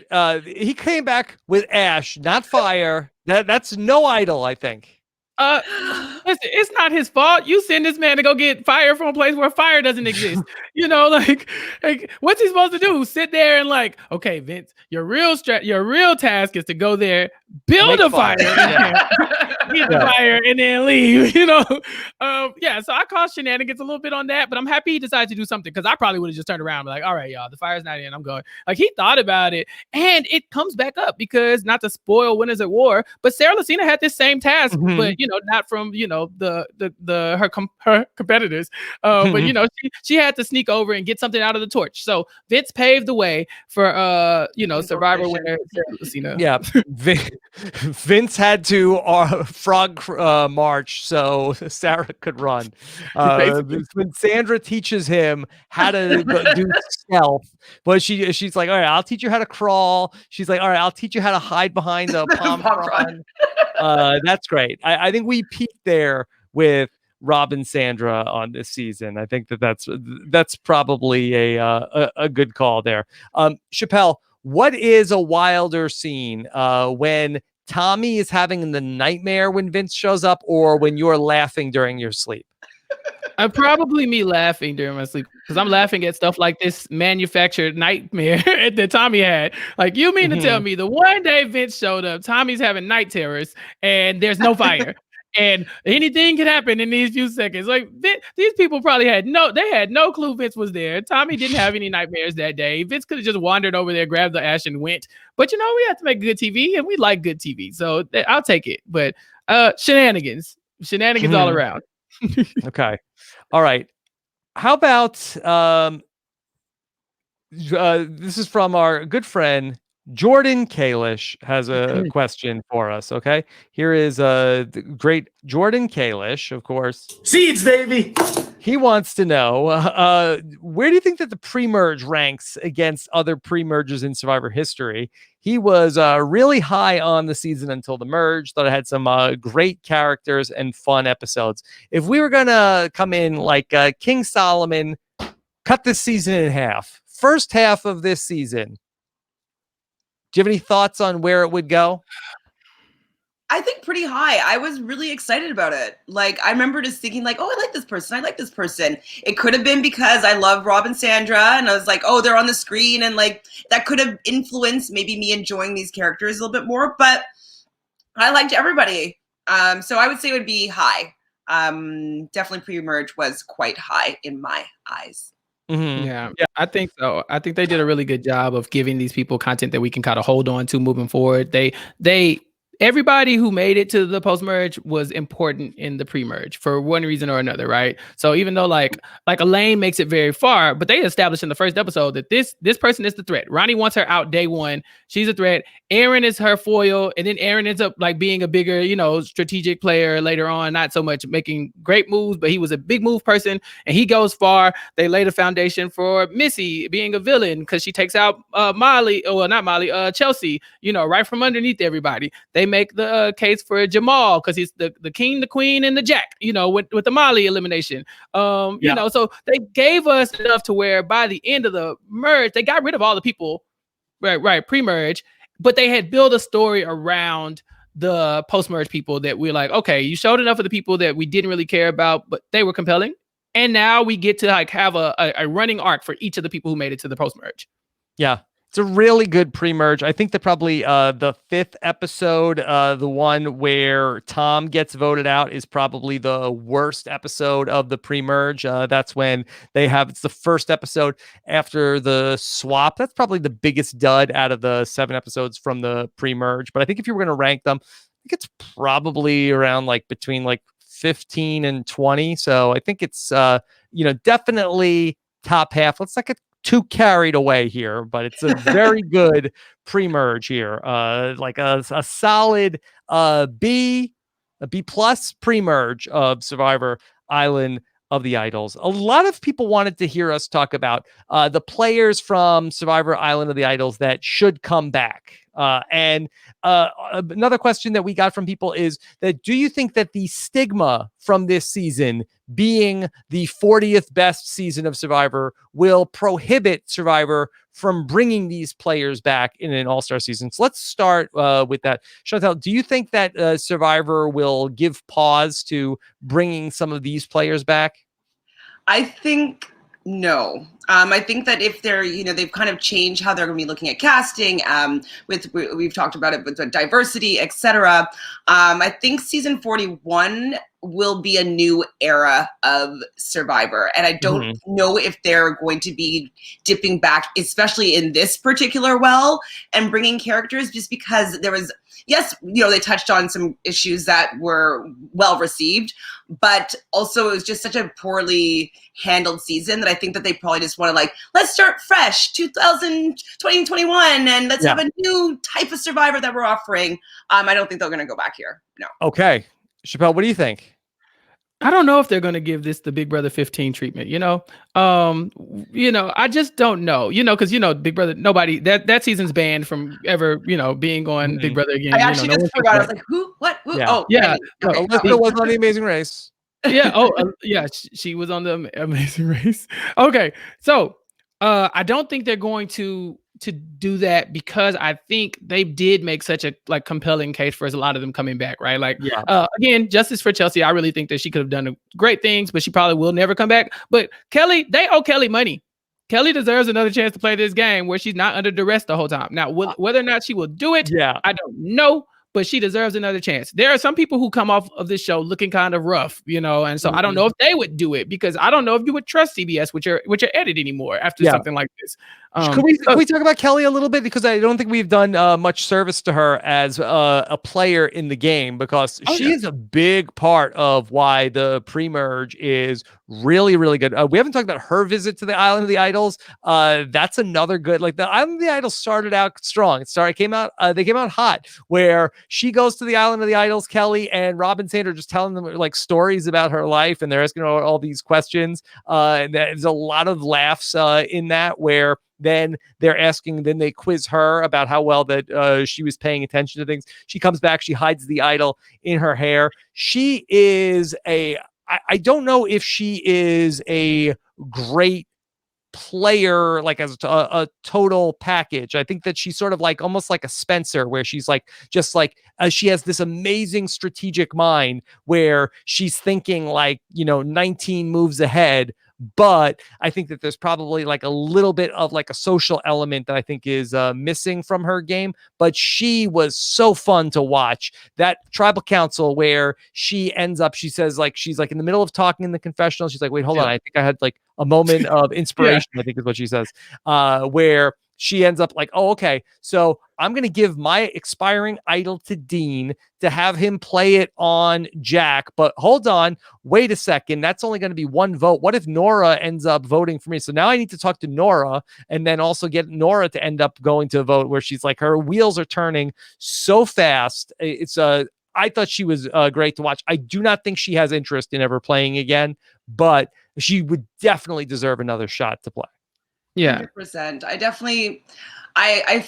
he came back with ash, not fire. That's no idol, I think. Listen, it's not his fault. You send this man to go get fire from a place where fire doesn't exist. Like what's he supposed to do? Sit there and like, okay, Vince, your real task is to go there, build a fire, get the fire, and then leave. So I call shenanigans a little bit on that, but I'm happy he decided to do something, because I probably would have just turned around and be like, all right, y'all, the fire's not in, I'm going. Like, he thought about it, and it comes back up because, not to spoil Winners at War, but Sarah Lucina had this same task, but not from her competitors, but she had to sneak over and get something out of the torch. So Vince paved the way for Survivor winner Sarah Lucina. Yeah, Vince had to frog march so Sarah could run. When Sandra teaches him how to do stealth, but she's like, all right, I'll teach you how to crawl. She's like, all right, I'll teach you how to hide behind the palm frond. That's great. I think we peaked there with Rob and Sandra on this season. I think that's probably a good call there. Chappell, what is a wilder scene, when Tommy is having the nightmare when Vince shows up, or when you're laughing during your sleep? Probably me laughing during my sleep, because I'm laughing at stuff like this manufactured nightmare that Tommy had. Like, you mean to tell me the one day Vince showed up, Tommy's having night terrors and there's no fire and anything can happen in these few seconds? Like, these people probably had no clue Vince was there. Tommy didn't have any nightmares that day. Vince could have just wandered over there, grabbed the ash and went. But we have to make good TV, and we like good TV, so I'll take it. But shenanigans all around. Okay. All right. How about this is from our good friend Jordan Kalish, has a question for us. Okay. Here is great Jordan Kalish, of course. Seeds, baby. He wants to know, where do you think that the pre-merge ranks against other pre-merges in Survivor history? He was really high on the season until the merge. Thought it had some great characters and fun episodes. If we were going to come in like King Solomon, cut this season in half. First half of this season, do you have any thoughts on where it would go? I think pretty high. I was really excited about it. Like, I remember just thinking like, oh, I like this person. It could have been because I love Rob and Sandra, and I was like, oh, they're on the screen, and like that could have influenced maybe me enjoying these characters a little bit more. But I liked everybody. So I would say it would be high. Definitely pre-merge was quite high in my eyes. Mm-hmm. Yeah, I think so. I think they did a really good job of giving these people content that we can kind of hold on to moving forward. Everybody who made it to the post-merge was important in the pre-merge for one reason or another, right? So even though like Elaine makes it very far, but they established in the first episode that this person is the threat. Ronnie wants her out day one. She's a threat. Aaron is her foil, and then Aaron ends up like being a bigger, strategic player later on, not so much making great moves, but he was a big move person, and he goes far. They laid a foundation for Missy being a villain because she takes out Chelsea, right from underneath everybody. They make the case for Jamal because he's the king, the queen, and the jack, with the Molly elimination. So they gave us enough to where by the end of the merge, they got rid of all the people, right, pre-merge, but they had built a story around the post-merge people that we're like, okay, you showed enough of the people that we didn't really care about, but they were compelling. And now we get to like have a running arc for each of the people who made it to the post-merge. Yeah. It's a really good pre-merge. I think that probably the 5th episode, the one where Tom gets voted out, is probably the worst episode of the pre-merge. That's when it's the first episode after the swap. That's probably the biggest dud out of the 7 episodes from the pre-merge. But I think if you were going to rank them, I think it's probably around like between like 15 and 20. So I think it's, definitely top half. Let's not get too carried away here, but it's a very good pre-merge here. Like a solid B plus pre-merge of Survivor Island of the Idols. A lot of people wanted to hear us talk about the players from Survivor Island of the Idols that should come back. And another question that we got from people is that, do you think that the stigma from this season being the 40th best season of Survivor will prohibit Survivor from bringing these players back in an all-star season? So let's start with that. Chantele, do you think that Survivor will give pause to bringing some of these players back? I think no. I think that if they're, they've kind of changed how they're going to be looking at casting, we've talked about it with the diversity, etc. I think season 41 will be a new era of Survivor. And I don't know if they're going to be dipping back, especially in this particular well, and bringing characters, just because there was, yes, they touched on some issues that were well received, but also it was just such a poorly handled season that I think that they probably just want to let's start fresh, 2021, and let's have a new type of Survivor that we're offering. I don't think they're going to go back here. No. Okay. Chappell, what do you think? I don't know if they're going to give this the Big Brother 15 treatment, I just don't know, because, Big Brother, nobody, that season's banned from ever, being on Big Brother again. I actually just forgot. I was like, who, what, who? Yeah. Oh, yeah. Okay. Alyssa was on The Amazing Race. Yeah. Oh, yeah. She was on The Amazing Race. Okay. So, I don't think they're going to do that because I think they did make such a compelling case for a lot of them coming back, right? Again, justice for Chelsea. I really think that she could have done great things, but she probably will never come back. But Kelly, they owe Kelly money. Kelly deserves another chance to play this game where she's not under duress the whole time. Now, whether or not she will do it, I don't know. But she deserves another chance. There are some people who come off of this show looking kind of rough, and so I don't know if they would do it because I don't know if you would trust CBS with your edit anymore after something like this. Can we talk about Kelly a little bit, because I don't think we've done much service to her as a player in the game, because she is a big part of why the pre-merge is really, really good. We haven't talked about her visit to the Island of the Idols. That's another good. The Island of the Idols started out strong. They came out hot, where she goes to the Island of the Idols, Kelly, and Rob and Sandra just telling them stories about her life, and they're asking her all these questions. And there's a lot of laughs in that, where then they quiz her about how well that she was paying attention to things. She comes back, she hides the idol in her hair. She is I don't know if she is a great player, as a total package. I think that she's sort of almost like a Spencer, where she's she has this amazing strategic mind where she's thinking 19 moves ahead, but I think that there's probably like a little bit of like a social element that I think is missing from her game. But she was so fun to watch. That tribal council where she ends up, she says like, she's like in the middle of talking in the confessional. She's like, wait, hold on. I think I had like a moment of inspiration, I think is what she says, where she ends up like, oh, okay, so I'm going to give my expiring idol to Dean to have him play it on Jack. But hold on, wait a second. That's only going to be one vote. What if Nora ends up voting for me? So now I need to talk to Nora and then also get Nora to end up going to vote, where she's like, her wheels are turning so fast. It's I thought she was great to watch. I do not think she has interest in ever playing again, but she would definitely deserve another shot to play. Yeah, 100%. I definitely, I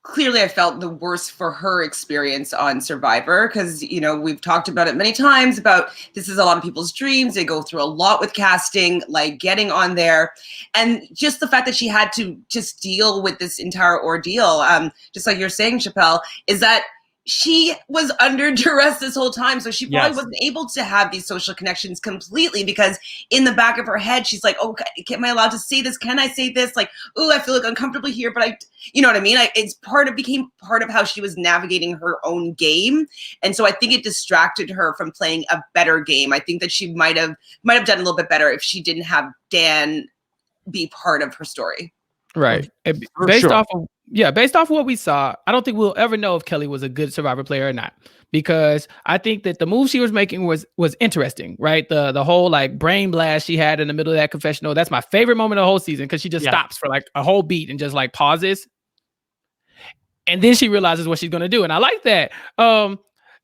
clearly I felt the worst for her experience on Survivor, because, you know, we've talked about it many times about this is a lot of people's dreams. They go through a lot with casting, like getting on there, and just the fact that she had to just deal with this entire ordeal, just like you're saying, Chappell, is that she was under duress this whole time. So she probably wasn't able to have these social connections completely, because in the back of her head, she's like, oh, am I allowed to say this? Can I say this? Like, oh, I feel like uncomfortable here, but you know what I mean? It's became part of how she was navigating her own game. And so I think it distracted her from playing a better game. I think that she might have done a little bit better if she didn't have Dan be part of her story. Right. Based off of what we saw, I don't think we'll ever know if Kelly was a good Survivor player or not, because I think that the move she was making was interesting, right? The whole like brain blast she had in the middle of that confessional. That's my favorite moment of the whole season, because she just stops for like a whole beat and just like pauses. And then she realizes what she's going to do. And I like that.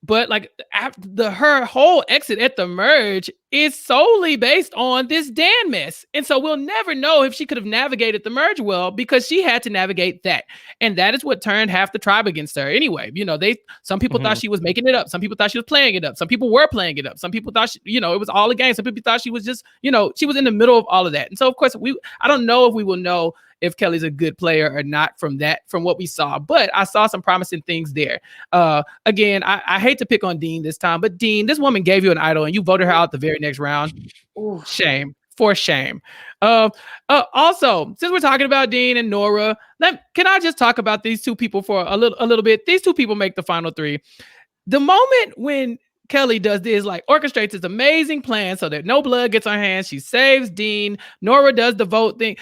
But like her whole exit at the merge is solely based on this Dan mess. And so we'll never know if she could have navigated the merge well, because she had to navigate that. And that is what turned half the tribe against her. Anyway, you know, some people thought she was making it up. Some people thought she was playing it up. Some people were playing it up. Some people thought, it was all a game. Some people thought she was just, she was in the middle of all of that. And so, of course, I don't know if we will know if Kelly's a good player or not from what we saw, but I saw some promising things there. Again, I hate to pick on Dean this time, but Dean, this woman gave you an idol and you voted her out the very next round. Ooh, shame. For shame. Also, since we're talking about Dean and Nora, can I just talk about these two people for a little bit? These two people make the final three. The moment when Kelly does this, like orchestrates this amazing plan so that no blood gets on her hands, she saves Dean, Nora does the vote thing.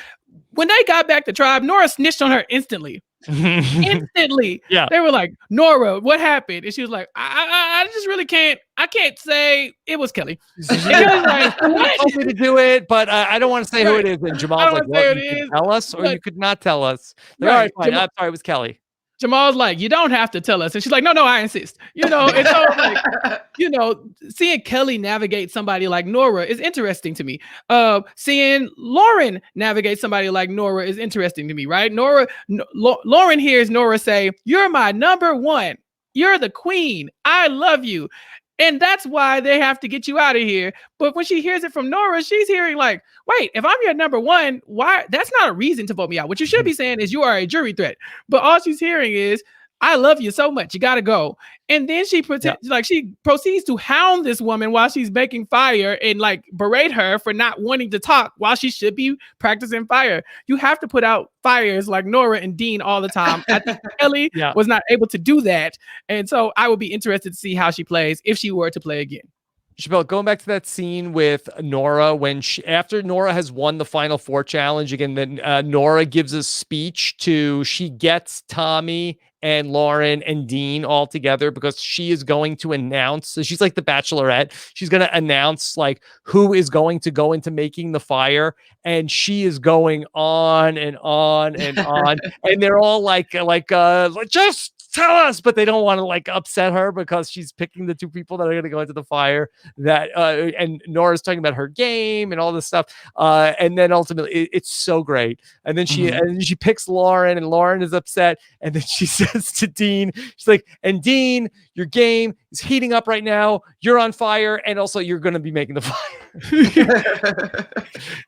When they got back to tribe, Nora snitched on her instantly. Instantly. Yeah. They were like, Nora, what happened? And she was like, I just really can't say it was Kelly. And Kelly's like, what? Told me to do it, but I don't want to say who it is. And Jamal's like, well, you could tell us or you could not tell us. All right, fine. I'm sorry, it was Kelly. Jamal's like, you don't have to tell us. And she's like, no, I insist. And so like, seeing Kelly navigate somebody like Nora is interesting to me. Seeing Lauren navigate somebody like Nora is interesting to me, right? Lauren hears Nora say, you're my number one. You're the queen. I love you. And that's why they have to get you out of here. But when she hears it from Nora, she's hearing like, wait, if I'm your number one, why? That's not a reason to vote me out. What you should be saying is you are a jury threat. But all she's hearing is, I love you so much. You got to go. And then she proceeds to hound this woman while she's making fire and like berate her for not wanting to talk while she should be practicing fire. You have to put out fires like Nora and Dean all the time. I think Kelly was not able to do that. And so I would be interested to see how she plays if she were to play again. Chappell, going back to that scene with Nora, after Nora has won the Final Four challenge again, then Nora gives a speech she gets Tommy and Lauren and Dean all together because she is going to announce. So she's like the Bachelorette. She's going to announce like who is going to go into making the fire, and she is going on and on and on, and they're all like just tell us, but they don't want to like upset her because she's picking the two people that are going to go into the fire. And Nora's talking about her game and all this stuff. And then ultimately it's so great. And then she picks Lauren, and Lauren is upset. And then she says to Dean, she's like, and Dean, your game is heating up right now. You're on fire, and also you're going to be making the fire.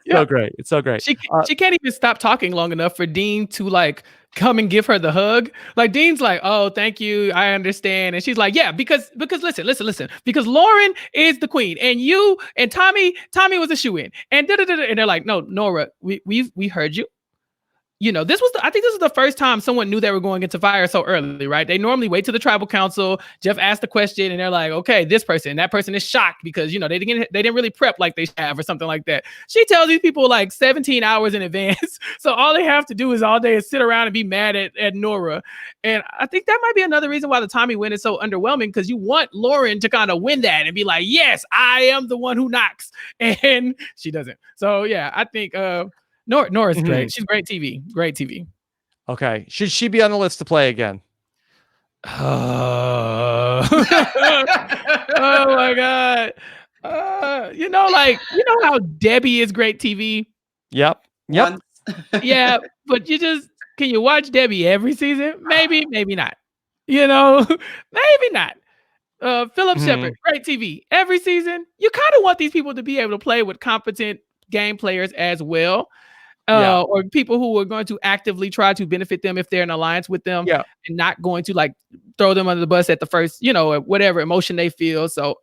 So great. It's so great. She can't even stop talking long enough for Dean to like come and give her the hug. Like Dean's like, "Oh, thank you. I understand." And she's like, "Yeah, because listen. Because Lauren is the queen and you and Tommy was a shoo-in." And and they're like, "No, Nora, we heard you. You know, I think this was the first time someone knew they were going into fire so early, right? They normally wait to the tribal council. Jeff asked the question and they're like, okay, this person, that person is shocked because, you know, they didn't really prep like they should have or something like that. She tells these people like 17 hours in advance. So all they have to do is all day is sit around and be mad at Nora. And I think that might be another reason why the Tommy win is so underwhelming, because you want Lauren to kind of win that and be like, yes, I am the one who knocks. And she doesn't. So yeah, I think, Nora's great. She's great TV. Great TV. Okay. Should she be on the list to play again? Oh my God. You know how Debbie is great TV? Yep. Yeah, but can you watch Debbie every season? Maybe not. You know, maybe not. Philip Shepard, great TV. Every season, you kind of want these people to be able to play with competent game players as well. Or people who are going to actively try to benefit them if they're in alliance with them, and not going to like throw them under the bus at the first, whatever emotion they feel. So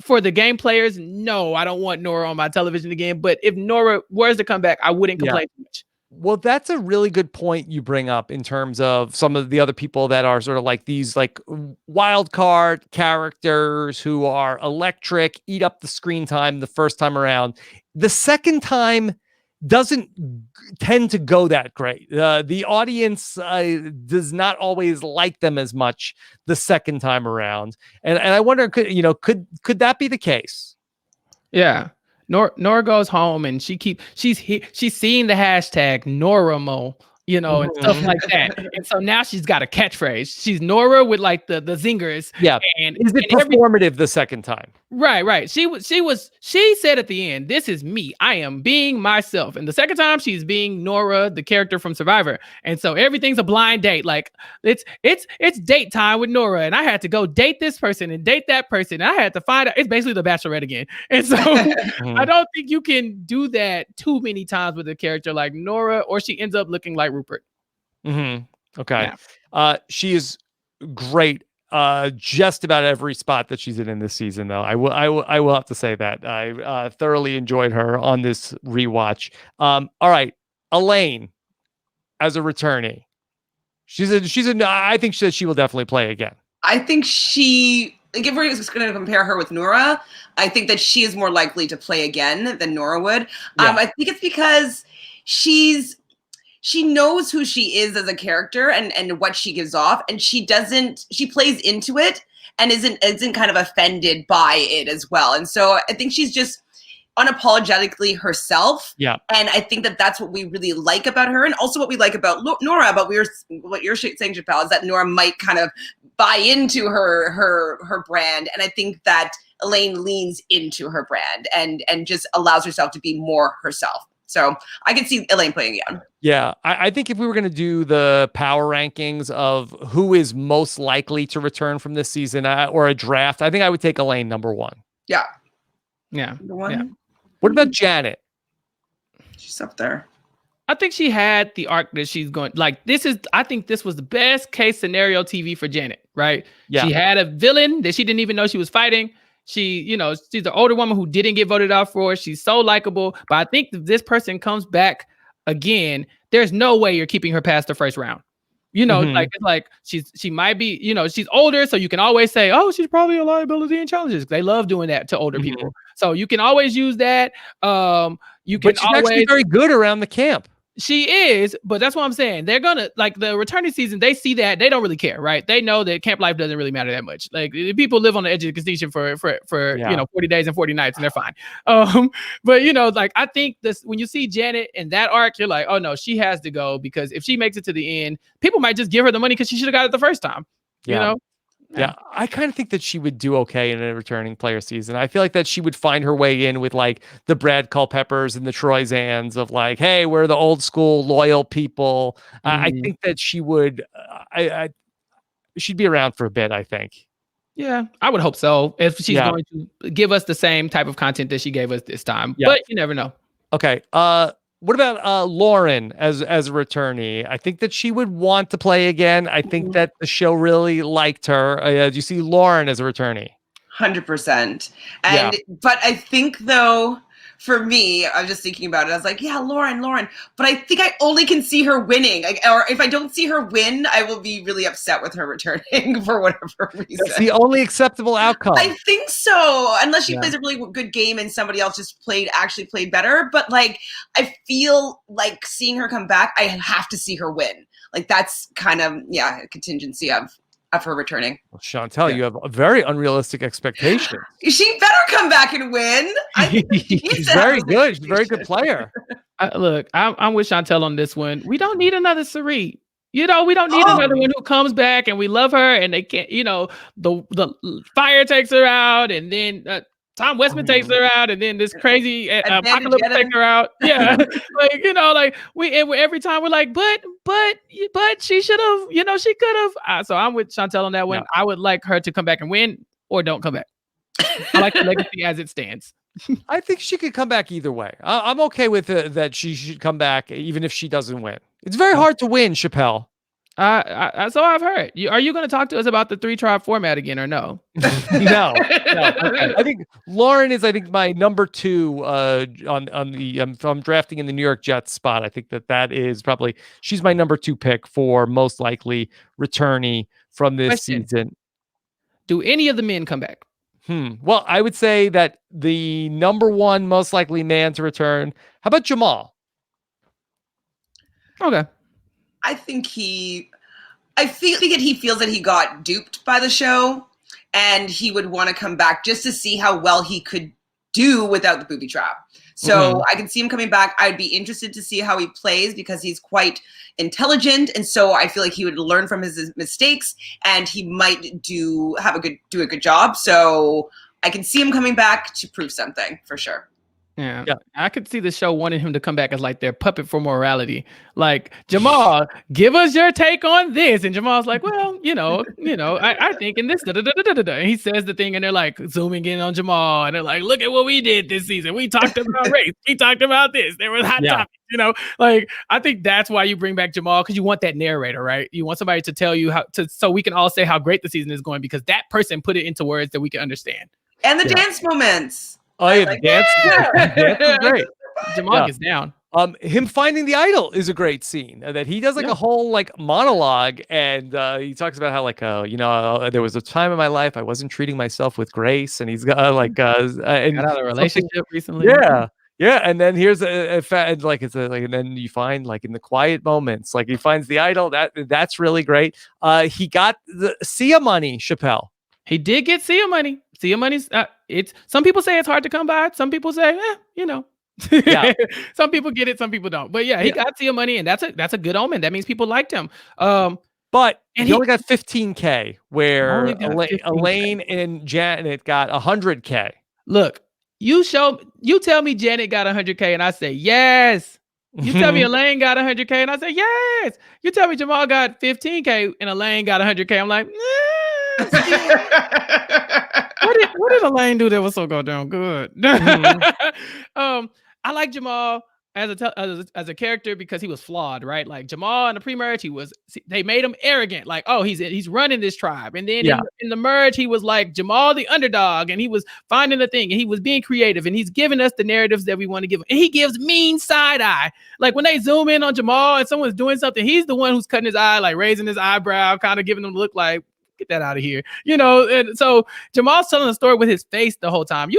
for the game players, no, I don't want Nora on my television again. But if Nora was to come back, I wouldn't complain too much. Well, that's a really good point you bring up in terms of some of the other people that are sort of like these like wild card characters who are electric, eat up the screen time the first time around. The second time doesn't tend to go that great. The audience does not always like them as much the second time around. And I wonder, could that be the case? Yeah. Nora goes home and she's seeing the hashtag NoraMo, and stuff like that. And so now she's got a catchphrase. She's Nora with like the zingers. Yeah. And is it performative the second time? Right. She said at the end, "This is me. I am being myself." And the second time she's being Nora, the character from Survivor. And so everything's a blind date. Like it's date time with Nora. And I had to go date this person and date that person. And I had to find out. It's basically The Bachelorette again. And so I don't think you can do that too many times with a character like Nora, or she ends up looking like Rupert. Okay. Yeah. She is great. Just about every spot that she's in this season, though. I will have to say that I thoroughly enjoyed her on this rewatch. All right, Elaine as a returnee. I think she will definitely play again. I think if we're just going to compare her with Nora, I think that she is more likely to play again than Nora would. I think it's because she knows who she is as a character and what she gives off, and she plays into it and isn't kind of offended by it as well. And so I think she's just unapologetically herself. Yeah. And I think that that's what we really like about her, and also what we like about Nora. But what you're saying, Chappell, is that Nora might kind of buy into her brand, and I think that Elaine leans into her brand and just allows herself to be more herself. So I can see Elaine playing again. Yeah, I think if we were going to do the power rankings of who is most likely to return from this season or a draft, I think I would take Elaine number one. Yeah. Number one. Yeah. What about Janet? She's up there. I think she had the arc that she's going. Like I think this was the best case scenario TV for Janet, right? Yeah. She had a villain that she didn't even know she was fighting. She's an older woman who didn't get voted out for. She's so likable. But I think if this person comes back again, there's no way you're keeping her past the first round. Like she might be, she's older, so you can always say, oh, she's probably a liability in challenges. They love doing that to older people. So you can always use that. But she's actually very good around the camp. She is, but that's what I'm saying. They're gonna, like, the returning season, they see that, they don't really care, right? They know that camp life doesn't really matter that much. Like, people live on the edge of extinction for 40 days and 40 nights, and they're fine. But like, I think this, when you see Janet in that arc, you're like, oh no, she has to go, because if she makes it to the end, people might just give her the money because she should have got it the first time. Yeah, I kind of think that she would do okay in a returning player season. I feel like that she would find her way in with like the Brad Culpeppers and the Troy Zans of like, hey, we're the old school loyal people. I think that she would. She'd be around for a bit, I think. Yeah, I would hope so. If she's Yeah. going to give us the same type of content that she gave us this time, Yeah. but you never know. Okay. What about Lauren as a returnee? I think that she would want to play again. I think that the show really liked her. Do you see Lauren as a returnee? 100%. Yeah. But I think though, for me, I was just thinking about it. I was like, yeah, Lauren. But I think I only can see her winning. Or if I don't see her win, I will be really upset with her returning for whatever reason. That's the only acceptable outcome. I think so, unless she plays a really good game and somebody else just actually played better. But like, I feel like seeing her come back, I have to see her win. Like that's kind of a contingency of her returning. Well, Chantele, you have a very unrealistic expectation. She better come back and win. She's very good. She's a very good player. Look, I'm with Chantele on this one. We don't need another Sari. We don't need another one who comes back and we love her and they can't, the fire takes her out and then Tom Westman takes her out and then this crazy apocalypse takes her out. Yeah. Every time we're like, but she should have, she could have. So I'm with Chantele on that one. Yeah. I would like her to come back and win or don't come back. I like the legacy as it stands. I think she could come back either way. I'm okay with that she should come back even if she doesn't win. It's very hard to win, Chappell. So I've heard. Are you going to talk to us about the 3-tribe format again or no? No. Okay. I think Lauren is, my number 2 on the if I'm drafting in the New York Jets spot. I think that is probably she's my number 2 pick for most likely returnee from this season. Do any of the men come back? Well, I would say that the number 1 most likely man to return. How about Jamal? Okay. I think he feels that he got duped by the show and he would want to come back just to see how well he could do without the booby trap. So I can see him coming back. I'd be interested to see how he plays because he's quite intelligent. And so I feel like he would learn from his mistakes and he might do a good job. So I can see him coming back to prove something for sure. Yeah, I could see the show wanting him to come back as like their puppet for morality. Like, Jamal, give us your take on this. And Jamal's like, well, I think in this, and he says the thing and they're like zooming in on Jamal and they're like, look at what we did this season. We talked about race. We talked about this. There was hot topics, like, I think that's why you bring back Jamal because you want that narrator, right? You want somebody to tell you so we can all say how great the season is going because that person put it into words that we can understand. And the dance moments. Oh yeah, the dance is great. Jamal gets down. Him finding the idol is a great scene. That he does a whole monologue, and he talks about how there was a time in my life I wasn't treating myself with grace, and he's got and got out of a relationship recently. Yeah, and then here's and then you find in the quiet moments, he finds the idol. That's really great. He got the Sia money, Chappell. He did get Sia money. Sia money's some people say it's hard to come by. Some people say, some people get it, some people don't. But he got Sia money, and that's a good omen. That means people liked him. But he only got $15K, where Elaine and Janet got $100K. Look, you tell me Janet got $100K, and I say yes. You tell me Elaine got $100K, and I say yes. You tell me Jamal got $15K, and Elaine got $100K. I'm like, what did Elaine do that was so goddamn good? I like Jamal as a character because he was flawed, right? Like Jamal in the pre-merge, they made him arrogant, like, oh, he's running this tribe. And then in the merge, he was like Jamal the underdog, and he was finding the thing, and he was being creative, and he's giving us the narratives that we want to give him. And he gives mean side eye. Like when they zoom in on Jamal and someone's doing something, he's the one who's cutting his eye, like raising his eyebrow, kind of giving them a look like, get that out of here, and so Jamal's telling the story with his face the whole time.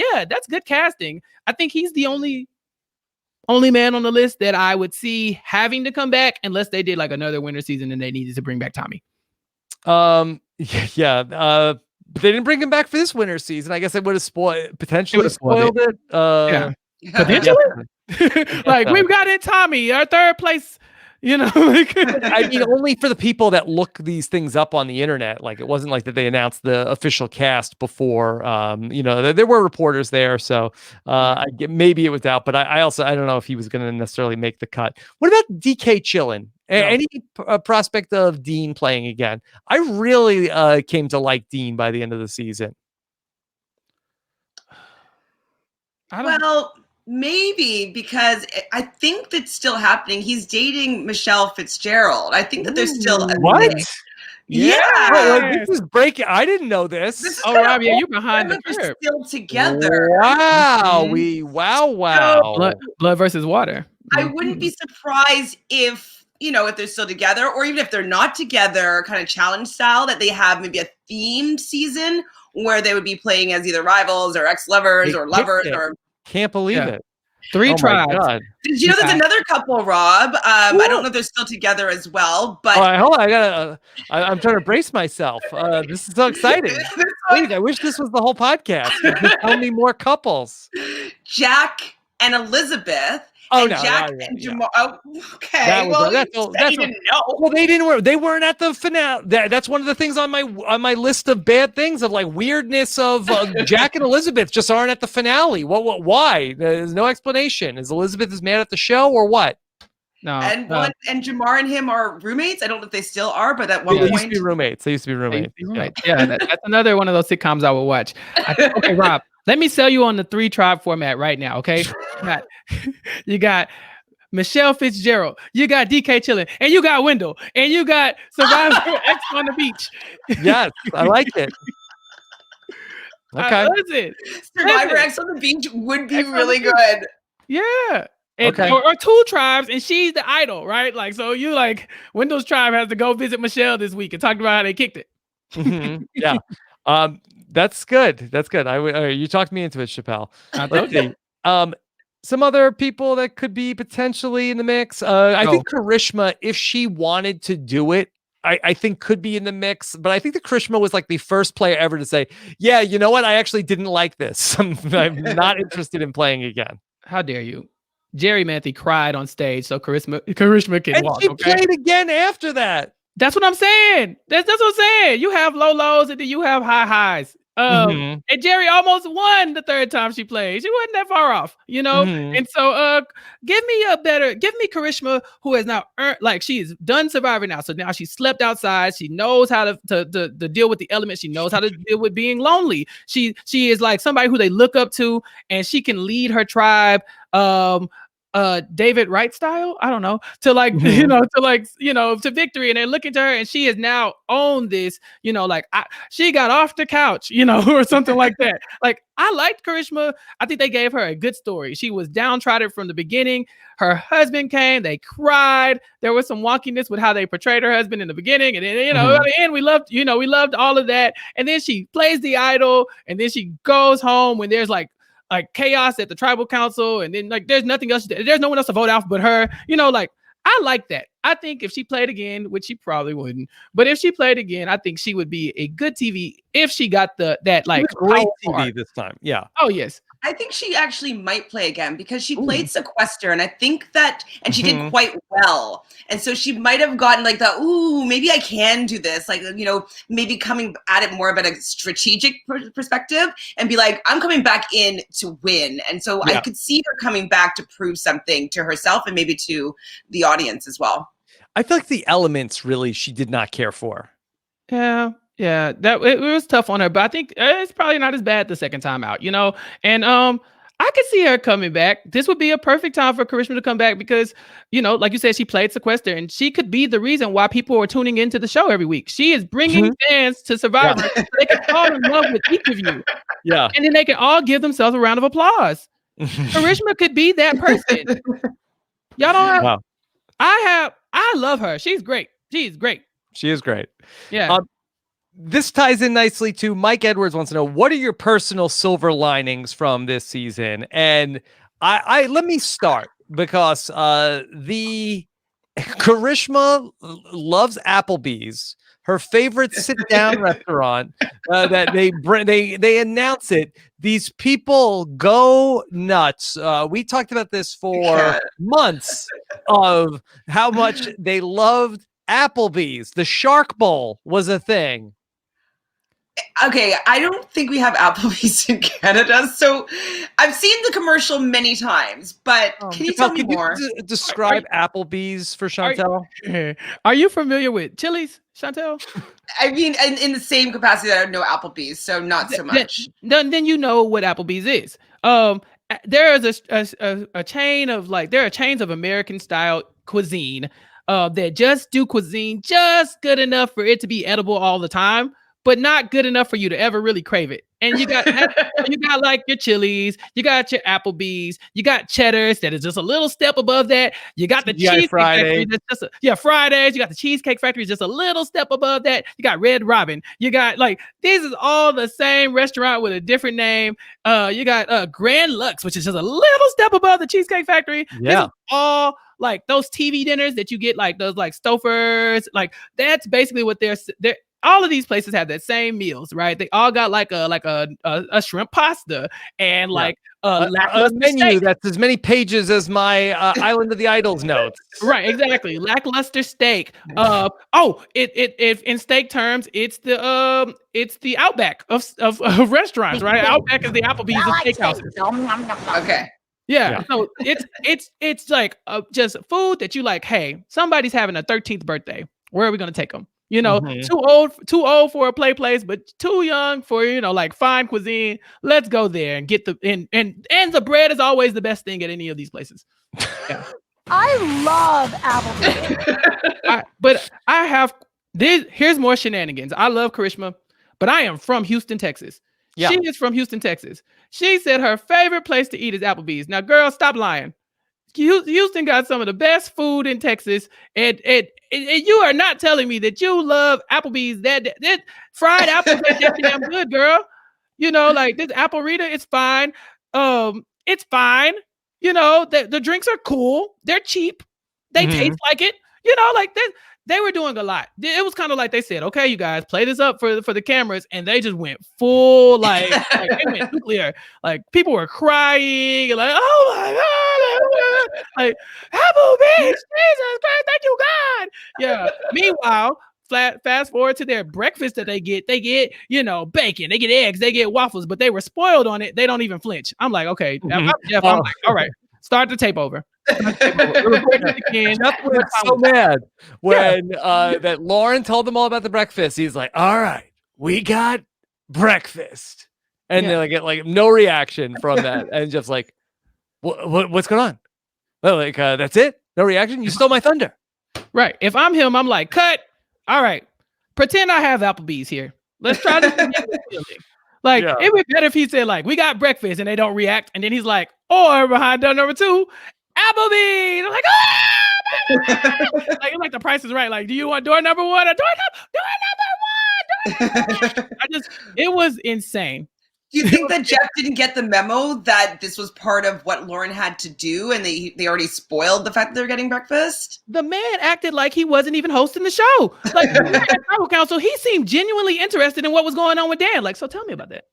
That's good casting. I think he's the only man on the list that I would see having to come back unless they did another winter season and they needed to bring back Tommy. But they didn't bring him back for this winter season. I guess they would have potentially spoiled it. Potentially. We've got it, Tommy, our third place. I mean, only for the people that look these things up on the internet. It wasn't like that they announced the official cast before. There were reporters there, so maybe it was out. But I don't know if he was going to necessarily make the cut. What about DK Chillin Any prospect of Dean playing again? I really came to like Dean by the end of the season. Well, maybe because I think that's still happening. He's dating Michelle Fitzgerald. I think that there's still a What? thing. Yeah. Oh, this is breaking. I didn't know this. This is Oh, kinda Rob, yeah, you old. behind I the don't know if they're curve. still together. Wow. Mhm. Wow. Blood versus water. I wouldn't be surprised if, if they're still together, or even if they're not together, kind of challenge style, that they have maybe a themed season where they would be playing as either rivals or ex-lovers They or lovers kicked it. or. Can't believe Yeah. it. 3 Oh my tribes. God. Did you know there's Yeah. another couple, Rob? I don't know if they're still together as well, but All right, hold on. I'm trying to brace myself. This is so exciting. this one, Wait, I wish this was the whole podcast. Just tell me more couples. Jack and Elizabeth. Oh, and no. Jack Yeah. and Jamal. Oh, okay. That was- Well, that's you all- said that's you all- didn't know. Well, they weren't at the finale. That's one of the things on my list of bad things of like weirdness of Jack and Elizabeth just aren't at the finale. What? Why? There's no explanation. Is Elizabeth mad at the show or what? No. And Jamar and him are roommates. I don't know if they still are, but at one They used to point, be roommates. They used to be roommates. Yeah, that's another one of those sitcoms I would watch. Okay, Rob, let me sell you on the 3 tribe format right now, okay? You got Michelle Fitzgerald, you got DK Chillin, and you got Wendell, and you got Survivor X on the beach. Yes, I like it. Okay. Listen, Survivor X on the Beach would be X on the really Beach. good. yeah. And, Okay. or 2 tribes, and she's the idol, right? Like, so you like Wendell's tribe has to go visit Michelle this week and talk about how they kicked it. Mhm. Yeah. That's good. That's good. You talked me into it, Chappell. Let's see. Some other people that could be potentially in the mix. I think Karishma, if she wanted to do it, I think could be in the mix. But I think that Karishma was like the first player ever to say, "Yeah, you know what? I actually didn't like this. I'm not interested in playing again." How dare you? Jerry Manthe cried on stage so Karishma can And walk. she Okay? played again after that. That's what I'm saying. That's what I'm saying. You have low lows and then you have high highs. Mhm. And Jerry almost won the 3rd time she played. She wasn't that far off, Mhm. And so give me Karishma, who has now earned, like, she's done Survivor now. So now she slept outside. She knows how to deal with the elements. She knows how to deal with being lonely. She is like somebody who they look up to, and she can lead her tribe. David Wright style, I don't know, to like, to victory. And they're looking to her, and she has now owned this, she got off the couch, or something like that. Like, I liked Karishma. I think they gave her a good story. She was downtrodden from the beginning. Her husband came, they cried. There was some wonkiness with how they portrayed her husband in the beginning. And then, at the end, we loved all of that. And then she plays the idol, and then she goes home when there's like chaos at the tribal council, and then like there's nothing else, there's no one else to vote out but her. I like that. I think if she played again, which she probably wouldn't, but if she played again, I think she would be a good TV if she got that like Great power TV arc. this time. Yeah. Oh yes. I think she actually might play again because she played Sequester, and I think that, and she did quite well. And so she might have gotten like the, ooh, maybe I can do this. Like, maybe coming at it more of a strategic perspective and be like, I'm coming back in to win. And so I could see her coming back to prove something to herself and maybe to the audience as well. I feel like the elements really she did not care for. Yeah, that it was tough on her, but I think it's probably not as bad the second time out, And I could see her coming back. This would be a perfect time for Karishma to come back because, like you said, she played Sequester, and she could be the reason why people are tuning into the show every week. She is bringing fans to Survivor. So they can fall in love with each of you. Yeah, and then they can all give themselves a round of applause. Karishma could be that person. Y'all don't have. Wow. I love her. She's great. She's great. She is great. Yeah. This ties in nicely to Mike Edwards wants to know, what are your personal silver linings from this season? And I let me start because the Karishma loves Applebee's, her favorite sit-down restaurant that they announce it. These people go nuts. We talked about this for months of how much they loved Applebee's. The Shark Bowl was a thing. Okay, I don't think we have Applebee's in Canada, so I've seen the commercial many times, but can you tell me more? Describe Applebee's for Chantele? Are you familiar with Chili's, Chantele? I mean, in the same capacity that I know Applebee's, so not so much. Then you know what Applebee's is. There is a chain of there are chains of American style cuisine that just do cuisine just good enough for it to be edible all the time, but not good enough for you to ever really crave it. And you got like your Chili's, you got your Applebee's, you got Cheddar's that is just a little step above that. You got the Cheesecake Factory that's just Fridays. You got the Cheesecake Factory just a little step above that. You got Red Robin. You got this is all the same restaurant with a different name. You got Grand Lux, which is just a little step above the Cheesecake Factory. Yeah. This is all those TV dinners that you get those Stouffer's. That's basically what they're all of these places have that same meals, right? They all got a shrimp pasta and a menu steak. That's as many pages as my Island of the Idols notes. Right, exactly. Lackluster steak. If in steak terms, it's the Outback of restaurants, right? Outback is the Applebee's of steakhouses. Okay. Yeah. So it's just food that you hey, somebody's having a 13th birthday. Where are we gonna take them? Too old for a play place, but too young for fine cuisine. Let's go there and get and the bread is always the best thing at any of these places. Yeah. I love Applebee's. But I have this. Here's more shenanigans. I love Karishma, but I am from Houston, Texas. Yeah. She is from Houston, Texas. She said her favorite place to eat is Applebee's. Now, girl, stop lying. Houston got some of the best food in Texas, and you are not telling me that you love Applebee's. That fried apples is that damn good, girl. This apple Rita, it's fine. It's fine. The drinks are cool. They're cheap. They taste like it. They were doing a lot. It was kind of like they said, okay, you guys play this up for the cameras, and they just went full they went nuclear. People were crying, oh my god, Applebee's, Jesus Christ, thank you God. Yeah. Meanwhile, fast forward to their breakfast that they get bacon, they get eggs, they get waffles, but they were spoiled on it. They don't even flinch. I'm like, okay, I'm Jeff. I'm like, all right, start the tape over. Jeff was so mad when that Lauren told them all about the breakfast. He's like, all right, we got breakfast. And they get no reaction from that. And Jeff's like, what's going on? Well, that's it? No reaction? You stole my thunder. Right. If I'm him, I'm like, cut. All right. Pretend I have Applebee's here. Let's try this. It would be better if he said, we got breakfast, and they don't react. And then he's like, or behind door number 2, Applebee's. I'm like, it's like The Price is Right. Do you want door number 1 or door number 1? It was insane. Do you think that Jeff didn't get the memo that this was part of what Lauren had to do, and they already spoiled the fact that they're getting breakfast? The man acted like he wasn't even hosting the show. At Tribal Council, he seemed genuinely interested in what was going on with Dan. So tell me about that.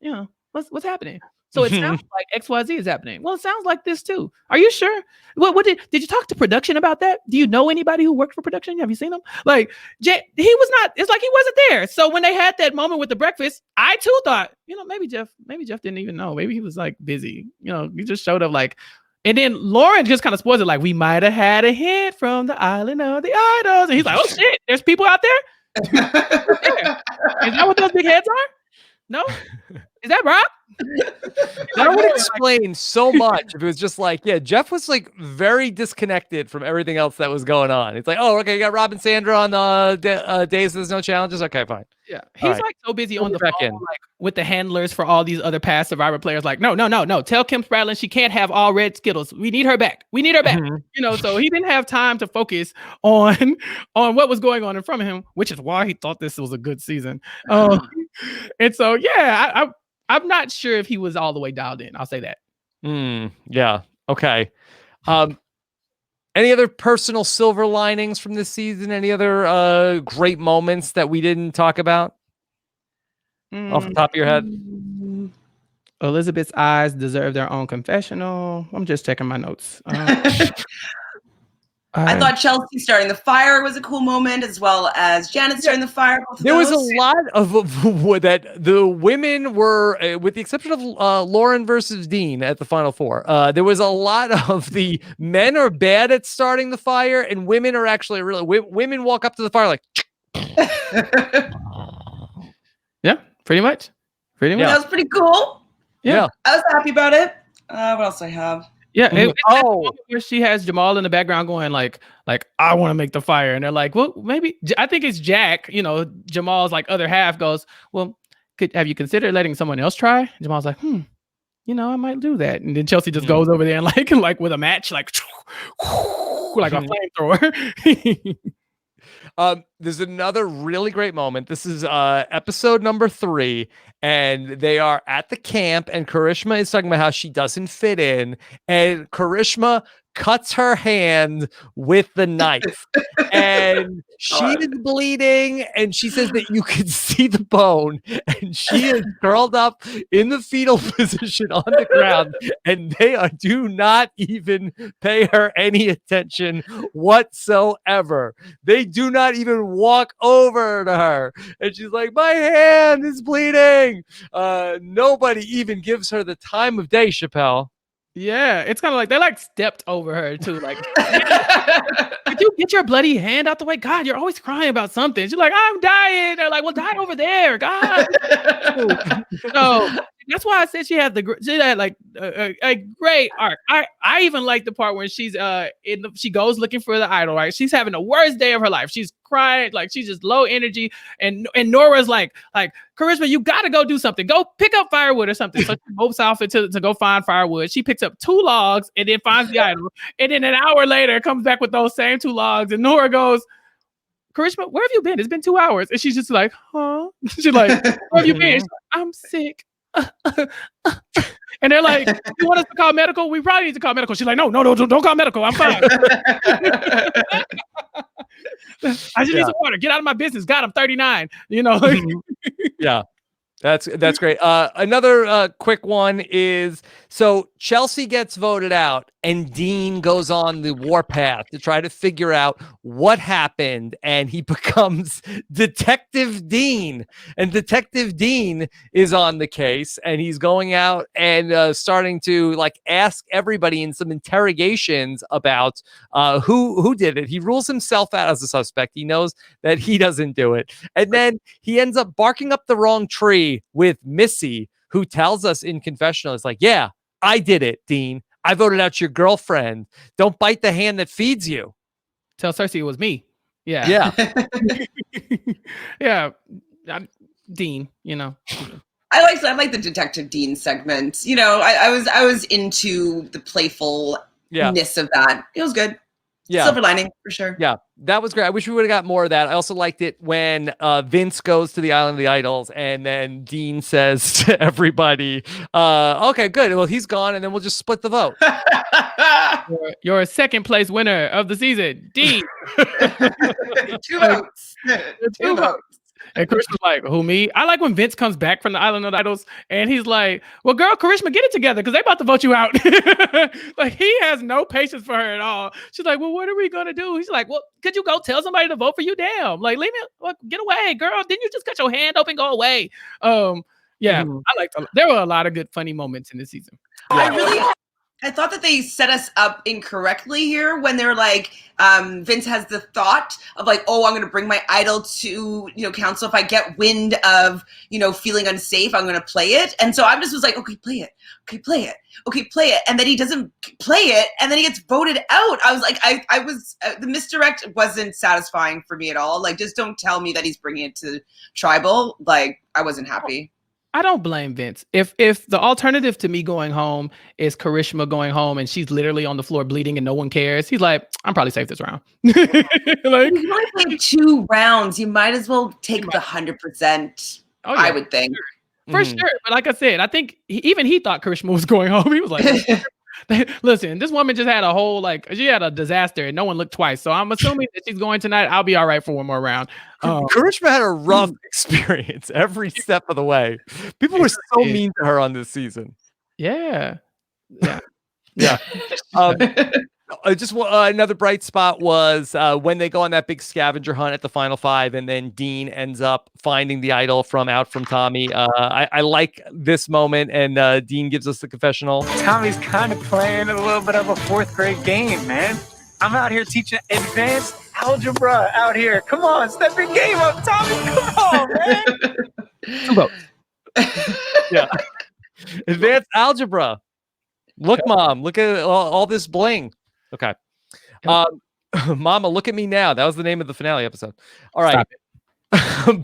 What's happening? So it sounds like XYZ is happening. Well, it sounds like this too. Are you sure? What did you talk to production about that? Do you know anybody who worked for production? Have you seen them? He was not. It's like he wasn't there. So when they had that moment with the breakfast, I too thought, maybe Jeff didn't even know. Maybe he was busy. He just showed up and then Lauren just kind of spoils it. We might have had a hint from the Island of the Idols, and he's like, oh shit, there's people out there. Is that what those big heads are? No. Is that Rob? That would explain so much if it was just Jeff was very disconnected from everything else that was going on. It's oh, okay, you got Rob and Sandra on the days there's no challenges. Okay, fine. Yeah, he's so busy on the phone with the handlers for all these other past Survivor players. No. Tell Kim Spradlin she can't have all red Skittles. We need her back. So he didn't have time to focus on what was going on in front of him, which is why he thought this was a good season. And so I'm not sure if he was all the way dialed in. I'll say that. Yeah. Okay. Any other personal silver linings from this season? Any other great moments that we didn't talk about off the top of your head? Elizabeth's eyes deserve their own confessional. I'm just checking my notes. I thought Chelsea starting the fire was a cool moment, as well as Janet starting the fire. There was a lot of that the women were, with the exception of Lauren versus Dean at the Final Four. There was a lot of the men are bad at starting the fire, and women are actually really women walk up to the fire like. Yeah, pretty much. Pretty much. That was pretty cool. Yeah. I was happy about it. What else I have? Yeah, where she has Jamal in the background going like I want to make the fire, and they're like, well, maybe I think it's Jack. You know, Jamal's like other half goes, well, have you considered letting someone else try? And Jamal's like, you know, I might do that, and then Chelsea just goes over there and like with a match, like a flamethrower. There's another really great moment. This is episode number 3, and they are at the camp, and Karishma is talking about how she doesn't fit in, and Karishma cuts her hand with the knife, and she is bleeding, and she says that you can see the bone, and she is curled up in the fetal position on the ground, and do not even pay her any attention whatsoever. They do not even walk over to her, and she's like, my hand is bleeding. Nobody even gives her the time of day, Chappell. Yeah, it's kind of like they like stepped over her too. Like, could you get your bloody hand out the way? God, you're always crying about something. She's like, I'm dying. They're like, well, die over there, God. So that's why I said she had like a great arc. I even like the part when she's she goes looking for the idol. Right, she's having the worst day of her life. She's crying, like she's just low energy, and Nora's like Karishma, you gotta go do something. Go pick up firewood or something. So she moves off to go find firewood. She picks up 2 logs and then finds the idol. And then an hour later comes back with those same 2 logs. And Nora goes, Karishma, where have you been? It's been 2 hours. And she's just like, huh? She's like, where have you been? She's like, I'm sick. And they're like, you want us to call medical? We probably need to call medical. She's like, no, don't call medical. I'm fine. I just need some water. Get out of my business. God, I'm 39. You know. Yeah. That's great. Another quick one is, so Chelsea gets voted out and Dean goes on the warpath to try to figure out what happened, and he becomes Detective Dean, and Detective Dean is on the case, and he's going out and starting to like ask everybody in some interrogations about who did it. He rules himself out as a suspect. He knows that he doesn't do it, and then he ends up barking up the wrong tree with Missy, who tells us in confessional, it's like, yeah, I did it, Dean. I voted out your girlfriend. Don't bite the hand that feeds you. Tell Cersei it was me. Yeah. Yeah. Dean, you know. I like the Detective Dean segment. You know, I was into the playfulness of that. It was good. Yeah. Silver lining for sure. Yeah, that was great. I wish we would have got more of that. I also liked it when Vince goes to the Island of the Idols, and then Dean says to everybody, okay, good. Well, he's gone, and then we'll just split the vote. Your second place winner of the season, Dean. 2 votes. 2 votes. And Karishma's like, who, me? I like when Vince comes back from the Island of the Idols and he's like, well, girl, Karishma, get it together because they about to vote you out. Like, he has no patience for her at all. She's like, well, what are we going to do? He's like, well, could you go tell somebody to vote for you? Damn. Like, leave me, get away, girl. Didn't you just cut your hand open? Go away. Yeah, there were a lot of good funny moments in this season. I thought that they set us up incorrectly here when they're like, Vince has the thought of like, oh, I'm going to bring my idol to, council. If I get wind of, feeling unsafe, I'm going to play it. And so I just was like, okay, play it. Okay, play it. Okay, play it. And then he doesn't play it. And then he gets voted out. I was like, the misdirect wasn't satisfying for me at all. Like, just don't tell me that he's bringing it to tribal. Like, I wasn't happy. I don't blame Vince. If the alternative to me going home is Karishma going home and she's literally on the floor bleeding and no one cares, he's like, I'm probably safe this round. Like, you only played 2 rounds. You might as well take the 100%. Oh, yeah. I would think. For sure. But like I said, I think even he thought Karishma was going home. He was like, listen, this woman just had she had a disaster and no one looked twice. So I'm assuming that she's going tonight. I'll be all right for one more round. Karishma had a rough experience every step of the way. People were so mean to her on this season. Yeah. Another bright spot was when they go on that big scavenger hunt at the final 5, and then Dean ends up finding the idol out from Tommy. I like this moment, and Dean gives us the confessional. Tommy's kind of playing a little bit of a 4th grade game, man. I'm out here teaching advanced algebra out here. Come on, step your game up, Tommy. Come on, man. 2 votes. Yeah. Advanced algebra. Look, Mom, look at all this bling. Okay. Mama, look at me now. That was the name of the finale episode. All right.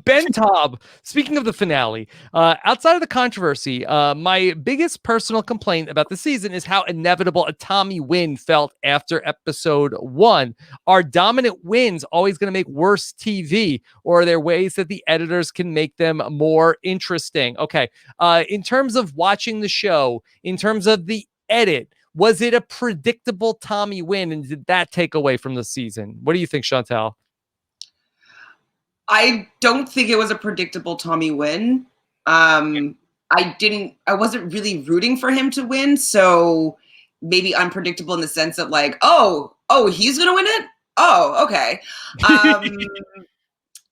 Ben Taub, speaking of the finale, outside of the controversy, my biggest personal complaint about the season is how inevitable a Tommy win felt after episode 1. Are dominant wins always going to make worse TV, or are there ways that the editors can make them more interesting? Okay. In terms of watching the show, in terms of the edit, was it a predictable Tommy win, and did that take away from the season? What do you think, Chantele? I don't think it was a predictable Tommy win. I wasn't really rooting for him to win, so maybe unpredictable in the sense of like, oh, he's gonna win it? Oh, okay.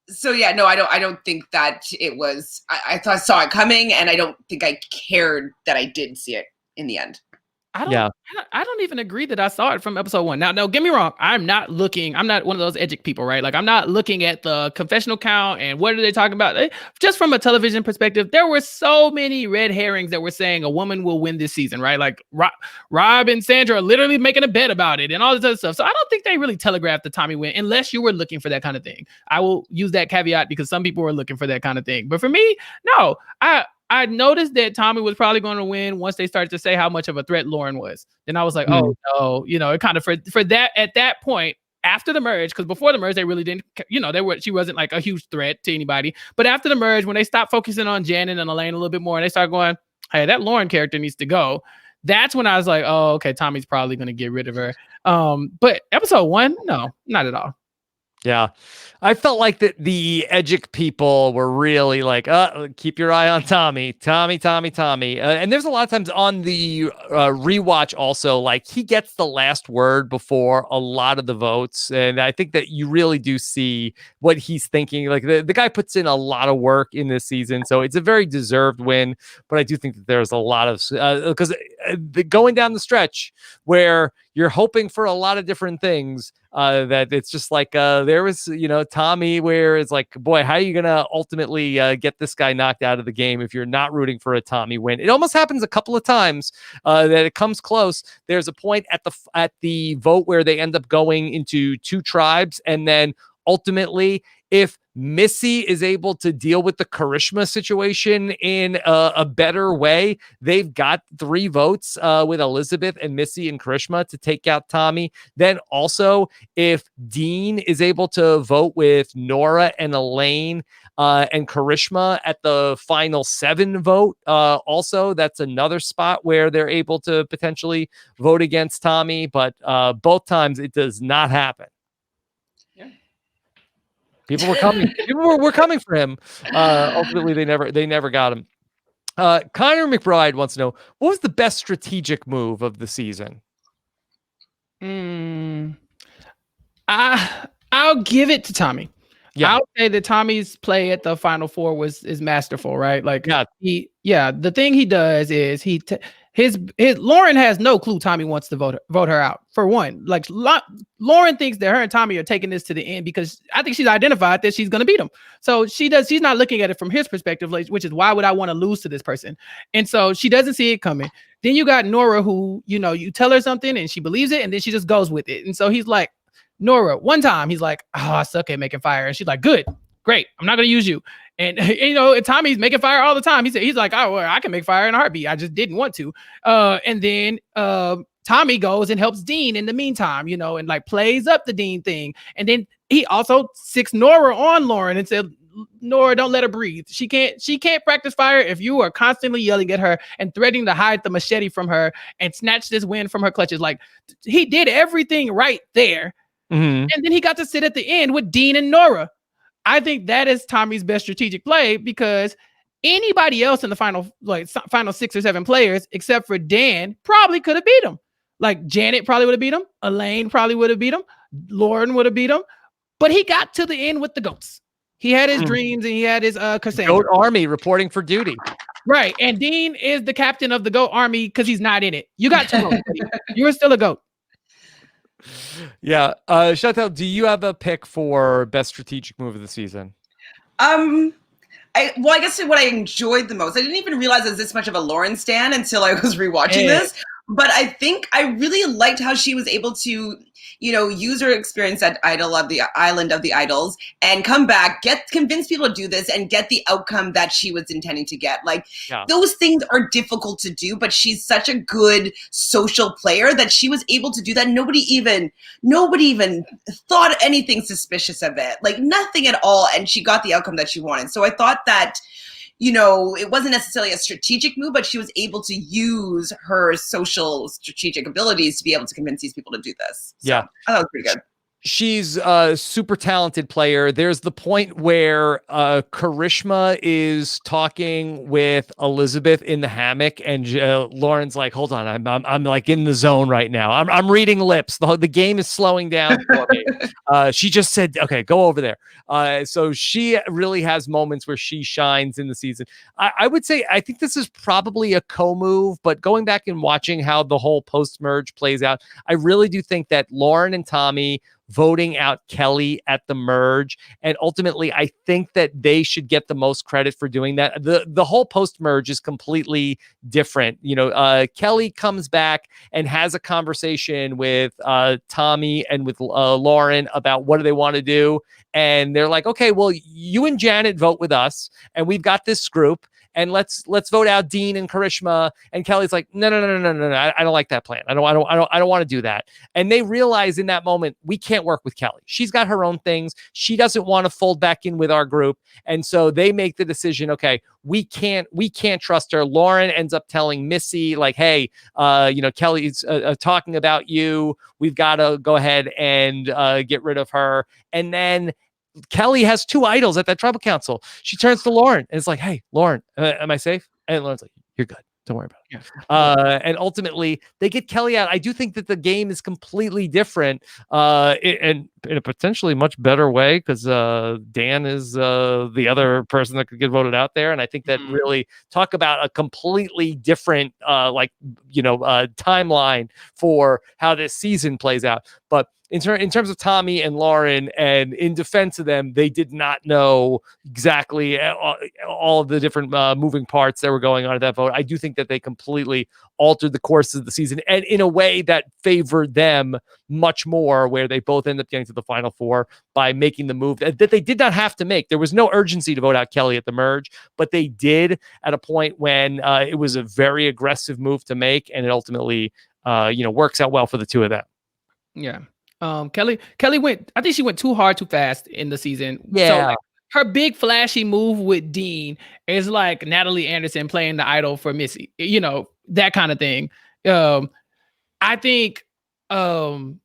So yeah, no, I don't think that it was. I thought I saw it coming, and I don't think I cared that I did see it in the end. I don't even agree that I saw it from episode 1. Now, don't get me wrong. I'm not one of those edgic people, right? Like, I'm not looking at the confessional count and what are they talking about. Just from a television perspective, there were so many red herrings that were saying a woman will win this season, right? Like Rob and Sandra are literally making a bet about it and all this other stuff. So I don't think they really telegraphed the Tommy win unless you were looking for that kind of thing. I will use that caveat because some people were looking for that kind of thing. But for me, no, I noticed that Tommy was probably going to win once they started to say how much of a threat Lauren was. Then I was like, oh no, it kind of for that at that point after the merge, because before the merge they really didn't, she wasn't like a huge threat to anybody. But after the merge, when they stopped focusing on Janet and Elaine a little bit more, and they started going, hey, that Lauren character needs to go. That's when I was like, oh, okay, Tommy's probably going to get rid of her. But episode 1, no, not at all. Yeah, I felt like that the edgic people were really like, keep your eye on Tommy. And there's a lot of times on the rewatch also, like he gets the last word before a lot of the votes. And I think that you really do see what he's thinking. Like the guy puts in a lot of work in this season. So it's a very deserved win. But I do think that there's a lot of, because going down the stretch where you're hoping for a lot of different things, that it's just like there was, Tommy, where it's like, boy, how are you going to ultimately get this guy knocked out of the game if you're not rooting for a Tommy win? It almost happens a couple of times that it comes close. There's a point at the vote where they end up going into 2 tribes, and then ultimately, if Missy is able to deal with the Karishma situation in a better way, they've got 3 votes with Elizabeth and Missy and Karishma to take out Tommy. Then also, if Dean is able to vote with Nora and Elaine and Karishma at the final 7 vote, also, that's another spot where they're able to potentially vote against Tommy. But both times it does not happen. People were coming. People were coming for him. Ultimately, they never got him. Connor McBride wants to know, what was the best strategic move of the season? I'll give it to Tommy. Yeah. I'll say that Tommy's play at the Final 4 is masterful, right? Like, the thing he does is his Lauren has no clue Tommy wants to vote her out. For one, like Lauren thinks that her and Tommy are taking this to the end because I think she's identified that she's going to beat him. So she's not looking at it from his perspective, which is why would I want to lose to this person? And so she doesn't see it coming. Then you got Nora, who, you tell her something and she believes it, and then she just goes with it. And so he's like, Nora, one time he's like, oh, I suck at making fire. And she's like, good, great. I'm not going to use you. And, Tommy's making fire all the time. He's like, oh, well, I can make fire in a heartbeat. I just didn't want to. And then Tommy goes and helps Dean in the meantime, and like plays up the Dean thing. And then he also sicks Nora on Lauren and said, Nora, don't let her breathe. She can't practice fire if you are constantly yelling at her and threatening to hide the machete from her and snatch this win from her clutches. Like, he did everything right there. Mm-hmm. And then he got to sit at the end with Dean and Nora. I think that is Tommy's best strategic play, because anybody else in the final 6 or 7 players, except for Dan, probably could have beat him. Like Janet probably would have beat him. Elaine probably would have beat him. Lauren would have beat him. But he got to the end with the goats. He had his dreams and he had his Cassandra. Goat Army reporting for duty. Right. And Dean is the captain of the GOAT Army because he's not in it. You got 2 votes. You're still a GOAT. Yeah. Chantele, do you have a pick for best strategic move of the season? I guess what I enjoyed the most, I didn't even realize it was this much of a Lauren stan until I was rewatching this. But I think I really liked how she was able to, use her experience at Island of the Idols and come back, convince people to do this and get the outcome that she was intending to get. Like those things are difficult to do, but she's such a good social player that she was able to do that. Nobody even thought anything suspicious of it, like nothing at all. And she got the outcome that she wanted. So I thought that, it wasn't necessarily a strategic move, but she was able to use her social strategic abilities to be able to convince these people to do this. So I thought it was pretty good. She's a super talented player. There's the point where Karishma is talking with Elizabeth in the hammock, and Lauren's like, "Hold on, I'm like in the zone right now. I'm reading lips. The game is slowing down for me." She just said, "Okay, go over there." So she really has moments where she shines in the season. I would say I think this is probably a co-move, but going back and watching how the whole post-merge plays out, I really do think that Lauren and Tommy voting out Kelly at the merge, and ultimately I think that they should get the most credit for doing that. The whole post merge is completely different. Kelly comes back and has a conversation with Tommy and with Lauren about what do they want to do, and they're like, okay, well, you and Janet vote with us, and we've got this group, and let's vote out Dean and Karishma. And Kelly's like, no, I don't like that plan. I don't want to do that. And they realize in that moment, we can't work with Kelly. She's got her own things. She doesn't want to fold back in with our group. And so they make the decision, okay, we can't trust her. Lauren ends up telling Missy, like, hey, Kelly's talking about you. We've got to go ahead and get rid of her. And then Kelly has 2 idols at that tribal council. She turns to Lauren and is like, hey, Lauren, am I safe? And Lauren's like, you're good. Don't worry about it. And ultimately, they get Kelly out. I do think that the game is completely different and in a potentially much better way because Dan is the other person that could get voted out there. And I think that really talk about a completely different timeline for how this season plays out. But in terms of Tommy and Lauren, and in defense of them, they did not know exactly all of the different moving parts that were going on at that vote. I do think that they completely altered the course of the season, and in a way that favored them much more, where they both end up getting to the Final Four by making the move that they did not have to make. There was no urgency to vote out Kelly at the merge, but they did at a point when it was a very aggressive move to make, and it ultimately works out well for the two of them. Yeah. Kelly went, I think she went too hard, too fast in the season. Yeah. So, like, her big flashy move with Dean is like Natalie Anderson playing the idol for Missy, that kind of thing. I think in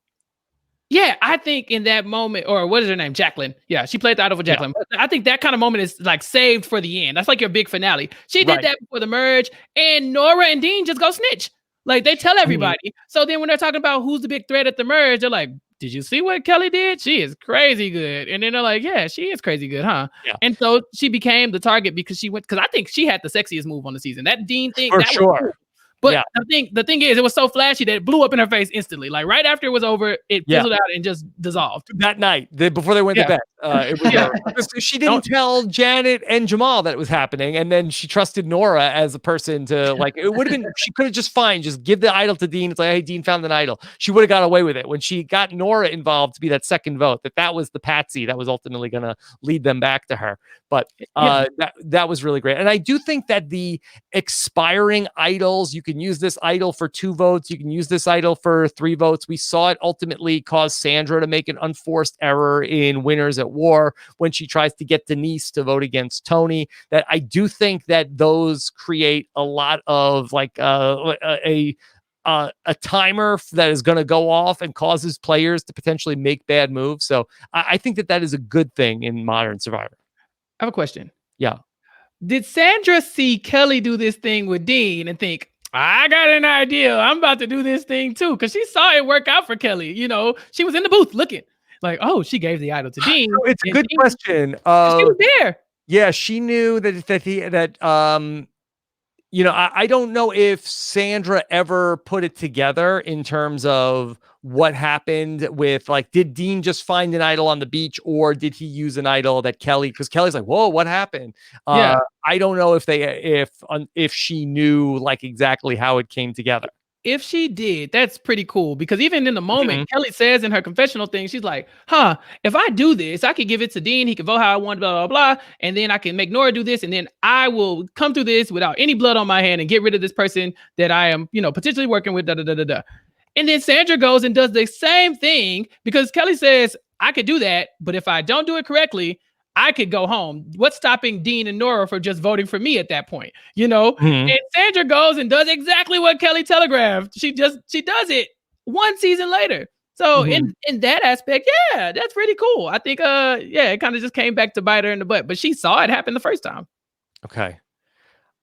that moment, or what is her name? Jacqueline. Yeah, she played the idol for Jacqueline. Yeah. I think that kind of moment is like saved for the end. That's like your big finale. She did that before the merge, and Nora and Dean just go snitch. Like, they tell everybody. So then when they're talking about who's the big threat at the merge, they're like, did you see what Kelly did? She is crazy good. And then they're like, yeah, she is crazy good, huh? Yeah. And so she became the target because I think she had the sexiest move on the season. That Dean thing. For sure. Was cool. But the thing is, it was so flashy that it blew up in her face instantly. Like, right after it was over, it fizzled out and just dissolved. That night, before they went to bed. It was she didn't tell Janet and Jamal that it was happening, and then she trusted Nora as a person to, like, it would have been, she could have just give the idol to Dean. It's like, hey, Dean found an idol. She would have got away with it. When she got Nora involved to be that second vote, that was the patsy that was ultimately going to lead them back to her. But that was really great. And I do think that the expiring idols, you can use this idol for 2 votes. You can use this idol for 3 votes. We saw it ultimately cause Sandra to make an unforced error in Winners at War when she tries to get Denise to vote against Tony. That I do think that those create a lot of a timer that is going to go off and causes players to potentially make bad moves. So I think that is a good thing in modern Survivor. I have a question. Yeah. Did Sandra see Kelly do this thing with Dean and think, I got an idea. I'm about to do this thing too, because she saw it work out for Kelly. You know, she was in the booth looking like, oh, she gave the idol to Dean. So it's a good Dean, question. she was there. Yeah, she knew I don't know if Sandra ever put it together in terms of what happened with, like, did Dean just find an idol on the beach, or did he use an idol that because Kelly's like, whoa, what happened? Yeah. I don't know if she knew like exactly how it came together. If she did, that's pretty cool, because even in the moment, Kelly says in her confessional thing, she's like, if I do this, I could give it to Dean. He can vote how I want, blah, blah, blah. And then I can make Nora do this. And then I will come through this without any blood on my hand and get rid of this person that I am, potentially working with, da, da, da, da, da. And then Sandra goes and does the same thing, because Kelly says, I could do that, but if I don't do it correctly, I could go home. What's stopping Dean and Nora from just voting for me at that point? And Sandra goes and does exactly what Kelly telegraphed. She does it one season later. So in that aspect, yeah, that's pretty cool. I think, it kind of just came back to bite her in the butt, but she saw it happen the first time. Okay.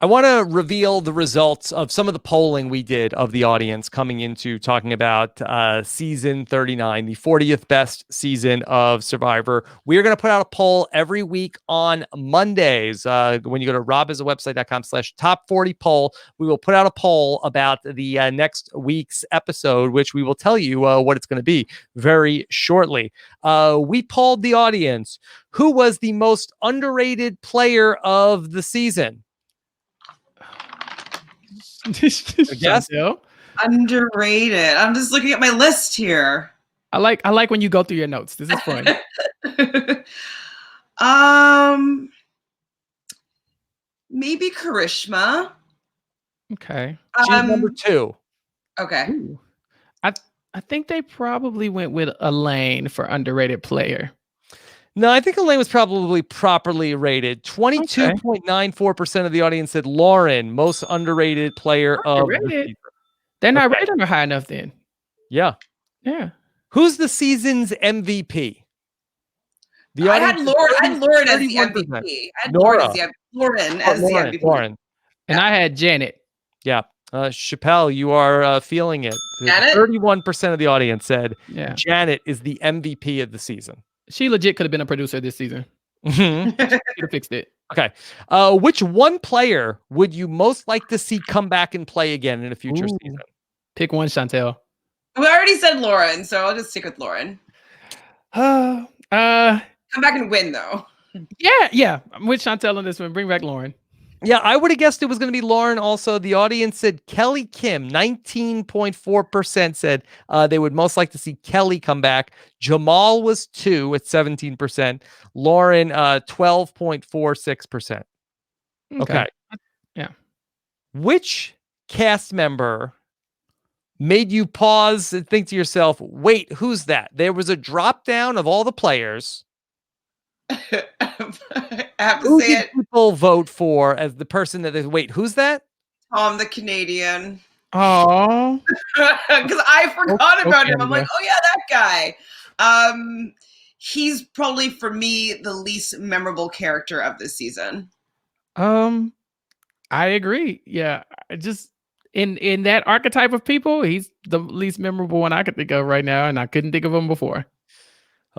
I want to reveal the results of some of the polling we did of the audience coming into talking about season 39, the 40th best season of Survivor. We are going to put out a poll every week on Mondays. When you go to robisawebsite.com/top40 poll, we will put out a poll about the next week's episode, which we will tell you what it's going to be very shortly. We polled the audience. Who was the most underrated player of the season? Yes. Underrated. I'm just looking at my list here. I like when you go through your notes. This is fun. Maybe Karishma. Okay. She's number 2. Okay. Ooh. I think they probably went with Elaine for underrated player. No, I think Elaine was probably properly rated. 22.94% of the audience said Lauren, most underrated player of the season. They're not rated her high enough then. Yeah. Yeah. Who's the season's MVP? I had Lauren as the MVP. I had Lauren as the MVP. Lauren. And I had Janet. Yeah. Chappell, you are feeling it. Janet? 31% of the audience said Janet is the MVP of the season. She legit could have been a producer this season. She could have fixed it. Okay. Which one player would you most like to see come back and play again in a future season? Pick one, Chantele. We already said Lauren, so I'll just stick with Lauren. Come back and win, though. Yeah. I'm with Chantele on this one. Bring back Lauren. Yeah, I would have guessed it was going to be Lauren also. The audience said Kelly Kim. 19.4% said they would most like to see Kelly come back. Jamal was 2 at 17%. Lauren, 12.46%. Okay. Yeah. Which cast member made you pause and think to yourself, wait, who's that? There was a drop down of all the players. I have to Who say did it. people vote for as the person that they wait? Who's that? Tom, the Canadian. Oh, because I forgot about him. I'm like, oh yeah, that guy. He's probably for me the least memorable character of this season. I agree. Yeah, I just in that archetype of people, he's the least memorable one I could think of right now, and I couldn't think of him before.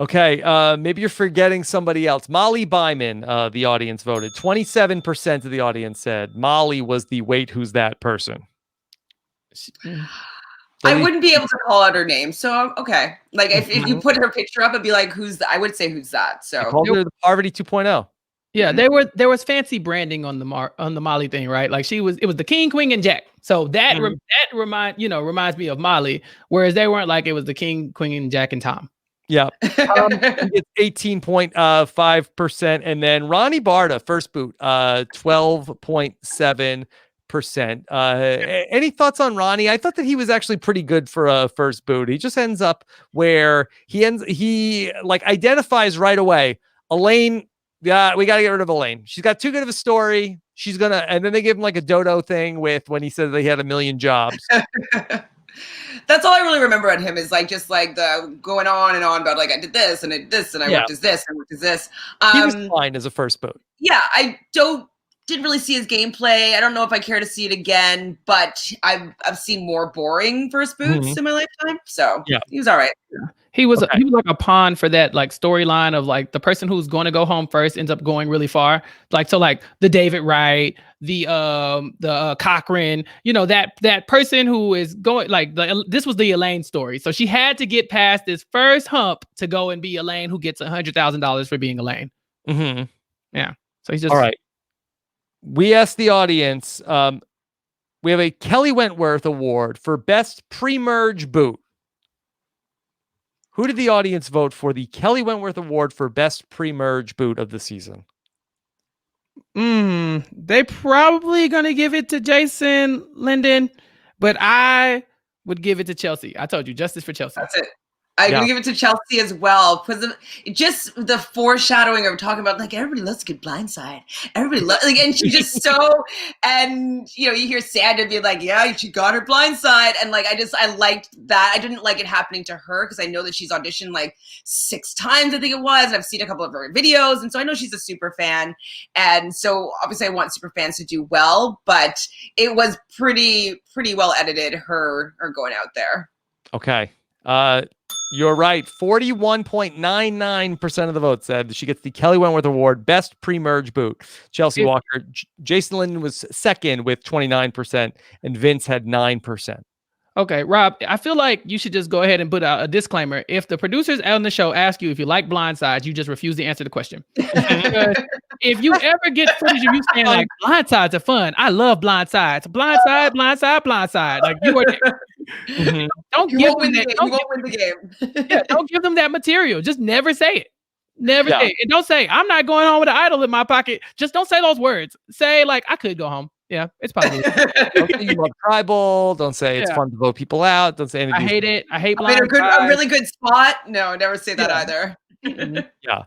Okay, maybe you're forgetting somebody else. Molly Byman, the audience voted. 27% of the audience said Molly was the wait, who's that person? I wouldn't be able to call out her name, so okay. Like if you put her picture up, I'd be like, I would say who's that. So I called her the Poverty 2.0. Yeah, there was fancy branding on the Molly thing, right? Like it was the king, queen, and jack. So that reminds me of Molly, whereas they weren't like it was the king, queen, and jack and Tom. Yeah. It's 18.5%. And then Ronnie Barta, first boot, 12.7%. Any thoughts on Ronnie? I thought that he was actually pretty good for a first boot. He just ends up where he like identifies right away. Elaine, yeah, we got to get rid of Elaine. She's got too good of a story. And then they give him like a dodo thing with when he said that he had 1 million jobs. That's all I really remember on him is like just like the going on and on about like I did this and I did this and I worked as this and I worked as this. He was fine as a first boot. Yeah, I don't didn't really see his gameplay. I don't know if I care to see it again, but I've seen more boring first boots in my lifetime. So he was all right. He was like a pawn for that like storyline of like the person who's going to go home first ends up going really far. Like so like the David Wright, the Cochran, you know, that person who is going like this was the Elaine story. So she had to get past this first hump to go and be Elaine who gets $100,000 for being Elaine. Mm-hmm. Yeah. So he's just all right. We asked the audience. We have a Kelly Wentworth Award for best pre-merge boot. Who did the audience vote for the Kelly Wentworth Award for best pre-merge boot of the season? They probably gonna give it to Jason Linden, but I would give it to Chelsea. I told you, justice for Chelsea. That's it. I'm gonna give it to Chelsea as well because just the foreshadowing of talking about like everybody loves a good blindside. Everybody loves like, and she just so, and you know you hear Sandra be like, yeah, she got her blindside, and like I liked that. I didn't like it happening to her because I know that she's auditioned like 6 times, I think it was, and I've seen a couple of her videos, and so I know she's a super fan, and so obviously I want super fans to do well, but it was pretty well edited. Her going out there. Okay. You're right. 41.99% of the vote said she gets the Kelly Wentworth Award, best pre-merge boot. Chelsea Walker. Jason Linden was second with 29%, and Vince had 9%. Okay, Rob, I feel like you should just go ahead and put out a disclaimer. If the producers on the show ask you if you like blindsides, you just refuse to answer the question. If you ever get footage of you saying like blindsides are fun, I love blindsides. Blindside. Like you are. Don't give them that. You won't win the game. Yeah, don't give them that material. Just never say it. Never say it. And don't say I'm not going home with an idol in my pocket. Just don't say those words. Say like I could go home. Yeah, it's probably. Don't say you love tribal. Don't say it's fun to vote people out. Don't say anything. I hate it. I hate blind. A really good spot. No, never say that either. Yeah.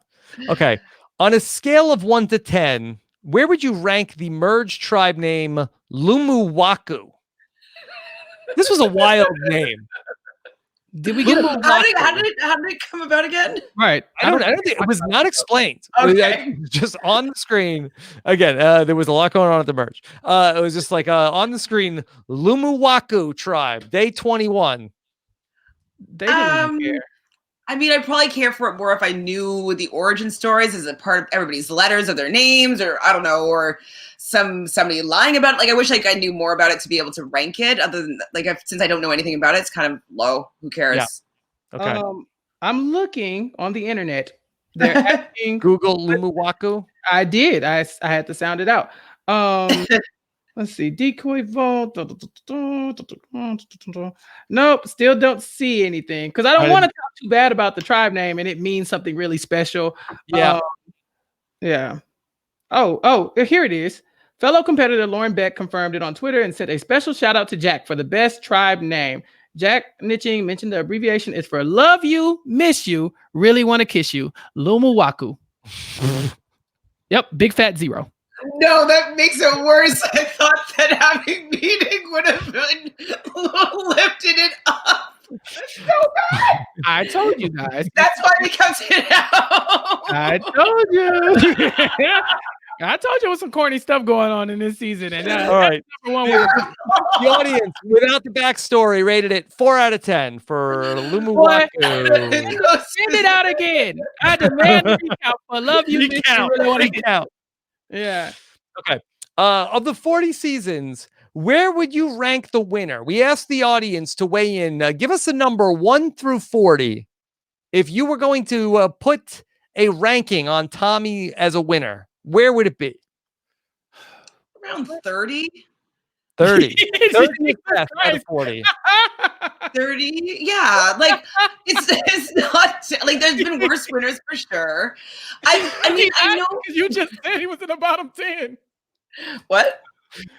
Okay. On a scale of 1 to 10, where would you rank the merged tribe name Lumuwaku? This was a wild name. Did we get how did it come about again? Right. I don't think it was not explained. Okay. Just on the screen. Again, there was a lot going on at the merge. It was just like on the screen, Lumuwaku tribe, day 21. They didn't care. I mean, I'd probably care for it more if I knew the origin stories as a part of everybody's letters of their names, or I don't know, or somebody lying about it. Like I wish like I knew more about it to be able to rank it. Other than like since I don't know anything about it, it's kind of low. Who cares? Yeah. Okay. I'm looking on the internet. They're asking Google Lumuwaku. I did. I had to sound it out. Let's see. Decoy vote. Nope. Still don't see anything because I don't want to talk too bad about the tribe name and it means something really special. Yeah. Yeah. Oh, here it is. Fellow competitor Lauren Beck confirmed it on Twitter and said a special shout out to Jack for the best tribe name. Jack Nitching mentioned the abbreviation is for love you, miss you, really want to kiss you. Lumuwaku. Yep. Big fat 0. No, that makes it worse. I thought that having meeting would have been lifted it up. That's so bad. I told you guys. That's why we kept it out. I told you. I told you there was some corny stuff going on in this season. And all right. The audience, without the backstory, rated it 4 out of 10 for Lumuwaku. Send it out again. I demand a recount for love you. Recount. Yeah. Okay. Of the 40 seasons, where would you rank the winner? We asked the audience to weigh in. Give us a number 1 through 40. If you were going to put a ranking on Tommy as a winner, where would it be? Around 30. 30. 30 out of 40. 30. Yeah. Like it's not like there's been worse winners for sure. I mean, I know you just said he was in the bottom 10. What?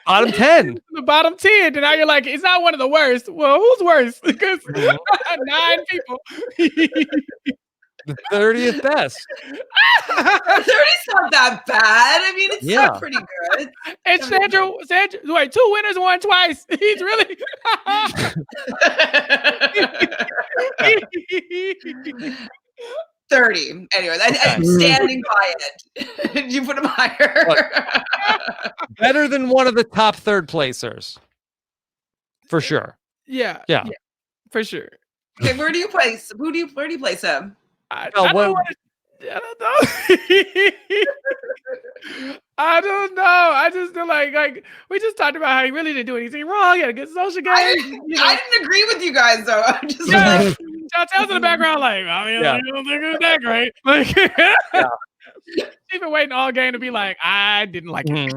Bottom 10. The bottom 10. And now you're like, it's not one of the worst. Well, who's worse? Because 9 people. The 30th best. 30's not that bad. I mean, it's not pretty good. And Sandra, wait, 2 winners, 1 twice. He's really. 30. Anyway, I'm standing by it. Did you put him higher? Better than one of the top third placers. For sure. Yeah. Yeah. For sure. Okay, where do you place? Where do you place him? I don't know. I don't know. I just feel like we just talked about how he really didn't do anything wrong. He had a good social game. I didn't agree with you guys though. I'm just Chantel's in the background, like, I mean, I don't think it was that great. Like, she's been waiting all game to be like, I didn't like it.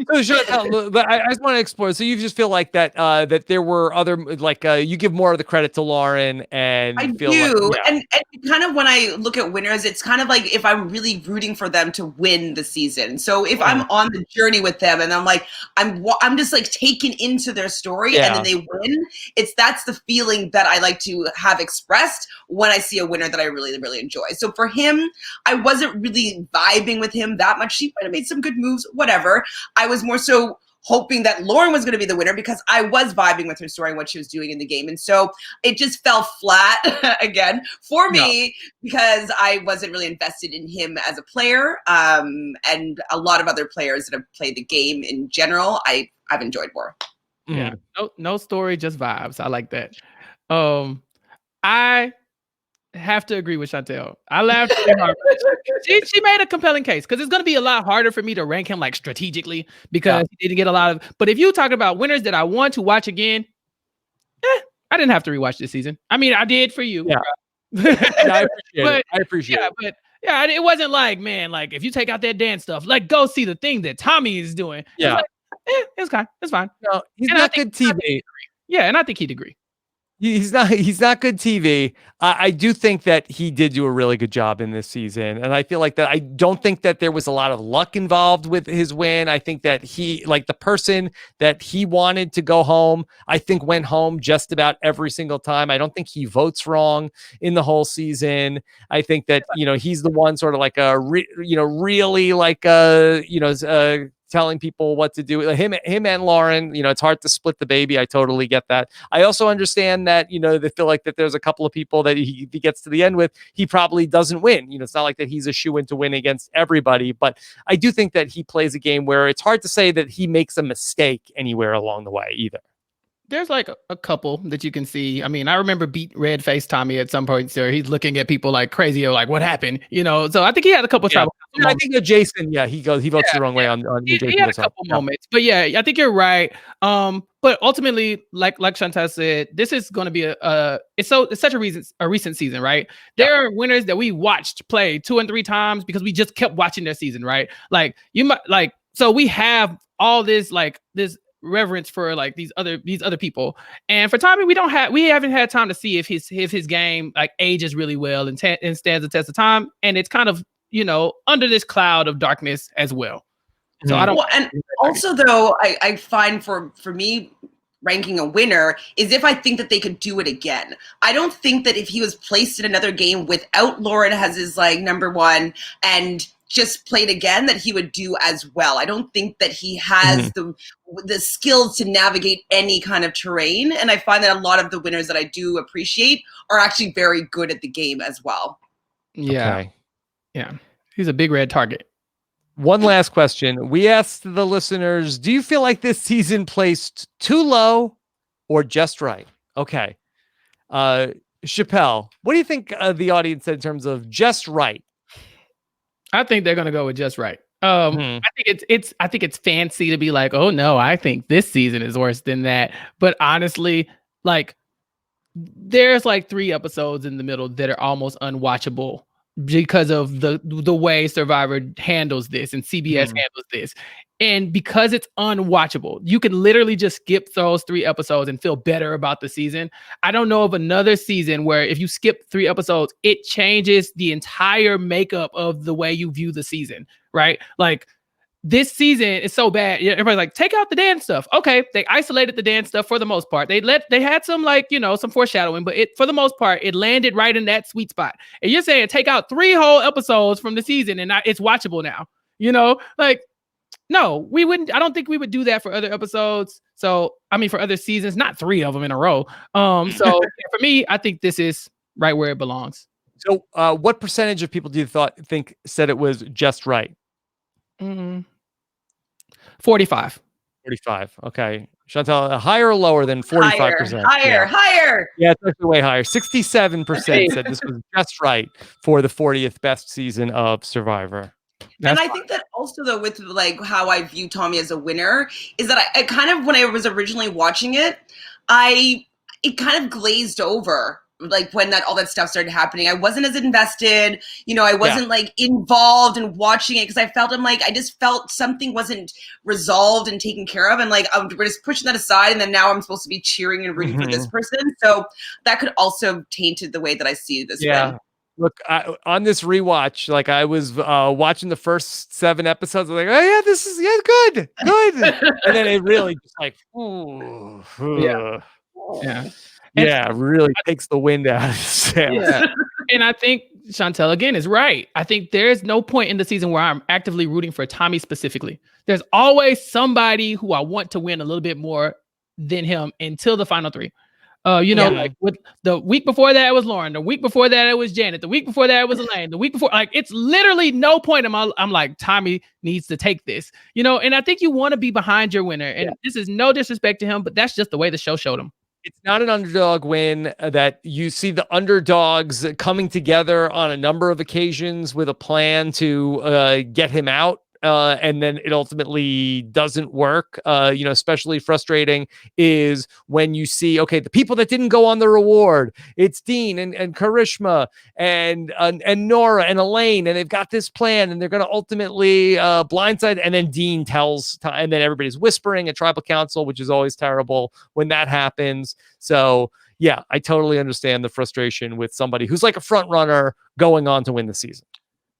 So Chantel, but I just want to explore. So you just feel like that that there were other you give more of the credit to Lauren, and I feel do, like, and kind of when I look at winners, it's kind of like if I'm really rooting for them to win the season. So if I'm on the journey with them, and I'm like, I'm just like taken into their story, and then they win. That's the feeling that I like to have expressed when I see a winner that I really, really enjoy. So for him, I wasn't really vibing with him that much. She might have made some good moves, whatever. I was more so hoping that Lauren was going to be the winner because I was vibing with her story and what she was doing in the game. And so it just fell flat again for me because I wasn't really invested in him as a player. And a lot of other players that have played the game in general, I've enjoyed more. Yeah. No story, just vibes. I like that. I have to agree with Chantele. I laughed really hard. She made a compelling case because it's going to be a lot harder for me to rank him like strategically because he didn't get a lot of. But if you talk about winners that I want to watch again, I didn't have to rewatch this season. I mean, I did for you. Yeah, I appreciate it. But it wasn't like, man, like if you take out that dance stuff, like go see the thing that Tommy is doing. Yeah, it's fine. No, he's not good TV. Yeah, and I think he'd agree. He's not good TV. I do think that he did do a really good job in this season. And I feel like that I don't think that there was a lot of luck involved with his win. I think that he, like the person that he wanted to go home, I think went home just about every single time. I don't think he votes wrong in the whole season. I think that, he's the one sort of like really like, telling people what to do. Him and Lauren, it's hard to split the baby. I totally get that. I also understand that, they feel like that there's a couple of people that if he gets to the end with, he probably doesn't win. It's not like that he's a shoo-in to win against everybody, but I do think that he plays a game where it's hard to say that he makes a mistake anywhere along the way either. There's like a couple that you can see. I mean, I remember beat red face Tommy at some point. So he's looking at people like crazy or like, what happened? So I think he had a couple trouble. I think that Jason, he votes the wrong way on he had a couple moments. But yeah, I think you're right. But ultimately, like Chantele said, this is going to be it's such a recent season, right? There are winners that we watched play 2 and 3 times because we just kept watching their season, right? Like you might so we have all this this reverence for like these other people, and for Tommy we haven't had time to see if his game like ages really well and stands the test of time, and it's kind of under this cloud of darkness as well. So I don't. Well, and also though I find for me ranking a winner is if I think that they could do it again. I don't think that if he was placed in another game without Lauren as his like number one and just played again, that he would do as well. I don't think that he has the skills to navigate any kind of terrain. And I find that a lot of the winners that I do appreciate are actually very good at the game as well. Yeah. Okay. Yeah. He's a big red target. One last question. We asked the listeners, do you feel like this season placed too low or just right? Okay. Chappell, what do you think the audience said in terms of just right? I think they're gonna go with just right. I think it's fancy to be like, oh no, I think this season is worse than that. But honestly, like there's like 3 episodes in the middle that are almost unwatchable because of the way Survivor handles this and CBS handles this. And because it's unwatchable, you can literally just skip those 3 episodes and feel better about the season. I don't know of another season where if you skip 3 episodes, it changes the entire makeup of the way you view the season, right? Like this season is so bad. Everybody's like, take out the dance stuff. Okay, they isolated the dance stuff for the most part. They had some some foreshadowing, but for the most part, it landed right in that sweet spot. And you're saying take out 3 whole episodes from the season and it's watchable now. No, we wouldn't. I don't think we would do that for other episodes. So, I mean, for other seasons, not 3 of them in a row. So for me, I think this is right where it belongs. So, what percentage of people do you think said it was just right? 45. 45. Okay. Chantele, higher or lower than 45%? Higher. Yeah, it's actually way higher. 67% said this was just right for the 40th best season of Survivor. And I think that also, though, with like how I view Tommy as a winner, is that I kind of, when I was originally watching it, it kind of glazed over. Like when all that stuff started happening, I wasn't as invested. I wasn't like involved in watching it because I just felt something wasn't resolved and taken care of, and like we're just pushing that aside. And then now I'm supposed to be cheering and rooting for this person, so that could also tainted the way that I see this. Win. Look, on this rewatch, like I was watching the first 7 episodes, I was like, oh yeah, this is good, and then it really just like, really takes the wind out of the sails. Yeah. And I think Chantele again is right. I think there's no point in the season where I'm actively rooting for Tommy specifically. There's always somebody who I want to win a little bit more than him until the final 3. Like with the week before that it was Lauren, the week before that it was Janet, the week before that it was Elaine, the week before, like it's literally no point I'm like, Tommy needs to take this, and I think you want to be behind your winner, and this is no disrespect to him, but that's just the way the show showed him. It's not an underdog win that you see the underdogs coming together on a number of occasions with a plan to get him out. And then it ultimately doesn't work. Especially frustrating is when you see, okay, the people that didn't go on the reward, it's Dean and Karishma and Nora and Elaine, and they've got this plan and they're going to ultimately blindside. And then Dean tells, and then everybody's whispering at tribal council, which is always terrible when that happens. So yeah, I totally understand the frustration with somebody who's like a front runner going on to win the season.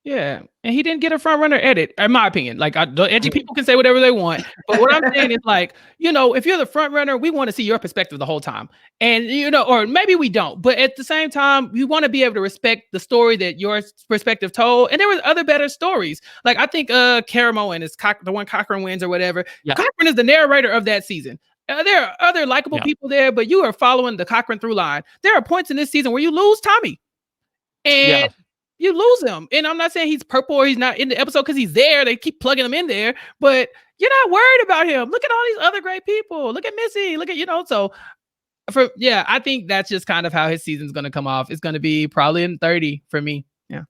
Yeah, and he didn't get a front runner edit, in my opinion. Like, the edgy people can say whatever they want, but what I'm saying is, like, if you're the front runner, we want to see your perspective the whole time, and or maybe we don't, but at the same time, we want to be able to respect the story that your perspective told. And there was other better stories. Like, I think Caramoan is the one Cochran wins or whatever. Yeah. Cochran is the narrator of that season. There are other likable people there, but you are following the Cochran through line. There are points in this season where you lose Tommy, and you lose him. And I'm not saying he's purple or he's not in the episode because he's there. They keep plugging him in there, but you're not worried about him. Look at all these other great people. Look at Missy. Look at, so I think that's just kind of how his season's going to come off. It's going to be probably in 30 for me. Yeah.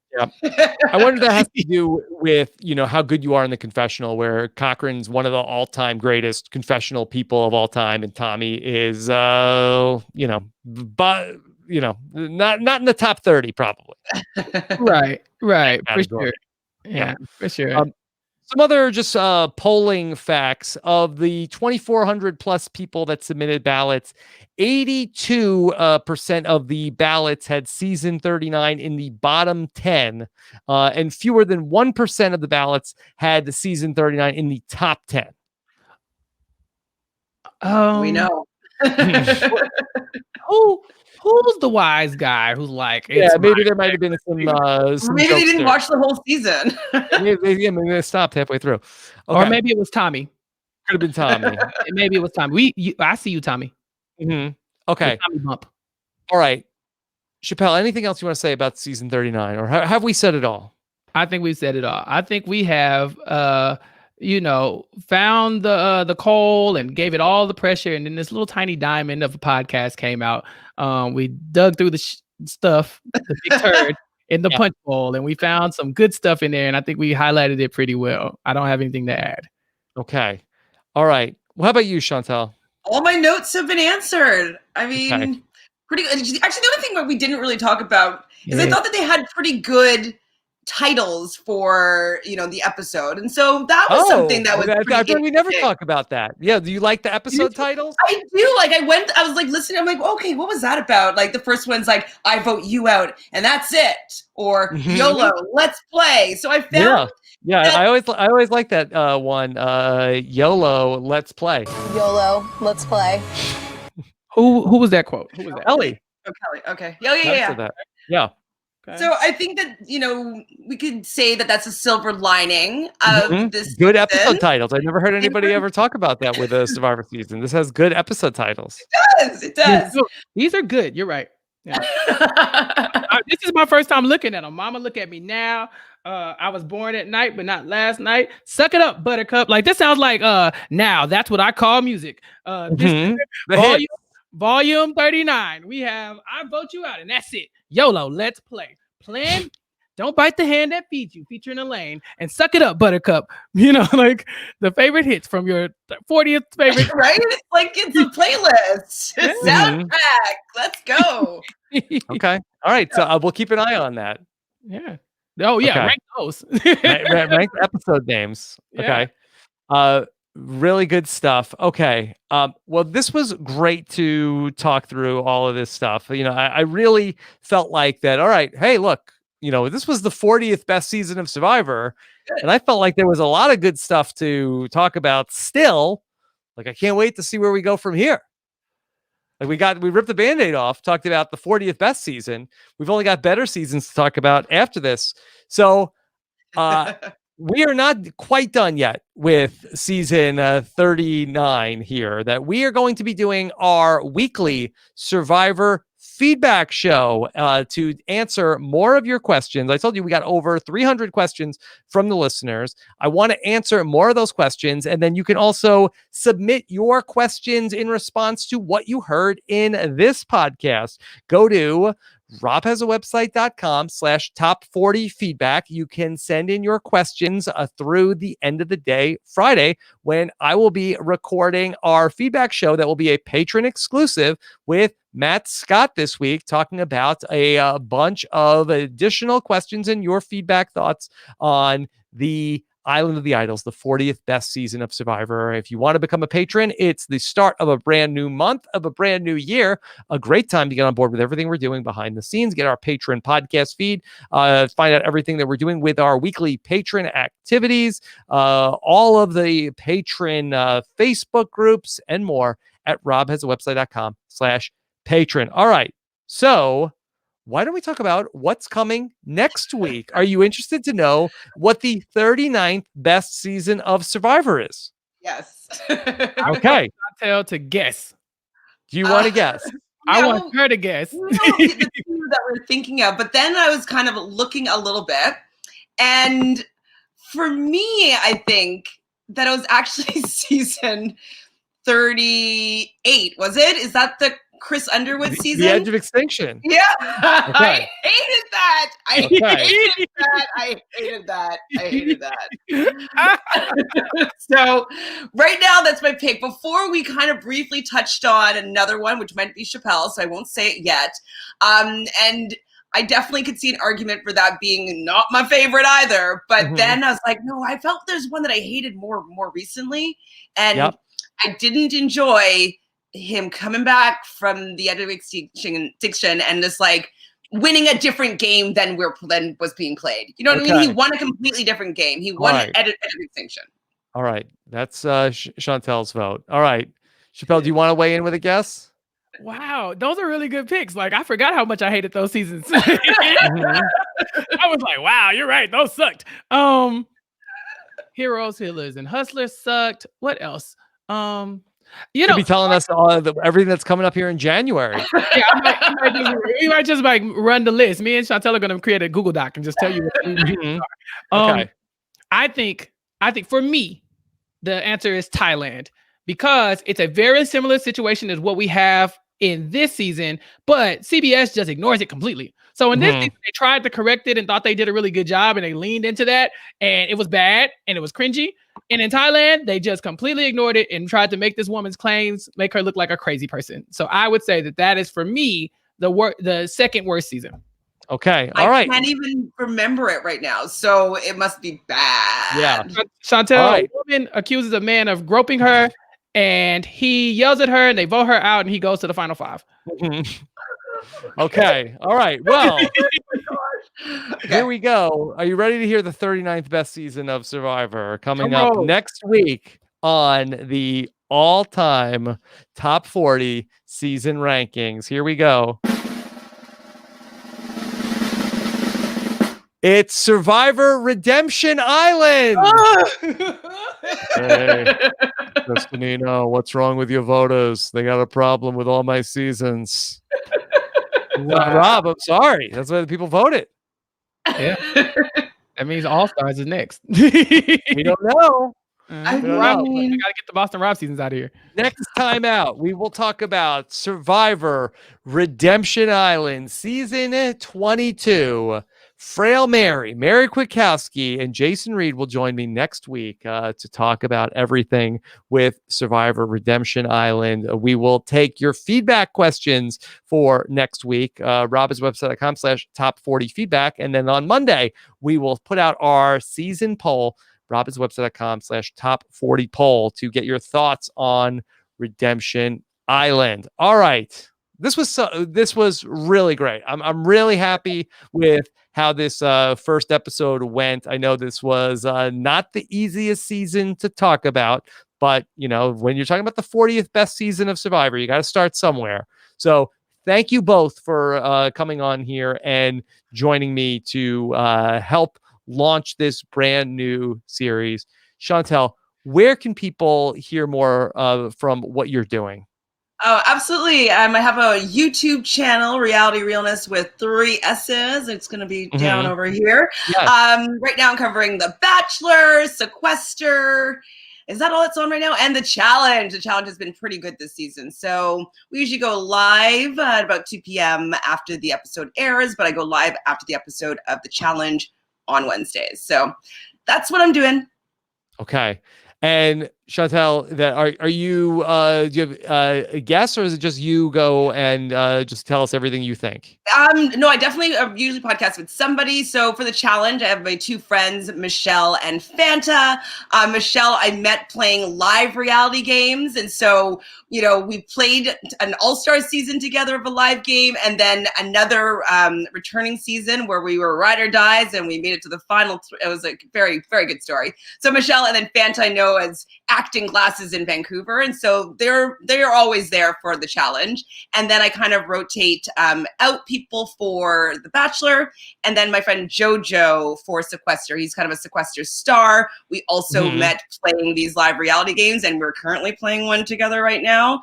I wonder if that has to do with, how good you are in the confessional, where Cochran's one of the all-time greatest confessional people of all time. And Tommy is, not in the top 30, probably. Right. For sure. Yeah, for sure. Some other just polling facts: of the 2,400 plus people that submitted ballots, 82% of the ballots had season 39 in the bottom 10, and fewer than 1% of the ballots had the season 39 in the top 10. We know. Who's the wise guy who's like, maybe there might have been some maybe they didn't watch the whole season. maybe they stopped halfway through. Okay. Or maybe it was Tommy. Could have been Tommy. Maybe it was Tommy. I see you, Tommy. Mm-hmm. Okay. Tommy bump. All right. Chappell, anything else you want to say about season 39, or have we said it all? I think we've said it all. I think we have found the coal and gave it all the pressure, and then this little tiny diamond of a podcast came out. We dug through the stuff, the big turd in the punch bowl, and we found some good stuff in there, and I think we highlighted it pretty well. I don't have anything to add. Okay. All right. Well, how about you, Chantele? All my notes have been answered. I mean, pretty good. Actually, the other thing that we didn't really talk about is I thought that they had pretty good titles for the episode, and so that was something that was I thought we never talk about that. Yeah, do you like the episode titles? I do. Like, I was like listening, I'm like, okay, what was that about? Like, the first one's like, I vote you out and that's it, or YOLO, let's play. So I found I always like that one, YOLO, let's play. YOLO, let's play. Who was that quote? Who was that? Ellie. Oh, Kelly. Okay. Yeah. So I think that, we could say that that's a silver lining of this good episode titles. I've never heard anybody ever talk about that with a Survivor season. This has good episode titles. It does. These are good. You're right. Yeah. This is my first time looking at them. Mama, look at me now. I was born at night, but not last night. Suck it up, Buttercup. Like, this sounds like now. That's what I call music. This volume 39. We have I Vote You Out, and that's it. YOLO, let's play. Plan. Don't bite the hand that feeds you, featuring Elaine, and Suck It Up, Buttercup. You know, like the favorite hits from your 40th favorite. Right? It's like it's a playlist. Soundtrack. Let's go. Okay. All right. So we'll keep an eye on that. Yeah. Oh, yeah. Okay. Rank those. Rank episode names. Okay. Really good stuff. Okay. Well, this was great to talk through all of this stuff. You know, I really felt like that. All right. Hey, look, you know, this was the 40th best season of Survivor. And I felt like there was a lot of good stuff to talk about still. Like, I can't wait to see where we go from here. Like, we ripped the Band-Aid off, talked about the 40th best season. We've only got better seasons to talk about after this. So we are not quite done yet with season 39 here, that we are going to be doing our weekly Survivor feedback show to answer more of your questions. I told you we got over 300 questions from the listeners. I want to answer more of those questions, and then you can also submit your questions in response to what you heard in this podcast. Go to robhasawebsite.com/top40feedback. You can send in your questions through the end of the day, Friday, when I will be recording our feedback show that will be a patron exclusive with Matt Scott this week, talking about a bunch of additional questions and your feedback thoughts on the Island of the Idols, the 40th best season of Survivor. If you want to become a patron, it's the start of a brand new month, of a brand new year. A great time to get on board with everything we're doing behind the scenes, get our patron podcast feed, find out everything that we're doing with our weekly patron activities, all of the patron Facebook groups, and more at robhasawebsite.com/patron. All right. So why don't we talk about what's coming next week? Are you interested to know what the 39th best season of Survivor is? Yes. Okay. Chantele to guess. Do you want to guess? I want her to guess. The two that we're thinking of, but then I was kind of looking a little bit, and for me, I think that it was actually season 38. Was it? Is that the Chris Underwood season? The Edge of Extinction. Yeah. Okay. I hated that. I hated that. So right now, that's my pick. Before, we kind of briefly touched on another one, which might be Chappell, so I won't say it yet. And I definitely could see an argument for that being not my favorite either. But then I was like, no, I felt there's one that I hated more recently. And I didn't enjoy him coming back from the Edge of Extinction and just like winning a different game than was being played. You know what I mean? He won a completely different game. He won Edge of Extinction. All right. That's Chantele's vote. All right. Chappell, do you want to weigh in with a guess? Wow, those are really good picks. Like, I forgot how much I hated those seasons. I was like, wow, you're right. Those sucked. Heroes, Healers, and Hustlers sucked. What else? You know, be telling us everything that's coming up here in January. Yeah, we might just like run the list. Me and Chantele are going to create a Google Doc and just tell you what we are. Okay. I think for me, the answer is Thailand, because it's a very similar situation as what we have in this season, but CBS just ignores it completely. So in this season, they tried to correct it and thought they did a really good job, and they leaned into that, and it was bad and it was cringy. And in Thailand, they just completely ignored it and tried to make this woman's claims make her look like a crazy person. So I would say that is, for me, the second worst season. Okay. All right. I can't even remember it right now, so it must be bad. Yeah. Chantele, a woman accuses a man of groping her, and he yells at her, and they vote her out, and he goes to the final five. Okay. All right. Well, here we go. Are you ready to hear the 39th best season of Survivor coming up next week on the all-time top 40 season rankings? Here we go. It's Survivor Redemption Island. Hey, Cesternino, what's wrong with your voters? They got a problem with all my seasons. Rob, I'm sorry. That's why the people voted. Yeah. That means All Stars is next. We don't know. I We don't know. We mean, gotta get the Boston Rob seasons out of here. Next time out, we will talk about Survivor Redemption Island Season 22. Frail Mary Kwiatkowski, and Jason Reed will join me next week to talk about everything with Survivor Redemption Island. We will take your feedback questions for next week. robhasawebsite.com/top40feedback. And then on Monday, we will put out our season poll, robhasawebsite.com/top40 poll, to get your thoughts on Redemption Island. All right. This was really great. I'm really happy with how this first episode went. I know this was not the easiest season to talk about, but when you're talking about the 40th best season of Survivor, you got to start somewhere. So thank you both for coming on here and joining me to help launch this brand new series. Chantele, where can people hear more from what you're doing? Oh, absolutely. I have a YouTube channel, Reality Realness with 3 S's. It's going to be down over here. Yes. Right now I'm covering The Bachelor, Sequester. Is that all it's on right now? And The Challenge. The Challenge has been pretty good this season. So we usually go live at about 2 p.m. after the episode airs, but I go live after the episode of The Challenge on Wednesdays. So that's what I'm doing. Okay. And Chantele, are you do you have a guess, or is it just you go and just tell us everything you think? No, I definitely usually podcast with somebody. So for The Challenge, I have my 2 friends, Michelle and Fanta. Michelle, I met playing live reality games. And so, we played an all-star season together of a live game, and then another returning season where we were ride or dies, and we made it to the final. It was a very, very good story. So Michelle, and then Fanta I know as acting classes in Vancouver. And so they're always there for The Challenge. And then I kind of rotate out people for The Bachelor. And then my friend Jojo for Sequester. He's kind of a Sequester star. We also met playing these live reality games, and we're currently playing one together right now.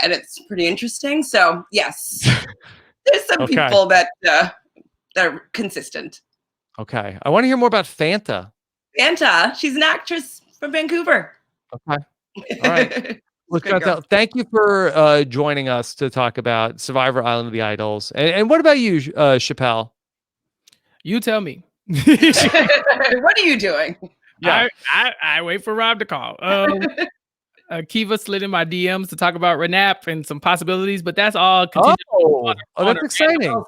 And it's pretty interesting. So yes, there's some people that are consistent. Okay. I want to hear more about Fanta. Fanta, she's an actress from Vancouver. Okay. All right. Look, thank you for joining us to talk about Survivor Island of the Idols. And what about you, Chappell? You tell me. What are you doing? Yeah. I wait for Rob to call. Kiva slid in my DMs to talk about RHAP and some possibilities, but that's all contingent. That's exciting.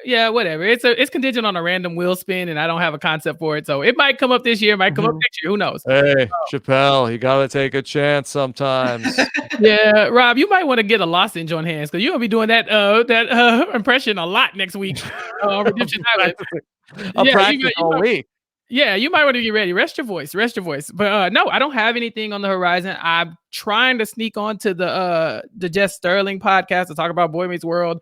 Yeah, whatever. It's contingent on a random wheel spin, and I don't have a concept for it, so it might come up this year, might come up next year. Who knows? Hey, Chappell, you gotta take a chance sometimes. Yeah, Rob, you might want to get a lozenge on hands because you're gonna be doing that impression a lot next week. Redemption Island. I'll practice all week. Yeah, you might want to get ready. Rest your voice. But no, I don't have anything on the horizon. I'm trying to sneak onto the Jess Sterling podcast to talk about Boy Meets World.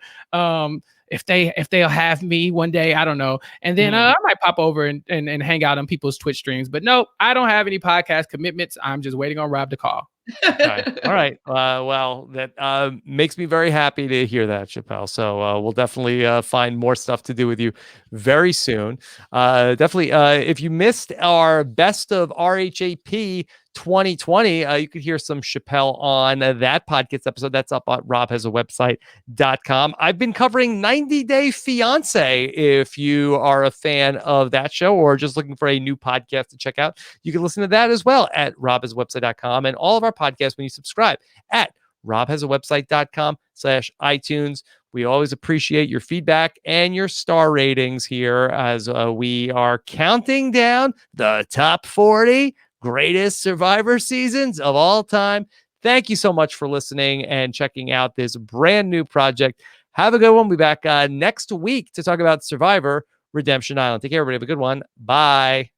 If they'll have me one day, I don't know. And then I might pop over and hang out on people's Twitch streams. But no, I don't have any podcast commitments. I'm just waiting on Rob to call. Okay. All right. Well, that makes me very happy to hear that, Chappell. So we'll definitely find more stuff to do with you very soon. Definitely, if you missed our best of RHAP 2020, you could hear some Chappell on that podcast episode. That's up at robhasawebsite.com. I've been covering 90 Day Fiance. If you are a fan of that show or just looking for a new podcast to check out, you can listen to that as well at robhasawebsite.com, and all of our podcasts when you subscribe at robhasawebsite.com/iTunes. We always appreciate your feedback and your star ratings here as we are counting down the top 40 greatest Survivor seasons of all time. Thank you so much for listening and checking out this brand new project. Have a good one. We'll be back next week to talk about Survivor Redemption Island. Take care, everybody. Have a good one. Bye.